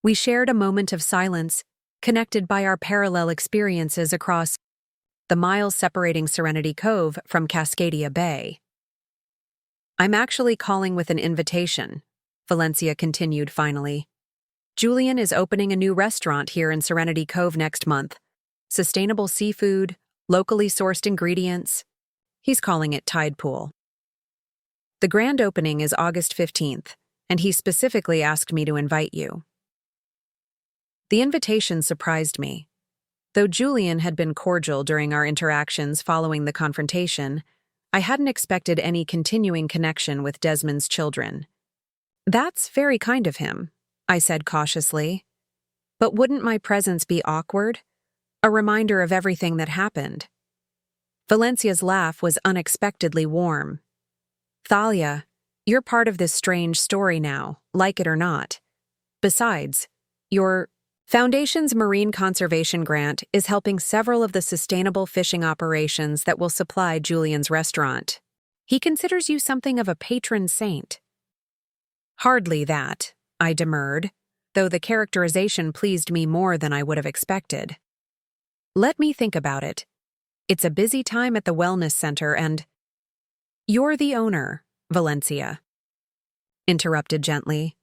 We shared a moment of silence, connected by our parallel experiences across the miles separating Serenity Cove from Cascadia Bay. "I'm actually calling with an invitation," Valencia continued finally. "Julian is opening a new restaurant here in Serenity Cove next month. Sustainable seafood, locally sourced ingredients. He's calling it Tide Pool. The grand opening is August 15th, and he specifically asked me to invite you." The invitation surprised me. Though Julian had been cordial during our interactions following the confrontation, I hadn't expected any continuing connection with Desmond's children. "That's very kind of him," I said cautiously. "But wouldn't my presence be awkward? A reminder of everything that happened?" Valencia's laugh was unexpectedly warm. "Thalia, you're part of this strange story now, like it or not. Besides, your Foundation's Marine Conservation Grant is helping several of the sustainable fishing operations that will supply Julian's restaurant. He considers you something of a patron saint." "Hardly that," I demurred, though the characterization pleased me more than I would have expected. "Let me think about it. It's a busy time at the wellness center and—" "You're the owner, Valencia," interrupted gently.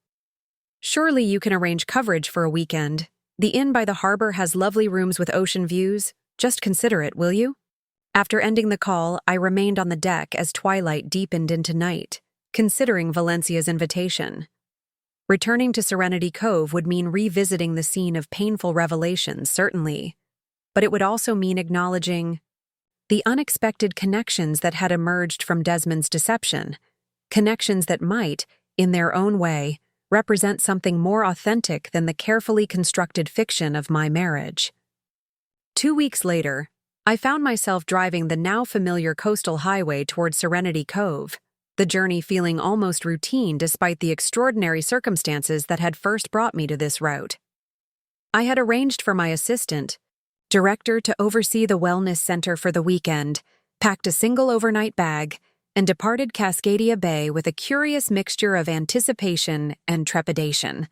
"Surely you can arrange coverage for a weekend. The inn by the harbor has lovely rooms with ocean views. Just consider it, will you?" After ending the call, I remained on the deck as twilight deepened into night, considering Valencia's invitation. Returning to Serenity Cove would mean revisiting the scene of painful revelations, certainly, but it would also mean acknowledging the unexpected connections that had emerged from Desmond's deception, connections that might, in their own way, represent something more authentic than the carefully constructed fiction of my marriage. 2 weeks later, I found myself driving the now familiar coastal highway toward Serenity Cove, the journey feeling almost routine despite the extraordinary circumstances that had first brought me to this route. I had arranged for my assistant, director to oversee the wellness center for the weekend, packed a single overnight bag, and departed Cascadia Bay with a curious mixture of anticipation and trepidation.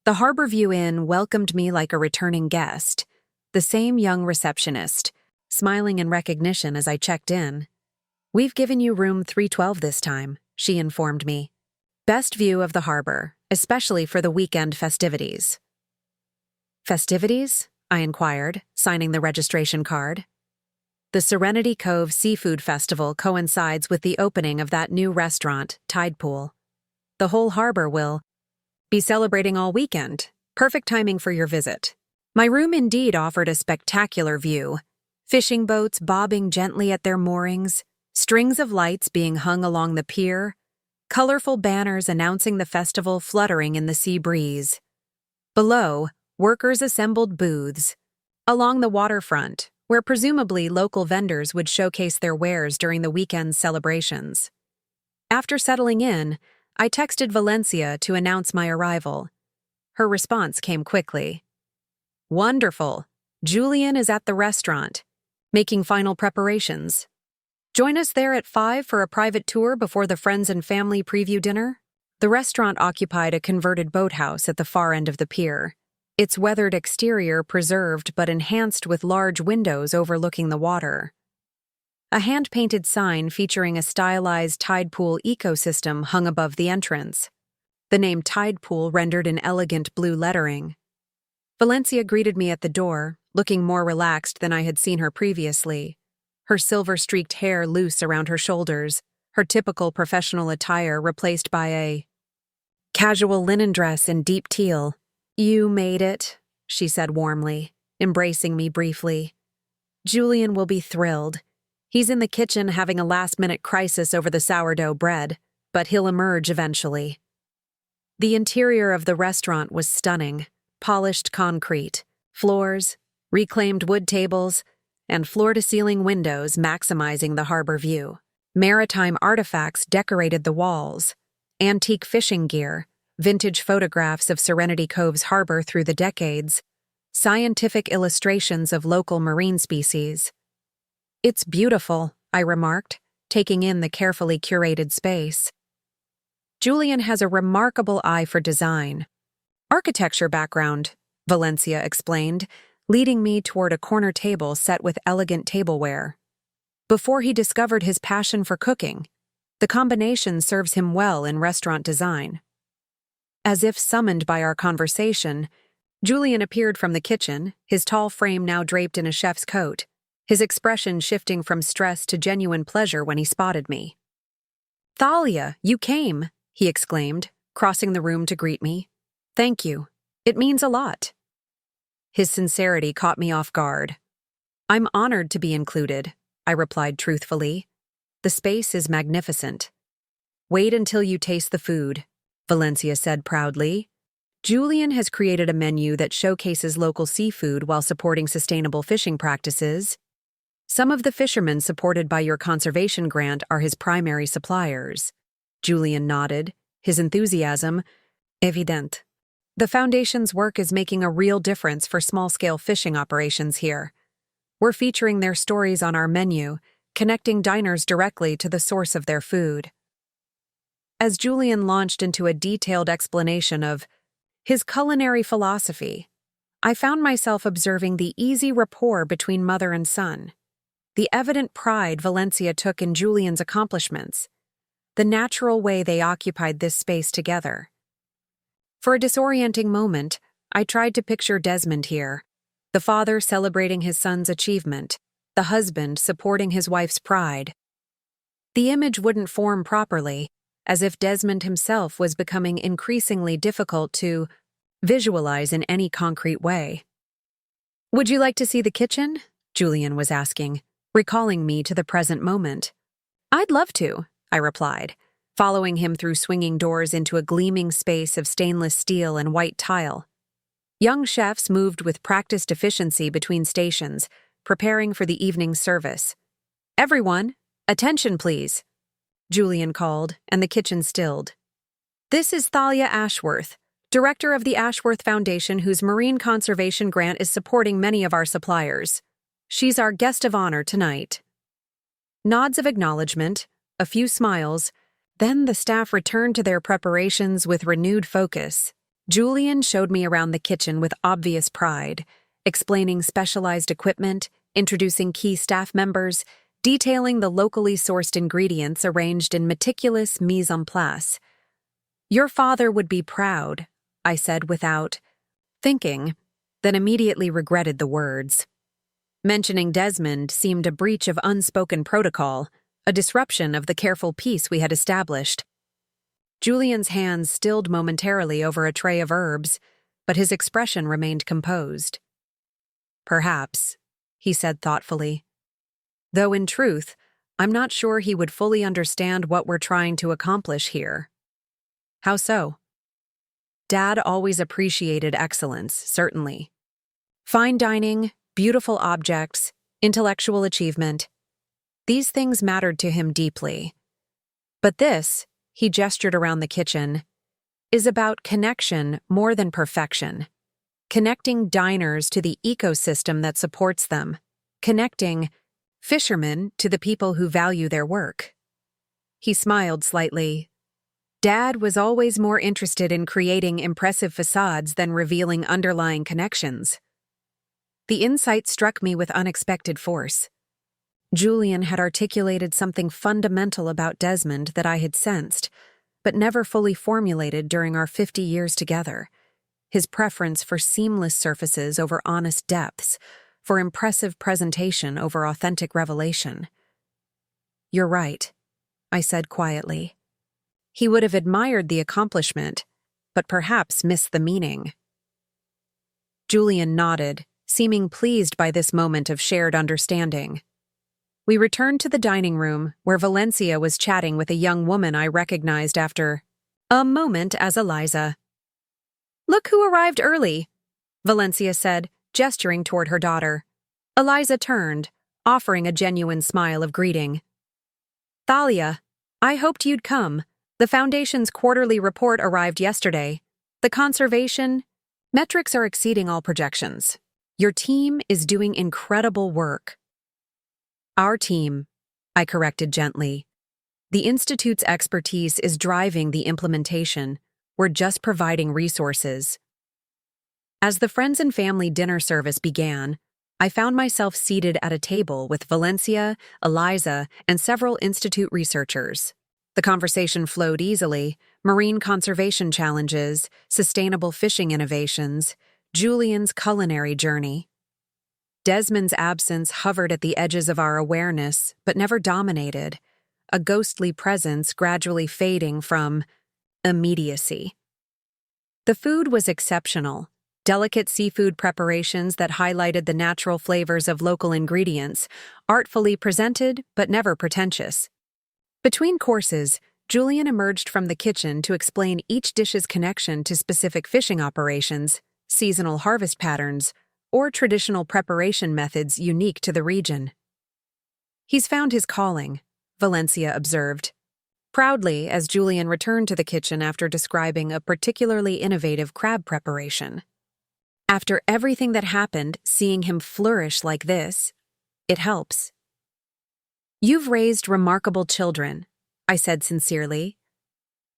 The Harborview Inn welcomed me like a returning guest, the same young receptionist, smiling in recognition as I checked in. "We've given you room 312 this time," she informed me. "Best view of the harbor, especially for the weekend festivities." "Festivities?" I inquired, signing the registration card. "The Serenity Cove Seafood Festival coincides with the opening of that new restaurant, Tide Pool. The whole harbor will be celebrating all weekend. Perfect timing for your visit." My room indeed offered a spectacular view. Fishing boats bobbing gently at their moorings, strings of lights being hung along the pier, colorful banners announcing the festival fluttering in the sea breeze. Below, workers assembled booths. Along the waterfront, where presumably local vendors would showcase their wares during the weekend's celebrations. After settling in, I texted Valencia to announce my arrival. Her response came quickly. "Wonderful. Julian is at the restaurant, making final preparations. Join us there at 5 for a private tour before the friends and family preview dinner." The restaurant occupied a converted boathouse at the far end of the pier, its weathered exterior preserved but enhanced with large windows overlooking the water. A hand-painted sign featuring a stylized tide pool ecosystem hung above the entrance, the name Tide Pool rendered in elegant blue lettering. Valencia greeted me at the door, looking more relaxed than I had seen her previously, her silver-streaked hair loose around her shoulders, her typical professional attire replaced by a casual linen dress in deep teal. "You made it," she said warmly, embracing me briefly. "Julian will be thrilled. He's in the kitchen having a last-minute crisis over the sourdough bread, but he'll emerge eventually." The interior of the restaurant was stunning: polished concrete, floors, reclaimed wood tables, and floor-to-ceiling windows maximizing the harbor view. Maritime artifacts decorated the walls, antique fishing gear, vintage photographs of Serenity Cove's harbor through the decades, scientific illustrations of local marine species. "It's beautiful," I remarked, taking in the carefully curated space. "Julian has a remarkable eye for design. Architecture background," Valencia explained, leading me toward a corner table set with elegant tableware. "Before he discovered his passion for cooking, the combination serves him well in restaurant design." As if summoned by our conversation, Julian appeared from the kitchen, his tall frame now draped in a chef's coat, his expression shifting from stress to genuine pleasure when he spotted me. "Thalia, you came," he exclaimed, crossing the room to greet me. "Thank you. It means a lot." His sincerity caught me off guard. "I'm honored to be included," I replied truthfully. "The space is magnificent." "Wait until you taste the food," Valencia said proudly. "Julian has created a menu that showcases local seafood while supporting sustainable fishing practices. Some of the fishermen supported by your conservation grant are his primary suppliers." Julian nodded, his enthusiasm evident. "The Foundation's work is making a real difference for small-scale fishing operations here. We're featuring their stories on our menu, connecting diners directly to the source of their food." As Julian launched into a detailed explanation of his culinary philosophy, I found myself observing the easy rapport between mother and son, the evident pride Valencia took in Julian's accomplishments, the natural way they occupied this space together. For a disorienting moment, I tried to picture Desmond here, the father celebrating his son's achievement, the husband supporting his wife's pride. The image wouldn't form properly, as if Desmond himself was becoming increasingly difficult to visualize in any concrete way. "Would you like to see the kitchen?" Julian was asking, recalling me to the present moment. "I'd love to," I replied, following him through swinging doors into a gleaming space of stainless steel and white tile. Young chefs moved with practiced efficiency between stations, preparing for the evening service. "Everyone, attention please," Julian called, and the kitchen stilled. "This is Thalia Ashworth, director of the Ashworth Foundation, whose marine conservation grant is supporting many of our suppliers. She's our guest of honor tonight." Nods of acknowledgement, a few smiles, then the staff returned to their preparations with renewed focus. Julian showed me around the kitchen with obvious pride, explaining specialized equipment, introducing key staff members, detailing the locally sourced ingredients arranged in meticulous mise en place. "Your father would be proud," I said without thinking, then immediately regretted the words. Mentioning Desmond seemed a breach of unspoken protocol, a disruption of the careful peace we had established. Julian's hands stilled momentarily over a tray of herbs, but his expression remained composed. "Perhaps," he said thoughtfully. "Though in truth, I'm not sure he would fully understand what we're trying to accomplish here." "How so?" "Dad always appreciated excellence, certainly. Fine dining, beautiful objects, intellectual achievement. These things mattered to him deeply. But this," he gestured around the kitchen, "is about connection more than perfection. Connecting diners to the ecosystem that supports them. Connecting fishermen to the people who value their work." He smiled slightly. "Dad was always more interested in creating impressive facades than revealing underlying connections." The insight struck me with unexpected force. Julian had articulated something fundamental about Desmond that I had sensed, but never fully formulated during our 50 years together. His preference for seamless surfaces over honest depths, for impressive presentation over authentic revelation. "You're right," I said quietly. He would have admired the accomplishment, but perhaps missed the meaning. Julian nodded, seeming pleased by this moment of shared understanding. We returned to the dining room, where Valencia was chatting with a young woman I recognized after a moment as Eliza. "Look who arrived early," Valencia said, gesturing toward her daughter. Eliza turned, offering a genuine smile of greeting. "Thalia, I hoped you'd come. The Foundation's quarterly report arrived yesterday. The conservation metrics are exceeding all projections. Your team is doing incredible work." "Our team," I corrected gently. "The Institute's expertise is driving the implementation. We're just providing resources." As the friends and family dinner service began, I found myself seated at a table with Valencia, Eliza, and several Institute researchers. The conversation flowed easily: marine conservation challenges, sustainable fishing innovations, Julian's culinary journey. Desmond's absence hovered at the edges of our awareness, but never dominated, a ghostly presence gradually fading from immediacy. The food was exceptional. Delicate seafood preparations that highlighted the natural flavors of local ingredients, artfully presented but never pretentious. Between courses, Julian emerged from the kitchen to explain each dish's connection to specific fishing operations, seasonal harvest patterns, or traditional preparation methods unique to the region. "He's found his calling," Valencia observed proudly as Julian returned to the kitchen after describing a particularly innovative crab preparation. "After everything that happened, seeing him flourish like this, it helps." "You've raised remarkable children," I said sincerely.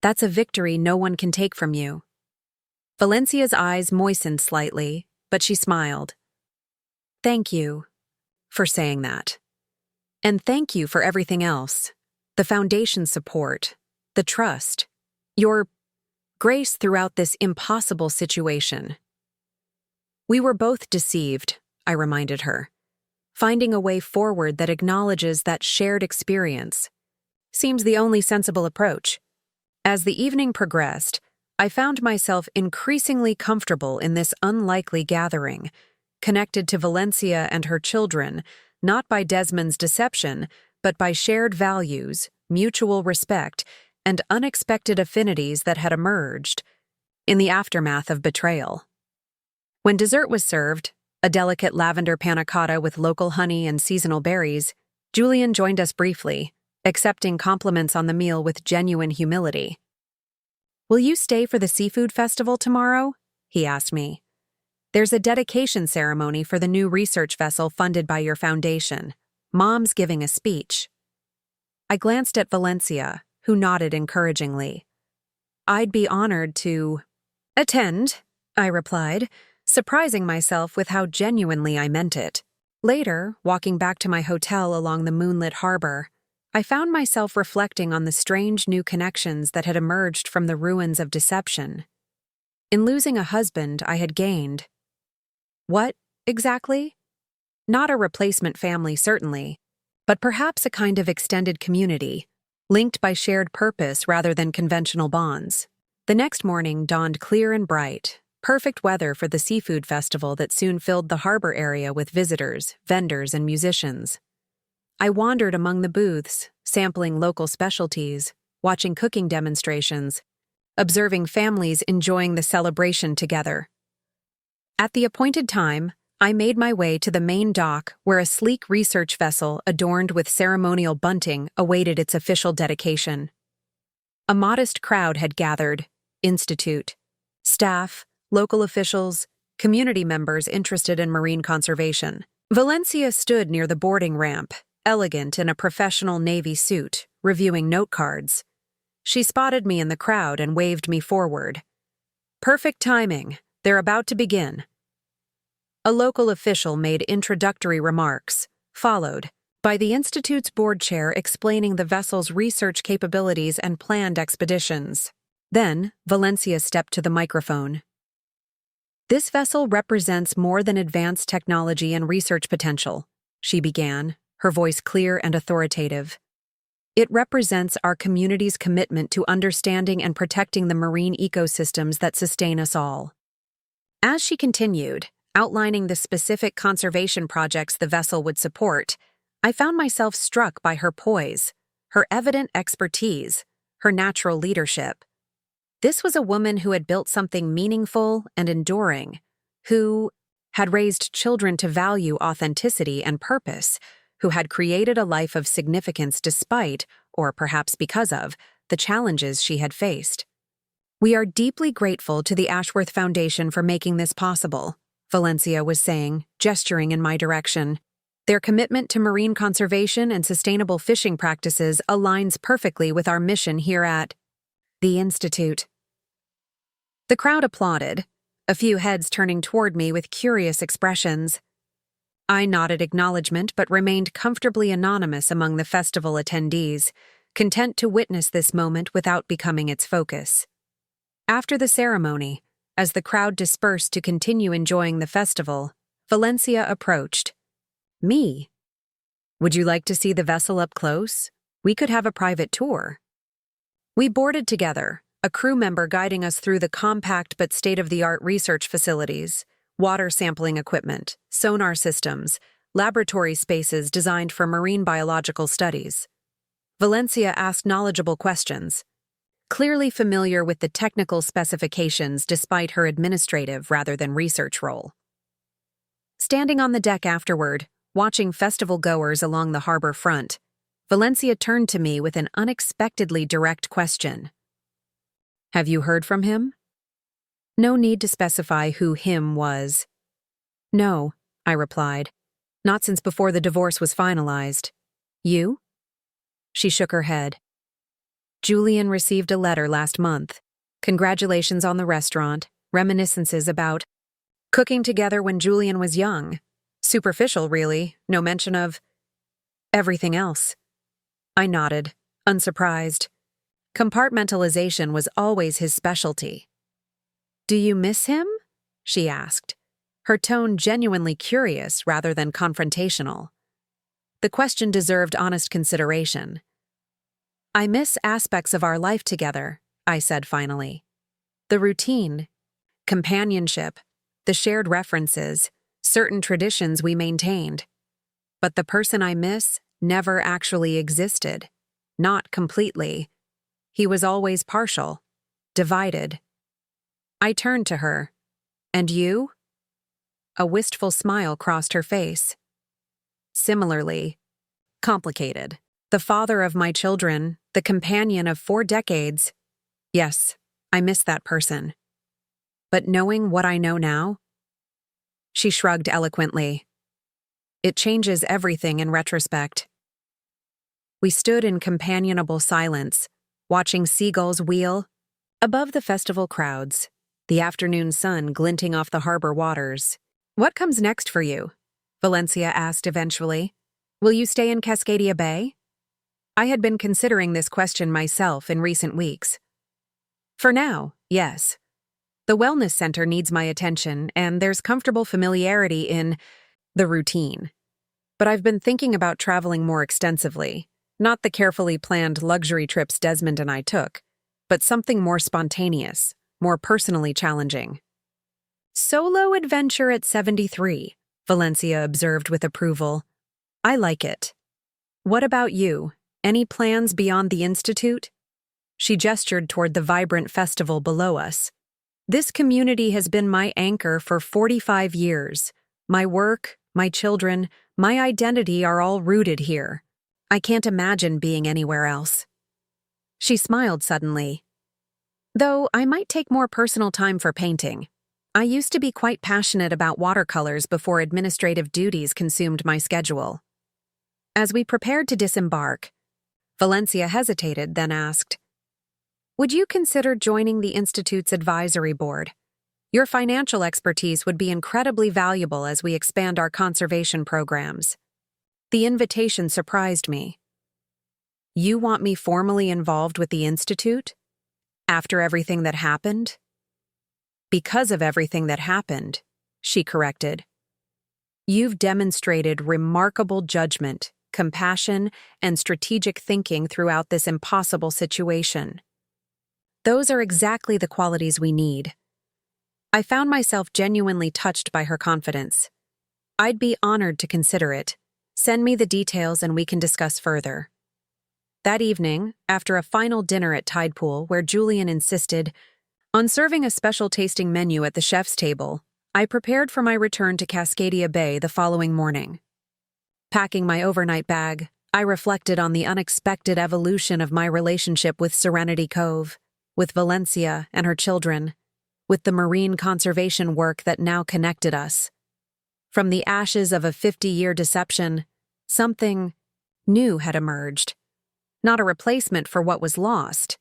"That's a victory no one can take from you." Valencia's eyes moistened slightly, but she smiled. "Thank you for saying that. And thank you for everything else. The Foundation's support, the trust, your grace throughout this impossible situation." "We were both deceived," I reminded her. "Finding a way forward that acknowledges that shared experience seems the only sensible approach." As the evening progressed, I found myself increasingly comfortable in this unlikely gathering, connected to Valencia and her children, not by Desmond's deception, but by shared values, mutual respect, and unexpected affinities that had emerged in the aftermath of betrayal. When dessert was served, a delicate lavender panna cotta with local honey and seasonal berries, Julian joined us briefly, accepting compliments on the meal with genuine humility. "Will you stay for the seafood festival tomorrow?" he asked me. "There's a dedication ceremony for the new research vessel funded by your foundation. Mom's giving a speech." I glanced at Valencia, who nodded encouragingly. "I'd be honored to attend," I replied, surprising myself with how genuinely I meant it. Later, walking back to my hotel along the moonlit harbor, I found myself reflecting on the strange new connections that had emerged from the ruins of deception. In losing a husband, I had gained. What, exactly? Not a replacement family, certainly, but perhaps a kind of extended community, linked by shared purpose rather than conventional bonds. The next morning dawned clear and bright, perfect weather for the seafood festival that soon filled the harbor area with visitors, vendors, and musicians. I wandered among the booths, sampling local specialties, watching cooking demonstrations, observing families enjoying the celebration together. At the appointed time, I made my way to the main dock where a sleek research vessel adorned with ceremonial bunting awaited its official dedication. A modest crowd had gathered, institute, staff, local officials, community members interested in marine conservation. Valencia stood near the boarding ramp, elegant in a professional navy suit, reviewing note cards. She spotted me in the crowd and waved me forward. "Perfect timing. They're about to begin." A local official made introductory remarks, followed by the Institute's board chair explaining the vessel's research capabilities and planned expeditions. Then, Valencia stepped to the microphone. "This vessel represents more than advanced technology and research potential," she began, her voice clear and authoritative. "It represents our community's commitment to understanding and protecting the marine ecosystems that sustain us all." As she continued, outlining the specific conservation projects the vessel would support, I found myself struck by her poise, her evident expertise, her natural leadership. This was a woman who had built something meaningful and enduring, who had raised children to value authenticity and purpose, who had created a life of significance despite, or perhaps because of, the challenges she had faced. "We are deeply grateful to the Ashworth Foundation for making this possible," Valencia was saying, gesturing in my direction. "Their commitment to marine conservation and sustainable fishing practices aligns perfectly with our mission here at the Institute." The crowd applauded, a few heads turning toward me with curious expressions. I nodded acknowledgement but remained comfortably anonymous among the festival attendees, content to witness this moment without becoming its focus. After the ceremony, as the crowd dispersed to continue enjoying the festival, Valencia approached. "Me? Would you like to see the vessel up close? We could have a private tour." We boarded together, a crew member guiding us through the compact but state-of-the-art research facilities, water sampling equipment, sonar systems, laboratory spaces designed for marine biological studies. Valencia asked knowledgeable questions, clearly familiar with the technical specifications despite her administrative rather than research role. Standing on the deck afterward, watching festival goers along the harbor front, Valencia turned to me with an unexpectedly direct question. "Have you heard from him?" No need to specify who him was. "No," I replied. "Not since before the divorce was finalized. You?" She shook her head. "Julian received a letter last month. Congratulations on the restaurant, reminiscences about cooking together when Julian was young. Superficial, really, no mention of everything else." I nodded, unsurprised. Compartmentalization was always his specialty. "Do you miss him?" she asked, her tone genuinely curious rather than confrontational. The question deserved honest consideration. "I miss aspects of our life together, I said finally. The routine, companionship, the shared references, certain traditions we maintained. But the person I miss never actually existed. Not completely. He was always partial, divided. I turned to her. And you? A wistful smile crossed her face. Similarly, complicated. The father of my children, the companion of 4 decades. Yes, I miss that person. But knowing what I know now? She shrugged eloquently. It changes everything in retrospect. We stood in companionable silence, watching seagulls wheel above the festival crowds, the afternoon sun glinting off the harbor waters. What comes next for you? Valencia asked eventually. Will you stay in Cascadia Bay? I had been considering this question myself in recent weeks. For now, yes. The wellness center needs my attention, and there's comfortable familiarity in the routine. But I've been thinking about traveling more extensively, not the carefully planned luxury trips Desmond and I took, but something more spontaneous, more personally challenging. Solo adventure at 73, Valencia observed with approval. I like it. What about you? Any plans beyond the Institute? She gestured toward the vibrant festival below us. This community has been my anchor for 45 years. My work, my children, my identity are all rooted here. I can't imagine being anywhere else. She smiled suddenly. Though I might take more personal time for painting. I used to be quite passionate about watercolors before administrative duties consumed my schedule. As we prepared to disembark, Valencia hesitated, then asked, Would you consider joining the Institute's advisory board? Your financial expertise would be incredibly valuable as we expand our conservation programs. The invitation surprised me. You want me formally involved with the Institute? After everything that happened? Because of everything that happened, she corrected. You've demonstrated remarkable judgment, compassion, and strategic thinking throughout this impossible situation. Those are exactly the qualities we need. I found myself genuinely touched by her confidence. I'd be honored to consider it. Send me the details and we can discuss further. That evening, after a final dinner at Tidepool where Julian insisted on serving a special tasting menu at the chef's table, I prepared for my return to Cascadia Bay the following morning. Packing my overnight bag, I reflected on the unexpected evolution of my relationship with Serenity Cove, with Valencia and her children, with the marine conservation work that now connected us. From the ashes of a 50-year deception, something new had emerged. Not a replacement for what was lost,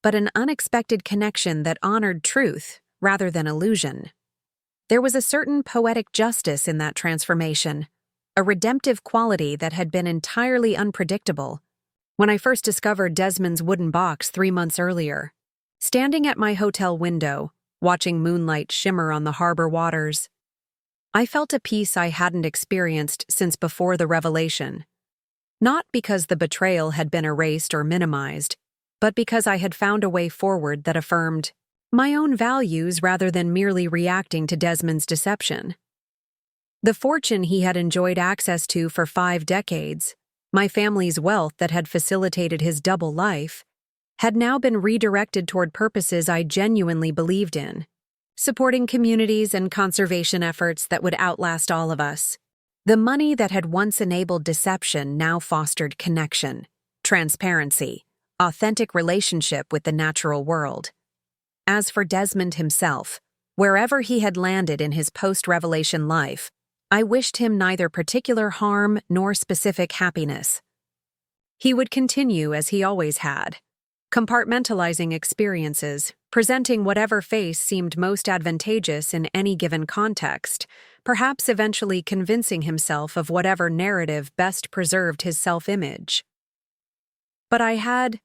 but an unexpected connection that honored truth rather than illusion. There was a certain poetic justice in that transformation, a redemptive quality that had been entirely unpredictable. When I first discovered Desmond's wooden box 3 months earlier, standing at my hotel window, watching moonlight shimmer on the harbor waters, I felt a peace I hadn't experienced since before the revelation. Not because the betrayal had been erased or minimized, but because I had found a way forward that affirmed my own values rather than merely reacting to Desmond's deception. The fortune he had enjoyed access to for 5 decades, my family's wealth that had facilitated his double life, had now been redirected toward purposes I genuinely believed in, supporting communities and conservation efforts that would outlast all of us. The money that had once enabled deception now fostered connection, transparency, authentic relationship with the natural world. As for Desmond himself, wherever he had landed in his post-revelation life, I wished him neither particular harm nor specific happiness. He would continue as he always had, compartmentalizing experiences, presenting whatever face seemed most advantageous in any given context, perhaps eventually convincing himself of whatever narrative best preserved his self-image. But I had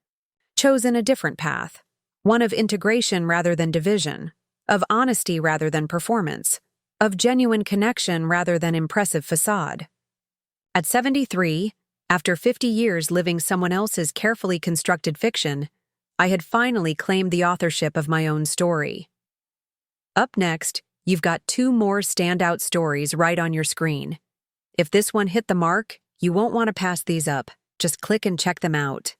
chosen a different path, one of integration rather than division, of honesty rather than performance, of genuine connection rather than impressive facade. At 73, after 50 years living someone else's carefully constructed fiction, I had finally claimed the authorship of my own story. Up next, you've got 2 more standout stories right on your screen. If this one hit the mark, you won't want to pass these up. Just click and check them out.